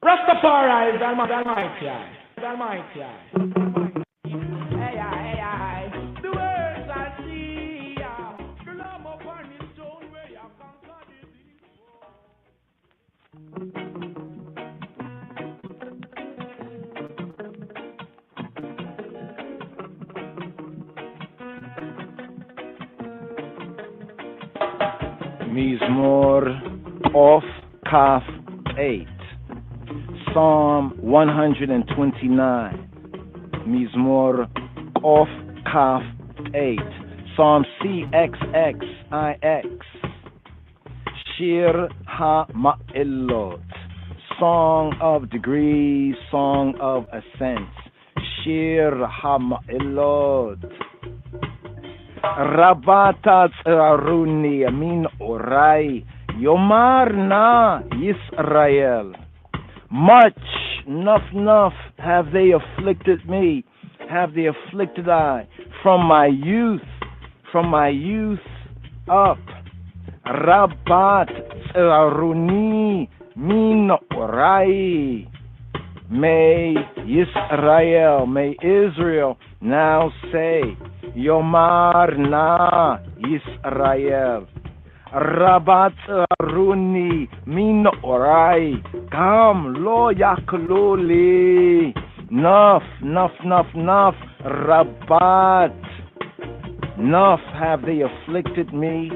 Rastafari is Almighty. Hey, the words I see, the love upon his throne where you conquer Mizmor of Kaf 8. Psalm 129. Mizmor of Kaf 8. Psalm CXXIX. Shir HaMa'ilot. Song of degrees, song of ascents. Shir HaMa'ilot. Rabata Tzaruni Amin Orai. Yomar Na Yisrael. Much, enough have they afflicted me, have they afflicted I, from my youth up. Rabat Tzaruni Min Orai. May Israel now say, Yomar Na Yisrael. Rabat Tzaruni Min Orai. Come, lo yakluli. Enough. Rabat. Enough have they afflicted me.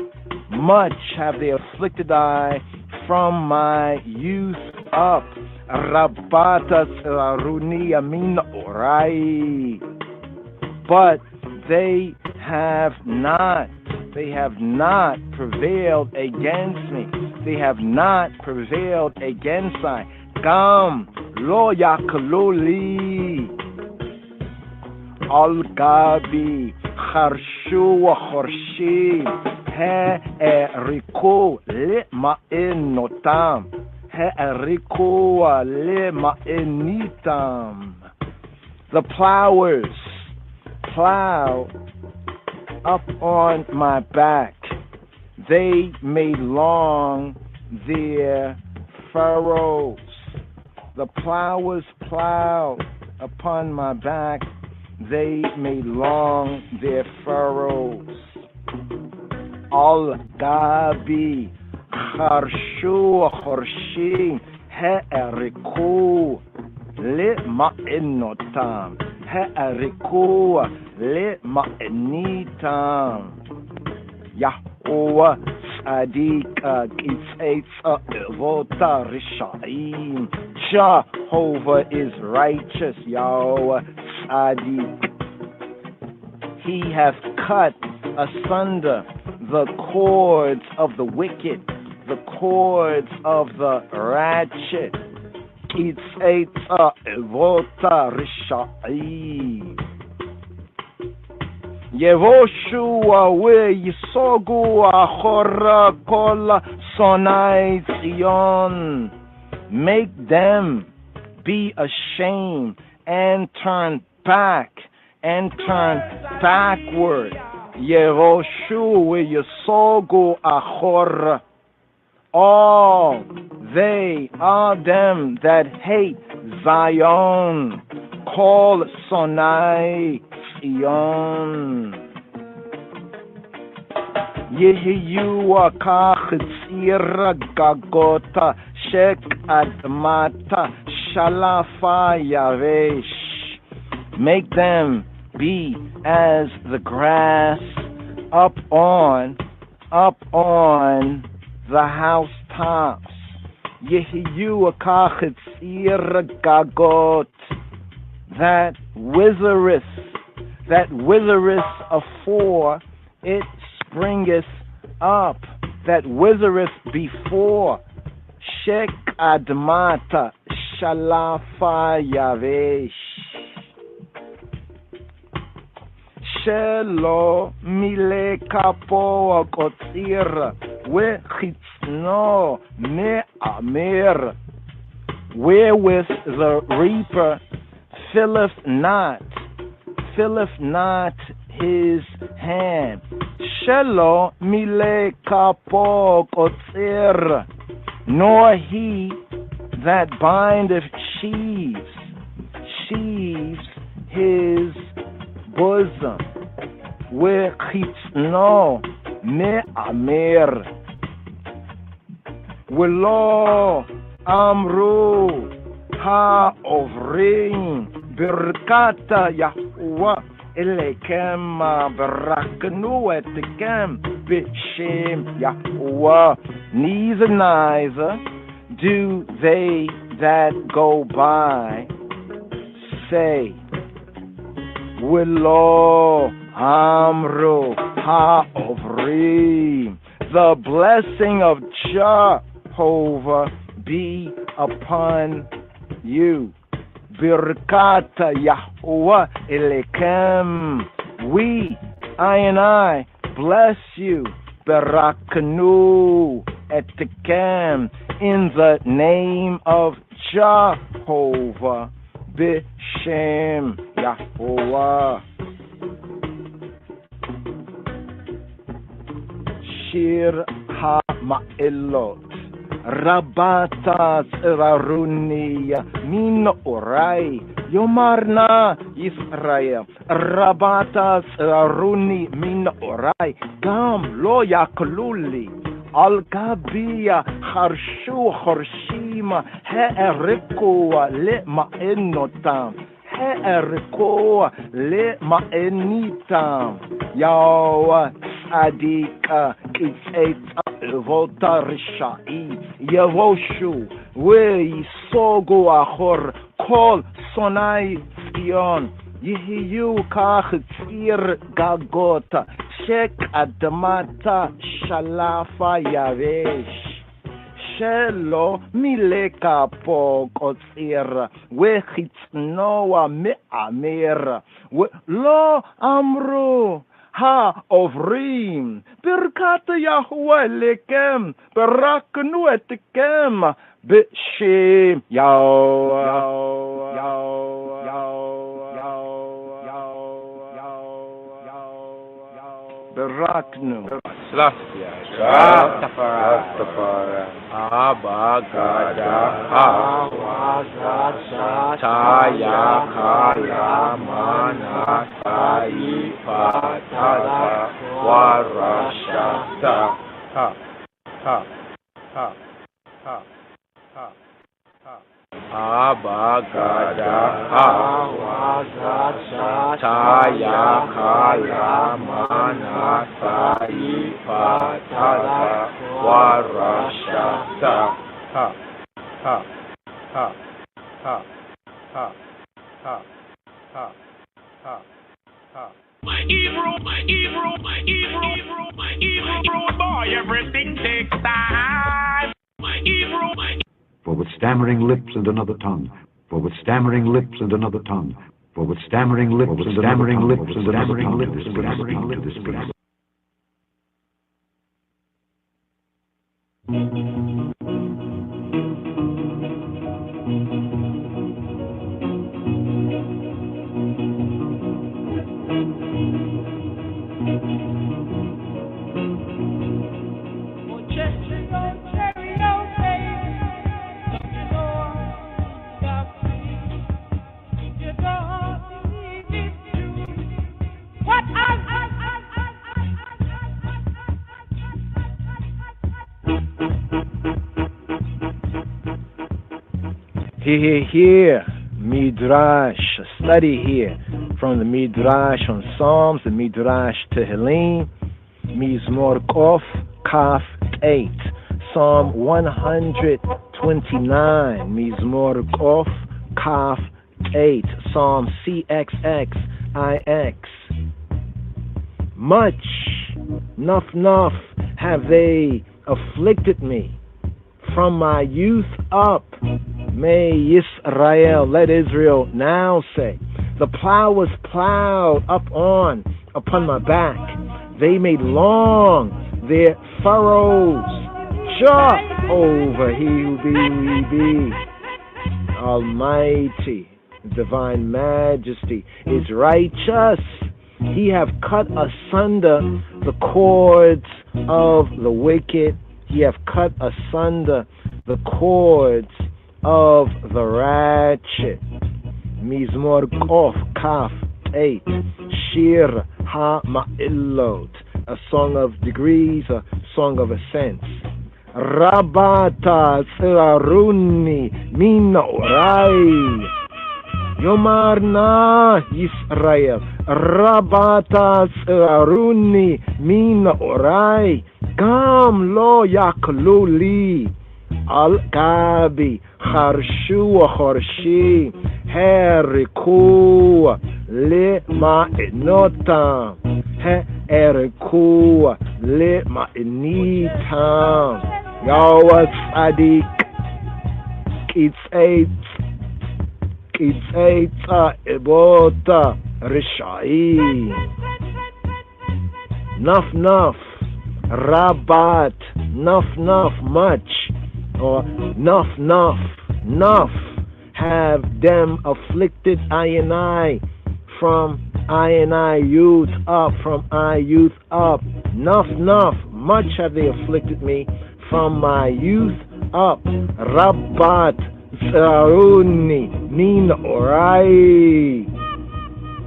Much have they afflicted I from my youth up. Rabat Tzaruni Min Orai. But they have not prevailed against me. They have not prevailed against I. Come, lo yakluli al gabi kharshu wa khorshi he eriko le ma'enotam he eriko le ma'enitam. The plowers plow up on my back. They made long their furrows. The plowers plowed upon my back. They made long their furrows. Al gabi kharshu khorshi ha'ariku le ma'enotam ha'ariku le ma'enitam. Yahuwah Tzadika Kitzetza Evota Rishaim. Jehovah is righteous, Yahweh Tzadik. He hath cut asunder the cords of the wicked, the cords of the ratchet. Kitzetza Evota Rishaim. Yevoshua we yisogu achora kol sonai Zion. Make them be ashamed and turn back and turn backward. Yevoshua we yisogu achora. All they are them that hate Zion, call sonai Zion. Yehiyu akachitzira gagota shek admata shalafa yavesh. Make them be as the grass up on the housetops. Yehiyu akachitzira gagot that withereth afore it springeth up, that withereth before. Shek admata shalafa yavesh. Shelo mile kapo kotzir we chitzno me amir. Wherewith the reaper filleth not his hand. Shelo mile kapo kotzir, nor he that bindeth sheaves his bosom. Wechitzno me amir. Velo amru ha ovrim birkata Yahuwah elekem baraknu etkem b'shem Yahuwah. Neither do they that go by say, Velo amru ha ovrim. The blessing of Jehovah be upon you. Birkata Yahuwah elekem. We, I and I, bless you. Baraknu etkem. In the name of Jehovah. B'shem Yahuwah. Shir ha-ma'elot. Rabata tsiraruni min orai. Yomarna Israel. Rabata tsiraruni min orai. Gam lo yakluli. Al-Gabiya Harshu Horshima He'erikoa Le Ma'enotam He'erikoa Le Ma'enitam Yawa Adika Kitzeta Vota Rishai Yavoshu We Sogo Ahor Kol Sonai Zion Yehiyu Kachir Gagota Shek Adamata Shalafa Yavesh שלו מלקפו קוצר וחיצנוע מאמר ולא אמרו העוברים ברכת יהוה לכם ברכנו אתכם בשם ברכנו Rastafari, Abagada, Taya, Kaya, Mana, Saifa, Tada, Warashata, ha, ha, ha, ha, ha, ha. Abagada, Taya, Kaya, Mana, Saifa, Tada, Warashata, ha, ha, ha, ha, ha, ha, ha, ha, ha. Hebrew boy, everything takes time. Hebrew. For with stammering lips and another tongue, for with stammering lips and another tongue, for with stammering lips and stammering lips and stammering lips and stammering lips. Here, Midrash, study here from the Midrash on Psalms, the Midrash Tehillim, Mizmor Kof, Kaf 8, Psalm 129, Mizmor Kof, Kaf 8, Psalm CXXIX. Much, nuff, have they afflicted me from my youth up. May Yisrael, let Israel now say, the plow was plowed upon my back. They made long their furrows. Sure, over he who be. Almighty, divine majesty is righteous. He have cut asunder the cords of the wicked. He have cut asunder the cords of the ratchet. Mizmor Kof Kaf 8, Shir HaMa'ilot, a song of degrees, a song of ascents. Rabata Tzaruni Mina Orai Yomar Na Yisrael Rabata Tzaruni Mina Orai Gam Lo Yakluli Al Gabi Charshu Chorshi Heriku Le Ma'inotam Heriku Le Ma'initam Yahweh Tzadik Kitzeitza Ebota Rishai Nuf Rabat Nuf much or Nuf have them afflicted I and I from I and I youth up, from I youth up. Nuf much have they afflicted me from my youth up. Rabbat Zaruni Min Orai.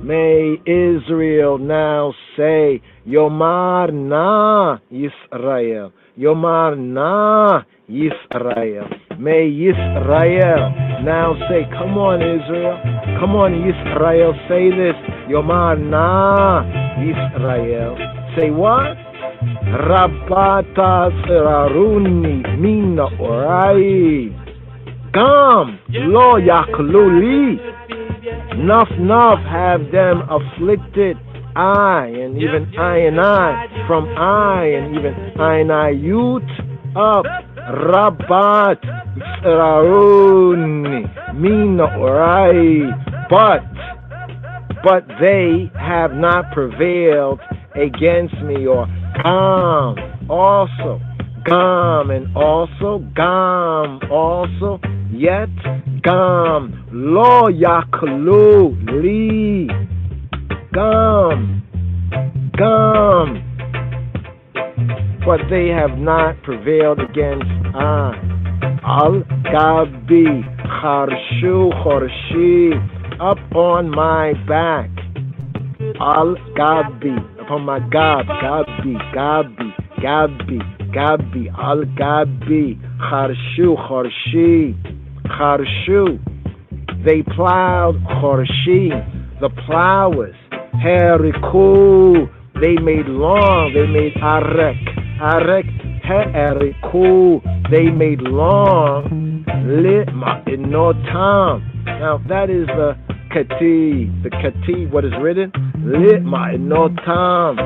May Israel now say, Yomar Na Yisrael. Yomar Na Yisrael. May Yisrael now say, come on Israel, come on Yisrael, say this. Yomar Na Yisrael. Say what? Rabata Zeraruni Mina Orai. Gam Lo Yakluli. Nuf have them afflicted I and even I and I from I and even I and I youth up. Rabbat Tsaruni Mina Orai. But they have not prevailed against me, or Gam also, Gam and also, Gam also, yet Gam Lo Yaklu Li Gam, but they have not prevailed against I. Al Gabi Kharshu Khorshi, up on my back. Al Gabi, upon my Gabi, Al Gabi Kharshu Khorshi, they plowed Khorshi, the plowers. Heriku, they made long, they made Arek, Heriku, they made long, Litma Inotam. Now that is the Kati, what is written? Litma Inotam,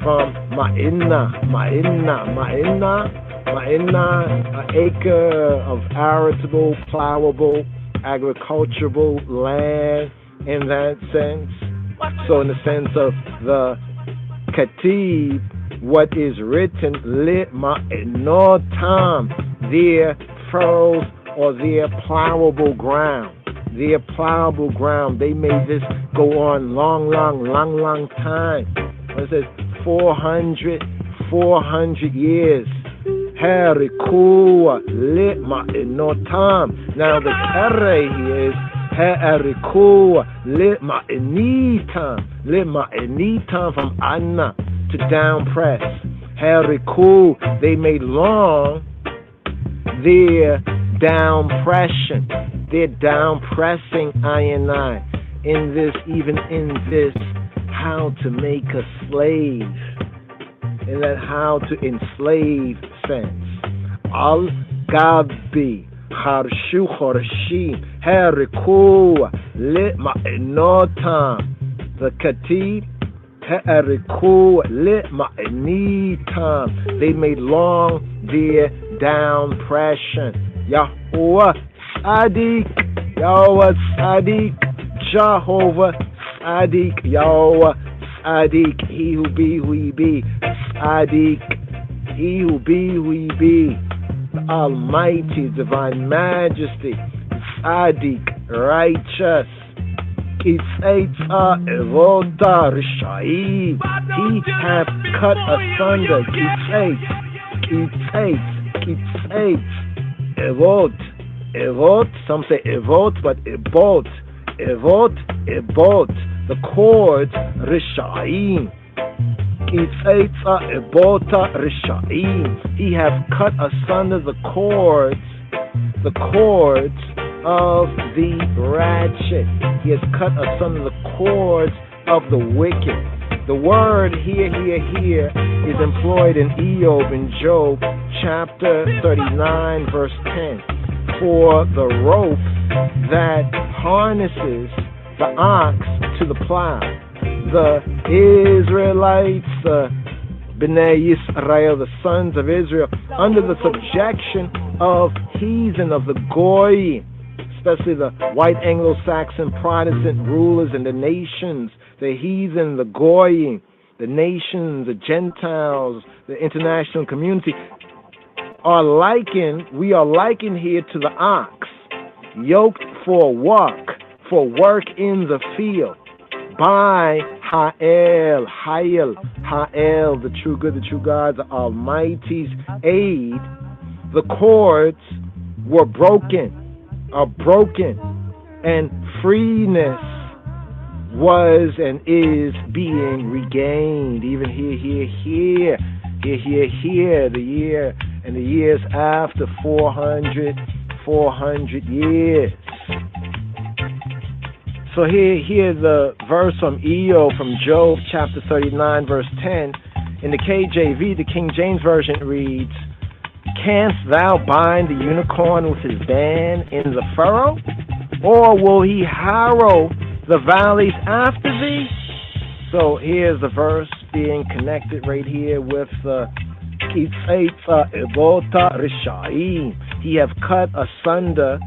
from Ma'inna, an acre of arable, plowable, agricultural land in that sense. So in the sense of the Katib, what is written, Litma Inotam, their furrows or their plowable ground. Their plowable ground. They made this go on long time. It says 400 years. Herikua Litma Inotam. Now the Kere here is Herikua Litma Initam from Anna to down press. Heriku, they made long their down pressing I and I in this, even in this, how to make a slave, in that how to enslave sense. Al Gabi Kharshu Khorshi Heriku Litma Inotam, the Katib Heriku Litma Initam, they made long their down pressing. Yahweh Sadiq, Yahweh Sadiq, Jehovah Sadiq, Yahweh Sadiq, he who be who he be, Sadiq, he who be who he be, the Almighty, divine majesty, Sadiq, righteous, Kitzaitza Evota Rishai, he hath cut asunder, Kitzait, Evot, some say Evot, but Ebot, the cords, Rishaim. Kitzaitza Ebota Rishaim. He hath cut asunder the cords of the ratchet. He has cut asunder the cords of the wicked. The word here is employed in Eob in Job chapter 39 verse 10 for the rope that harnesses the ox to the plow. The Israelites, the Bnei Yisrael, the sons of Israel, under the subjection of heathen, of the Goy, especially the white Anglo-Saxon Protestant rulers and the nations, the heathen, the Goy, the nations, the Gentiles, the international community, we are likened here to the ox, yoked for work in the field, by Ha'el, the true good, the true God, the Almighty's aid. The cords are broken, and freeness was and is being regained. Even here, the year and the years after 400 years. So here the verse from Eob, from Job chapter 39 verse 10. In the KJV, the King James Version reads, "Canst thou bind the unicorn with his band in the furrow? Or will he harrow the valleys after thee?" So here's the verse being connected right here with the Kitzeitza Evota Rishaim. He have cut asunder,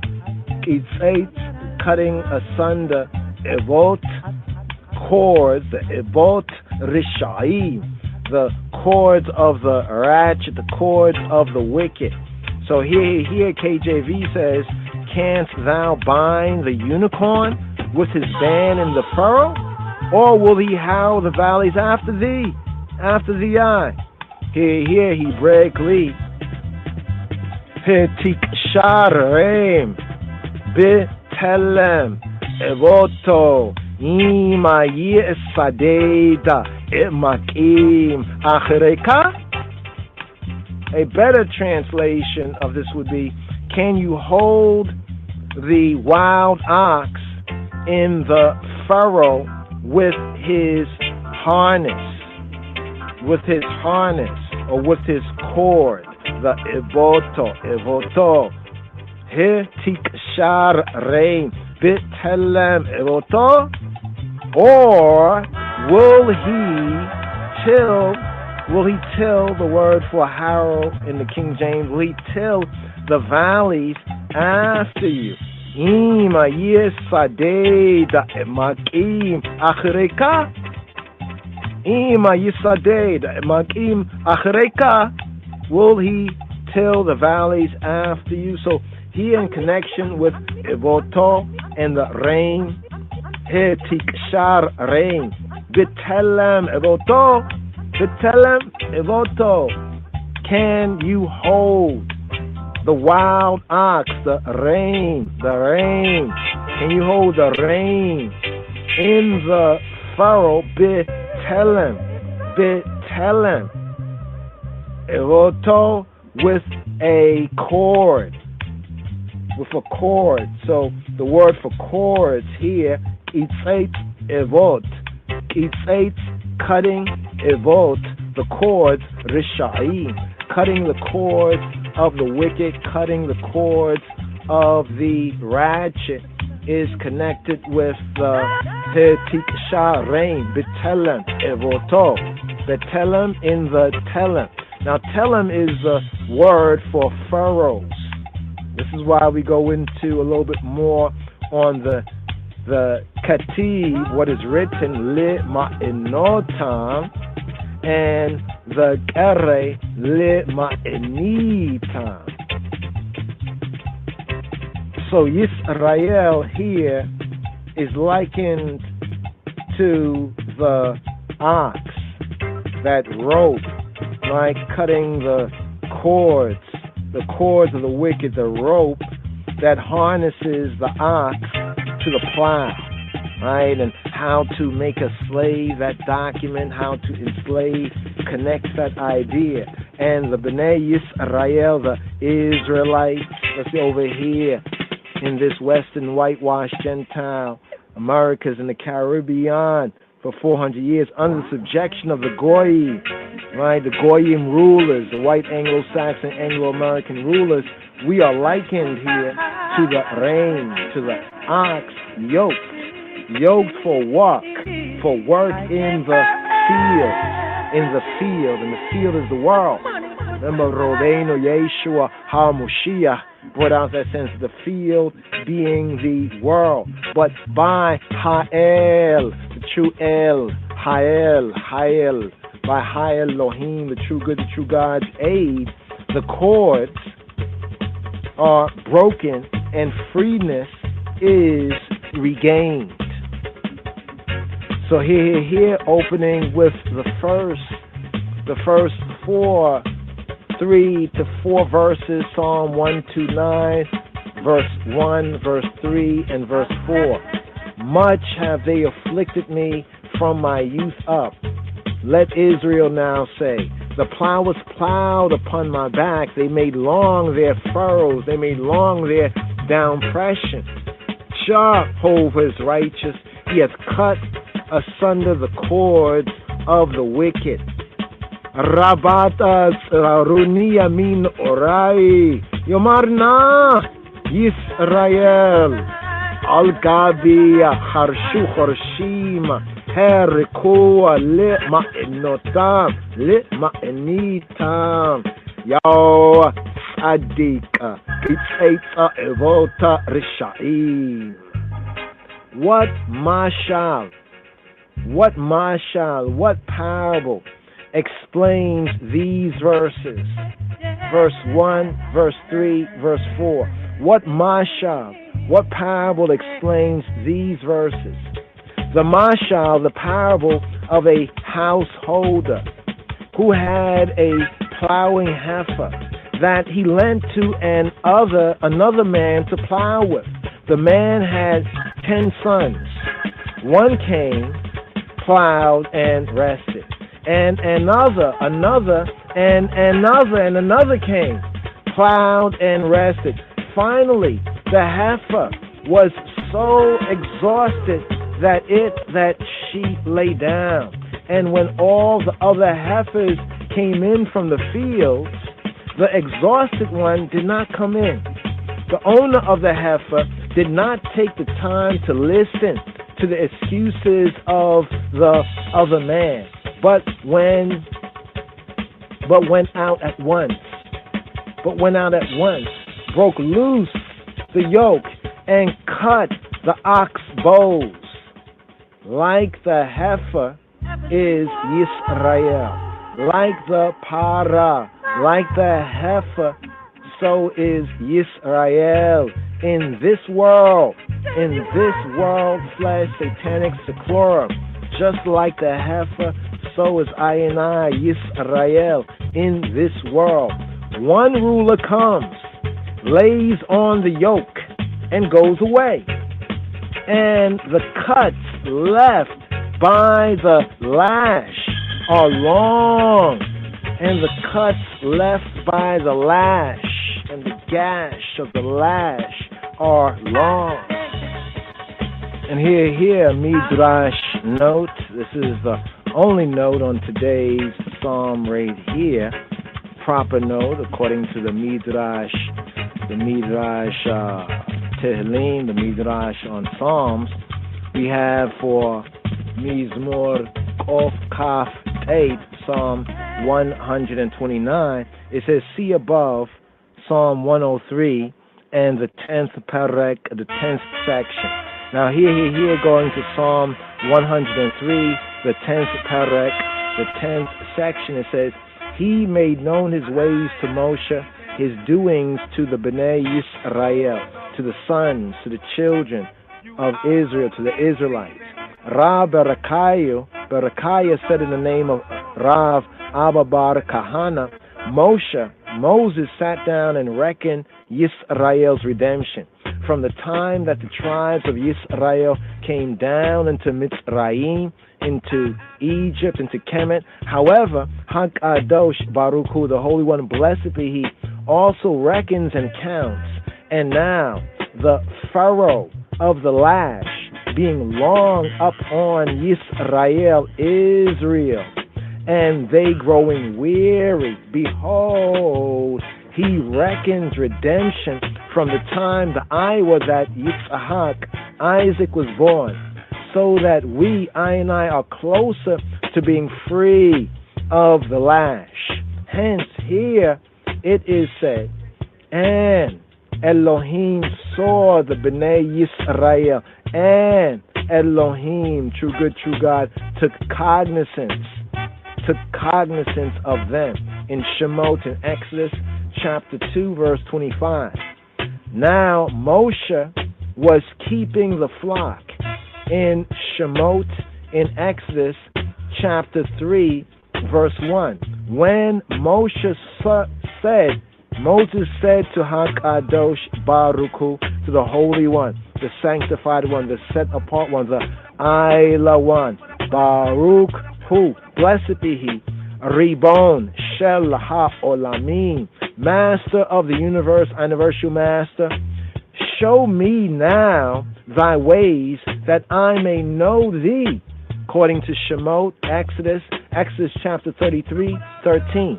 Kitzeitz, cutting asunder, Evot, cords, the Evot Rishaim, the cords of the ratchet, the cords of the wicked. So here KJV says, canst thou bind the unicorn with his band in the furrow? Or will he howl the valleys after thee, after the eye? Here he break lee. Hetik sharem, betelem, evoto, ima yesadeda, emakim achreka. A better translation of this would be, can you hold the wild ox in the furrow with his harness, or with his cord, the evoto, hetikshar rein, bitelem evoto, or will he till the word for harrow in the King James, will he till the valleys after you? Ima yesadeda emakim achreka. Ima yesadeda emakim achreka. Will he till the valleys after you? So here in connection with evoto and the rain, hetikshar rain, bitelem evoto, bitelem evoto. Can you hold the wild ox, the rain? Can you hold the rain in the furrow? Bitelem, evoto, with a cord, So the word for cords here, kitzeitz evot, kitzeitz, cutting, evot, the cords, rishaim, cutting the cords of the wicked, cutting the cords of the ratchet, is connected with the hetikshar rein, betelem evoto, betelem in the telem. Now telem is the word for furrows. This is why we go into a little bit more on the kativ, what is written, li ma'inotam, and the kere li ma'initam. So Yisrael here is likened to the ox, that rope, like cutting the cords of the wicked, the rope that harnesses the ox to the plow, right? And how to make a slave, that document, how to enslave, connects that idea. And the B'nai Yisrael, the Israelites, let's see over here in this Western whitewashed Gentile Americas and the Caribbean for 400 years under the subjection of the Goyim, right? The Goyim rulers, the white Anglo-Saxon, Anglo-American rulers. We are likened here to the rein, to the ox, yoked for work in the field, and the field is the world. Remember, Rodeino Yeshua HaMoshiach brought out that sense of the field being the world. But by Ha'el, the true El, Ha'el, by Ha'el Elohim, the true good, the true God's aid, the cords are broken and freeness is regained. So here, opening with the first 3 to 4 verses, Psalm 129, verse 1, verse 3, and verse 4. Much have they afflicted me from my youth up. Let Israel now say, the plowers plowed upon my back. They made long their furrows. They made long their downpression. Jehovah is righteous. He has cut asunder the cords of the wicked. Rabata Runia min orai Yomarna Yisrael Al Gabiya Harshu Harshim Herikua Litma Inotam, Litma Enitam, Yo Adika, It's Evota Rishai. What mashal, what parable explains these verses? Verse 1, verse 3, verse 4. What mashal, what parable explains these verses? The mashal, the parable of a householder who had a plowing heifer that he lent to another man to plow with. The man had 10 sons. One came, plowed, and rested. And another came, plowed, and rested. Finally, the heifer was so exhausted that she lay down. And when all the other heifers came in from the fields, the exhausted one did not come in. The owner of the heifer did not take the time to listen to the excuses of the other man, but went out at once, broke loose the yoke and cut the ox bows. Like the heifer is Yisrael, like the para, like the heifer, so is Yisrael. In this world, flesh, satanic sequorum, just like the heifer, so is I and I, Yisrael, in this world. One ruler comes, lays on the yoke, and goes away. And the cuts left by the lash are long, and the cuts left by the lash and the gash of the lash are long. And here, Midrash note. This is the only note on today's psalm right here. Proper note according to the Midrash Tehillim, the Midrash on Psalms. We have for Mizmor Kof Kaf Tate, Psalm 129. It says, see above Psalm 103 and the 10th parek, the 10th section. Now here, going to Psalm 103, the 10th parek, the 10th section, it says, he made known his ways to Moshe, his doings to the Bnei Yisrael, to the sons, to the children of Israel, to the Israelites. Rav Berechiah said in the name of Rav Abba Bar Kahana, Moses sat down and reckoned Yisrael's redemption from the time that the tribes of Yisrael came down into Mitzrayim, into Egypt, into Kemet. However, Hakadosh Baruch Hu, the Holy One, blessed be He, also reckons and counts. And now the furrow of the lash being long up on Yisrael, Israel, and they growing weary, behold, he reckons redemption from the time the Iowa that Yitzhak, Isaac, was born, so that we, I and I, are closer to being free of the lash. Hence, here it is said, and Elohim saw the Bnei Yisrael, and Elohim, true good, true God, took cognizance of them. In Shemot, in Exodus chapter 2, verse 25. Now Moshe was keeping the flock. In Shemot, in Exodus chapter 3, verse 1. When Moses said to Hakadosh Baruch Hu, to the Holy One, the sanctified one, the set apart one, the Ayla one, Baruch Hu, blessed be He, Ribon Shel HaOlamim, Master of the universe, universal Master, show me now thy ways that I may know thee, according to Shemot, Exodus chapter 33, 13.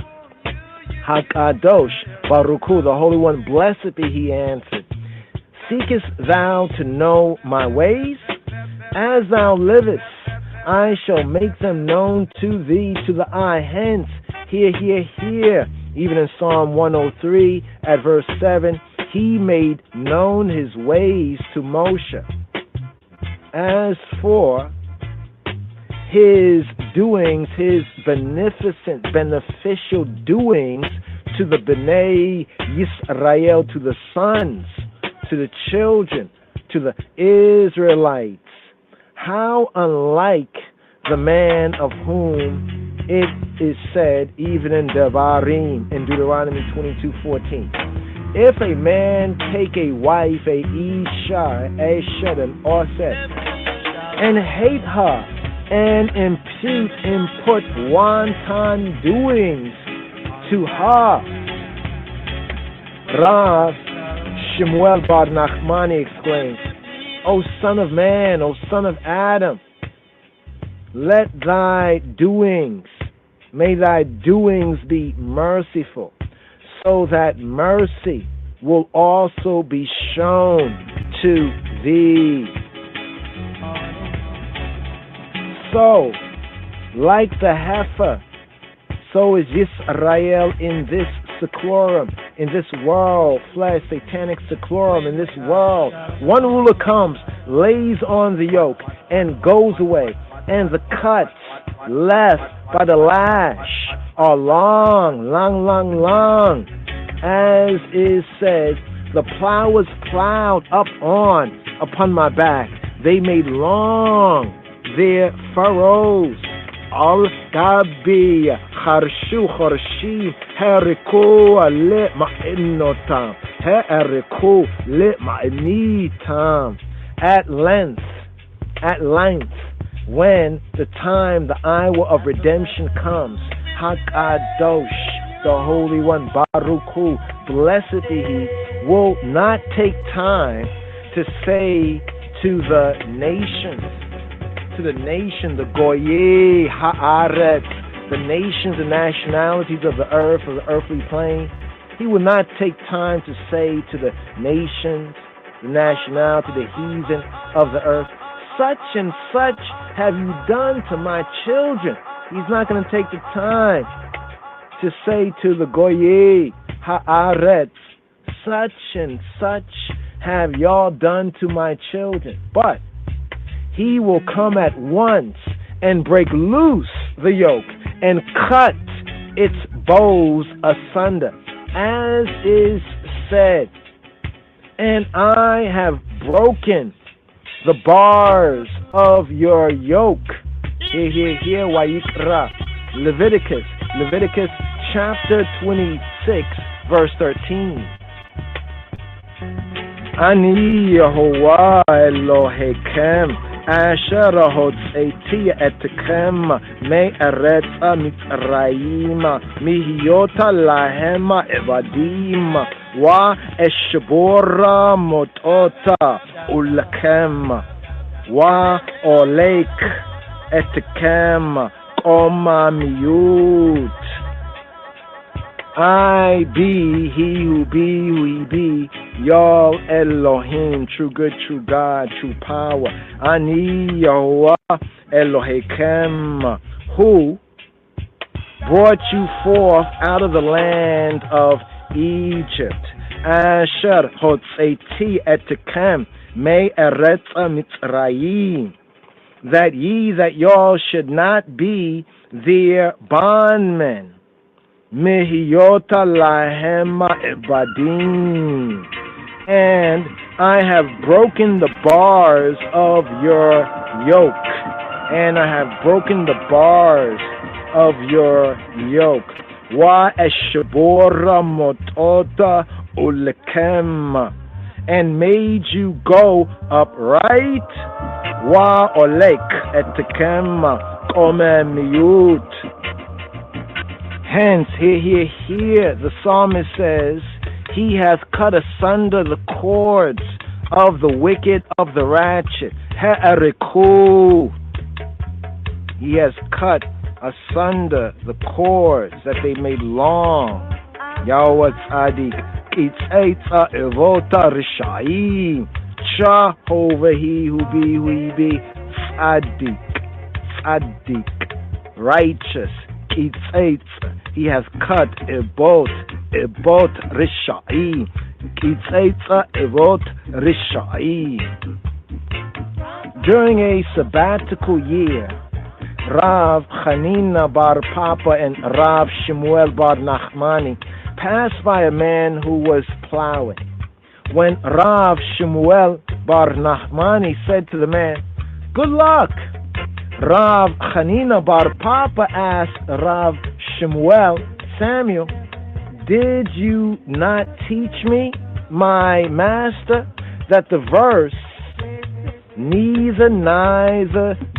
Hakadosh Baruch Hu, the Holy One, blessed be He, answered, seekest thou to know my ways? As thou livest, I shall make them known to thee, to the eye. Hence, hear, hear, hear. Even in Psalm 103 at verse 7, he made known his ways to Moshe. As for his doings, his beneficent, beneficial doings to the Bnei Yisrael, to the sons, to the children, to the Israelites, how unlike the man of whom it is said, even in Devarim, in Deuteronomy 22:14, if a man take a wife, a Isha, a Shedem, or Set, and hate her, and input wanton doings to her, Rav Shemuel Bar Nachmani exclaimed, O son of man, O son of Adam, let thy doings, may thy doings be merciful, so that mercy will also be shown to thee. So, like the heifer, so is Yisrael in this seclorum, in this world, flesh, satanic seclorum, in this world. One ruler comes, lays on the yoke, and goes away, and the cuts left by the lash are long, long, long, long. As is said, the plow was plowed upon my back. They made long their furrows. Al gabi charshu charshi heriku le ma'inotam heriku le ma'initam. At length, when the time, the hour of redemption comes, Hakadosh, the Holy One, Baruch Hu, blessed be He, will not take time to say to the nations, the Goye Haaretz, the nations and nationalities of the earth, of the earthly plane. He will not take time to say to the nations, the nationality, the heathen of the earth, such and such have you done to my children. He's not going to take the time to say to the Goye Haaretz, such and such have y'all done to my children. But he will come at once and break loose the yoke and cut its bows asunder, as is said, and I have broken the bars of your yoke. Here, Wayikra. Leviticus chapter 26, verse 13. Ani Yehovah Elohechem Asher hotzeti etchem me'eretz Mitzrayim mihiyota lahem evadim wa eshbora motota ulkem wa olek etchem koma miut. I be he who be who he be, Yal Elohim, true good, true God, true power. Ani Yahuwah Elohechem, who brought you forth out of the land of Egypt. Asher hotzeti etchem me eretz Mitzrayim, that y'all should not be their bondmen. Mehiyota lahema evadim, and I have broken the bars of your yoke, and I have broken the bars of your yoke. Wa eshbora motota ulekem, and made you go upright. Wa olek etkem kome miut. Hence, here, the psalmist says, he hath cut asunder the cords of the wicked, of the ratchet. He'eriku. He has cut asunder the cords that they made long. Yahweh Tzadik. Itzaitza evota rishayim. Jehovah, he who be, Tzadik. tzaddik, righteous, kitzetz, he has cut ebot rishai, kitzetz ebot rishai. During a sabbatical year, Rav Chanina bar Papa and Rav Shemuel bar Nachmani passed by a man who was plowing. When Rav Shemuel bar Nachmani said to the man, "Good luck," Rav Chanina bar Papa asked Rav Shemuel, "Samuel, did you not teach me, my master, that the verse, neither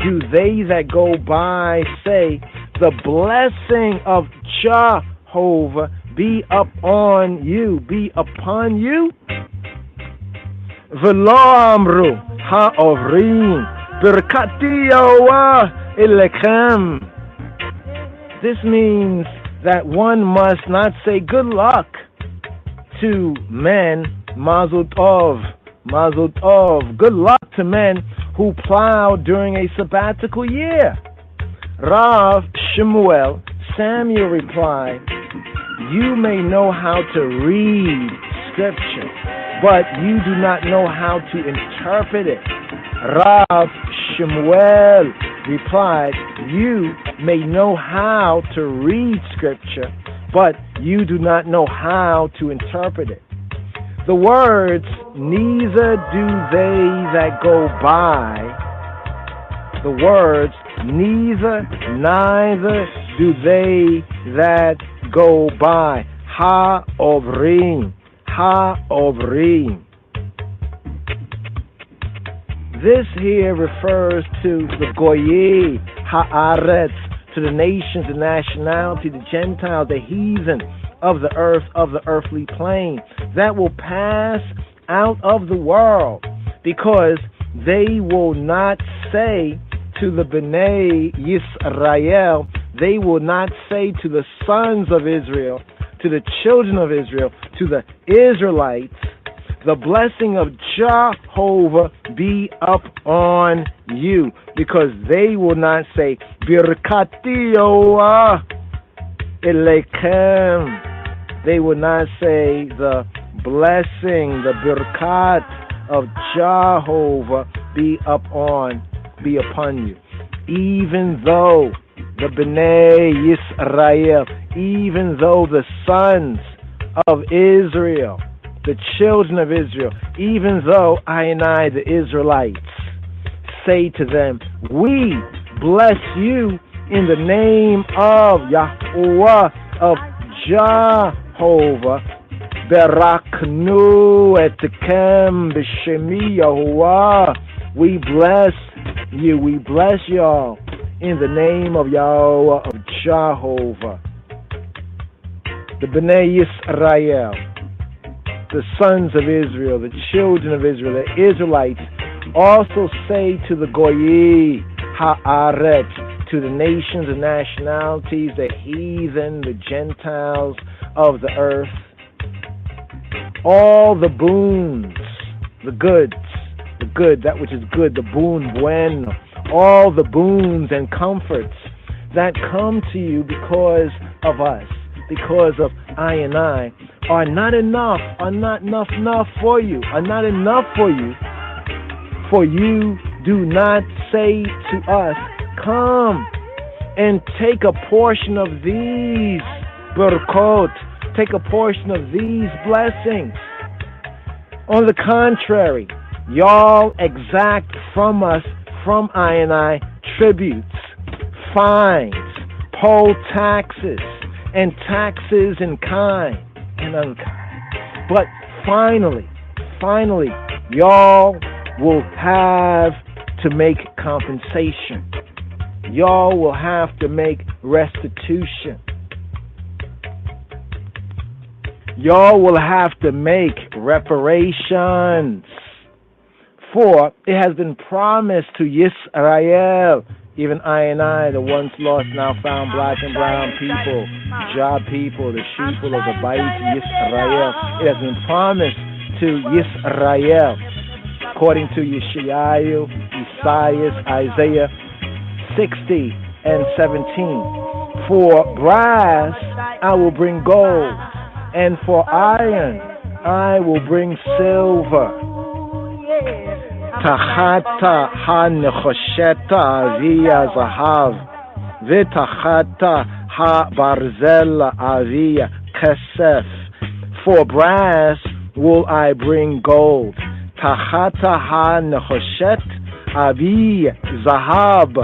do they that go by say, the blessing of Jehovah be upon you, V'lo amru ha'ovrim birkati Yahweh elechem." This means that one must not say good luck to men, mazel tov, good luck to men who plow during a sabbatical year. Rav Shemuel, Samuel replied, "You may know how to read scripture, but you do not know how to interpret it." Rav Shemuel replied, "You may know how to read scripture, but you do not know how to interpret it." The words, neither do they that go by, the words, neither do they that go by, ha'ovrim. This here refers to the goyi, ha'aretz, to the nations, the nationality, the Gentiles, the heathen of the earth, of the earthly plane, that will pass out of the world, because they will not say to the Bnei Yisrael, they will not say to the sons of Israel, to the children of Israel, to the Israelites, the blessing of Jehovah be upon you, because they will not say birkati Yahweh elechem. They will not say the blessing, the birkat of Jehovah be upon you. Even though the Bnei Yisrael, even though the sons of Israel, the children of Israel, even though I and I, the Israelites, say to them, "We bless you in the name of Yahweh, of Jehovah, Beraknu etkem b'shemi Yahuwah." We bless you, we bless y'all in the name of Yahweh, of Jehovah. The Bnei Yisrael, the sons of Israel, the children of Israel, the Israelites, also say to the Goyi Haaret, to the nations and nationalities, the heathen, the Gentiles of the earth, all the boons, the goods, that which is good, the boon bueno, all the boons and comforts that come to you because of us, because of I and I, are not enough for you, for you do not say to us, "Come and take a portion of these berkot, take a portion of these blessings." On the contrary, y'all exact from us, from I and I, tributes, fines, poll taxes, and taxes in kind and unkind. But finally, y'all will have to make compensation. Y'all will have to make restitution. Y'all will have to make reparations. For it has been promised to Yisrael, even I and I, the once lost, now found black and brown people, Jah people, the sheeple of the Beit Yisrael. It has been promised to Yisrael, according to Yeshayahu, Isaiah, 60 and 17. For brass I will bring gold, and for iron I will bring silver. Tachata ha-nechosheta avia zahav, v'tachata ha-barzel avia kesef. For brass will I bring gold, tachata ha-nechoshet avia zahab,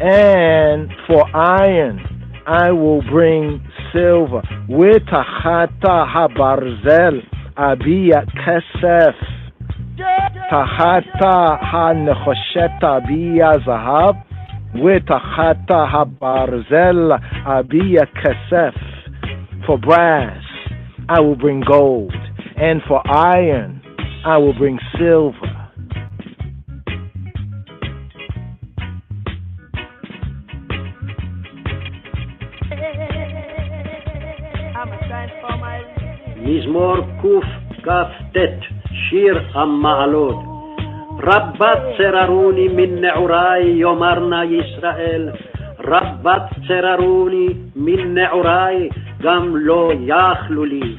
and for iron I will bring silver. V'tachata ha-barzel avia kesef. Tachata ha-nechoshet avia zahab, v'tachata ha-barzel avia kesef. For brass I will bring gold, and for iron I will bring silver. מזמור קכ"ט, שיר המעלות. רבת צררוני מן נעוריי, יאמרנה ישראל. רבת צררוני מן נעוריי, גם לא יכלו לי.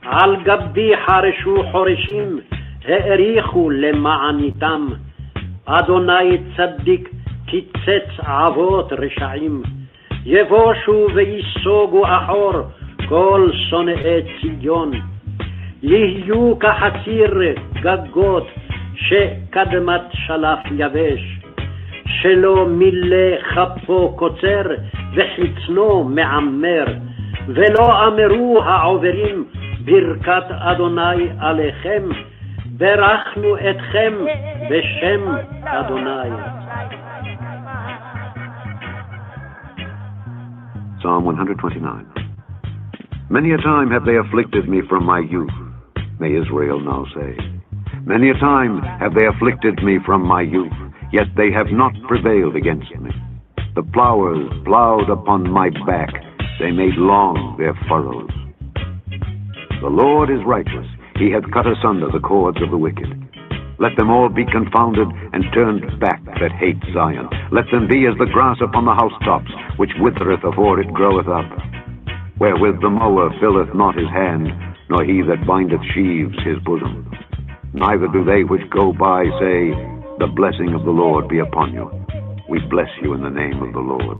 על גבי חרשו חורשים, האריכו למעניתם. אדוני צדיק קיצץ אבות רשעים. יבושו ויסוגו אחור כל שונאי ציון. יהיו כחציר גגות שקדמת שלף יבש. שלא מילא כפו קוצר וחצנו מעמר. ולא אמרו העוברים ברכת אדוני עליכם. ברכנו אתכם בשם אדוני. Psalm 129. Many a time have they afflicted me from my youth, may Israel now say. Many a time have they afflicted me from my youth, yet they have not prevailed against me. The plowers plowed upon my back, they made long their furrows. The Lord is righteous, he hath cut asunder the cords of the wicked. Let them all be confounded and turned back that hate Zion. Let them be as the grass upon the housetops, which withereth afore it groweth up. Wherewith the mower filleth not his hand, nor he that bindeth sheaves his bosom. Neither do they which go by say, the blessing of the Lord be upon you. We bless you in the name of the Lord.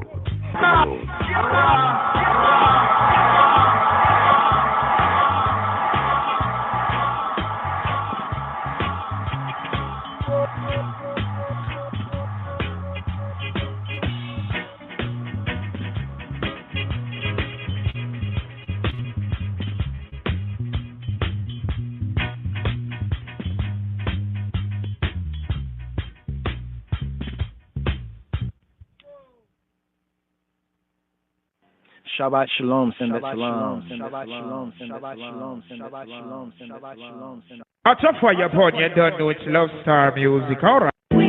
Shabbat shalom, Shabbat shalom, Shabbat shalom, Shabbat shalom, Shabbat shalom, Shabbat shalom. Out of fire upon you, don't know it's Love Star Music, alright. We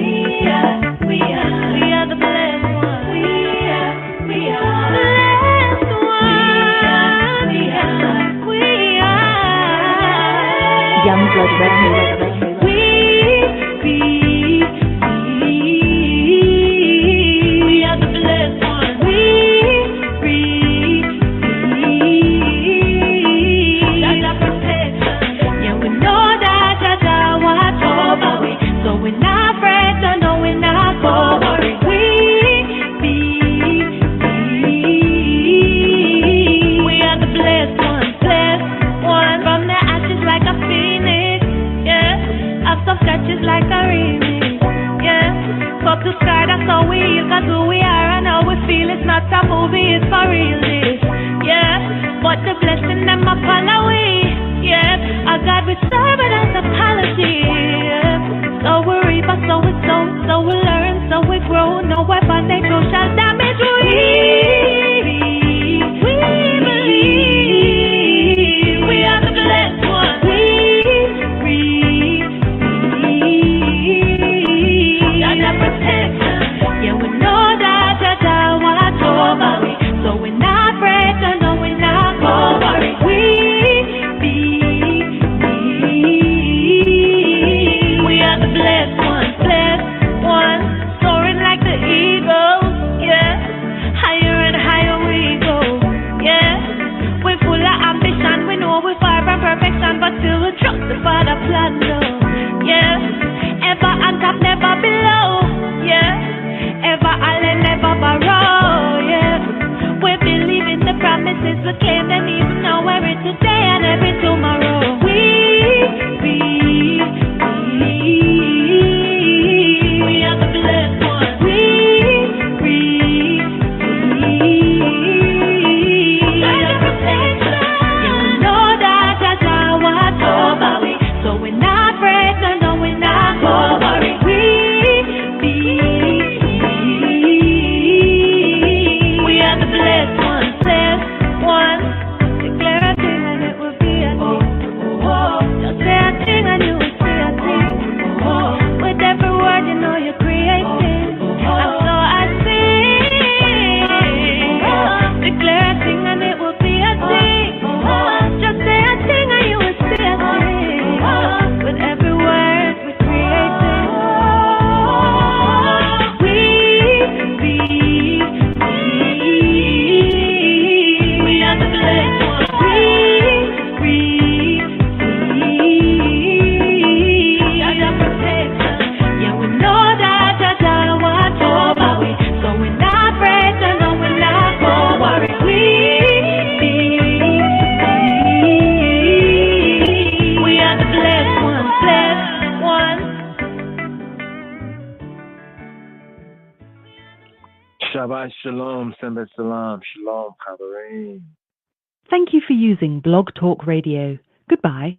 are the blessed ones. We are blessed ones. We are Young Blood Red. Like a remix, yeah. Up to sky, that's how we is, that's who we are, and how we feel. It's not a movie, it's for real, this, yeah. But the blessing them up on the way, yeah. Our God we serve without apology, yeah. So we reap, so we sow, so we learn, so we grow. No weapon they throw shall damage we believe we are the blessed ones. Yeah, we know that Jah watch over me, so we're not afraid, no, we're not worried. We believe. Shabbat Shalom, Sembet Salam, Shalom, Chaverim. Thank you for using Blog Talk Radio. Goodbye.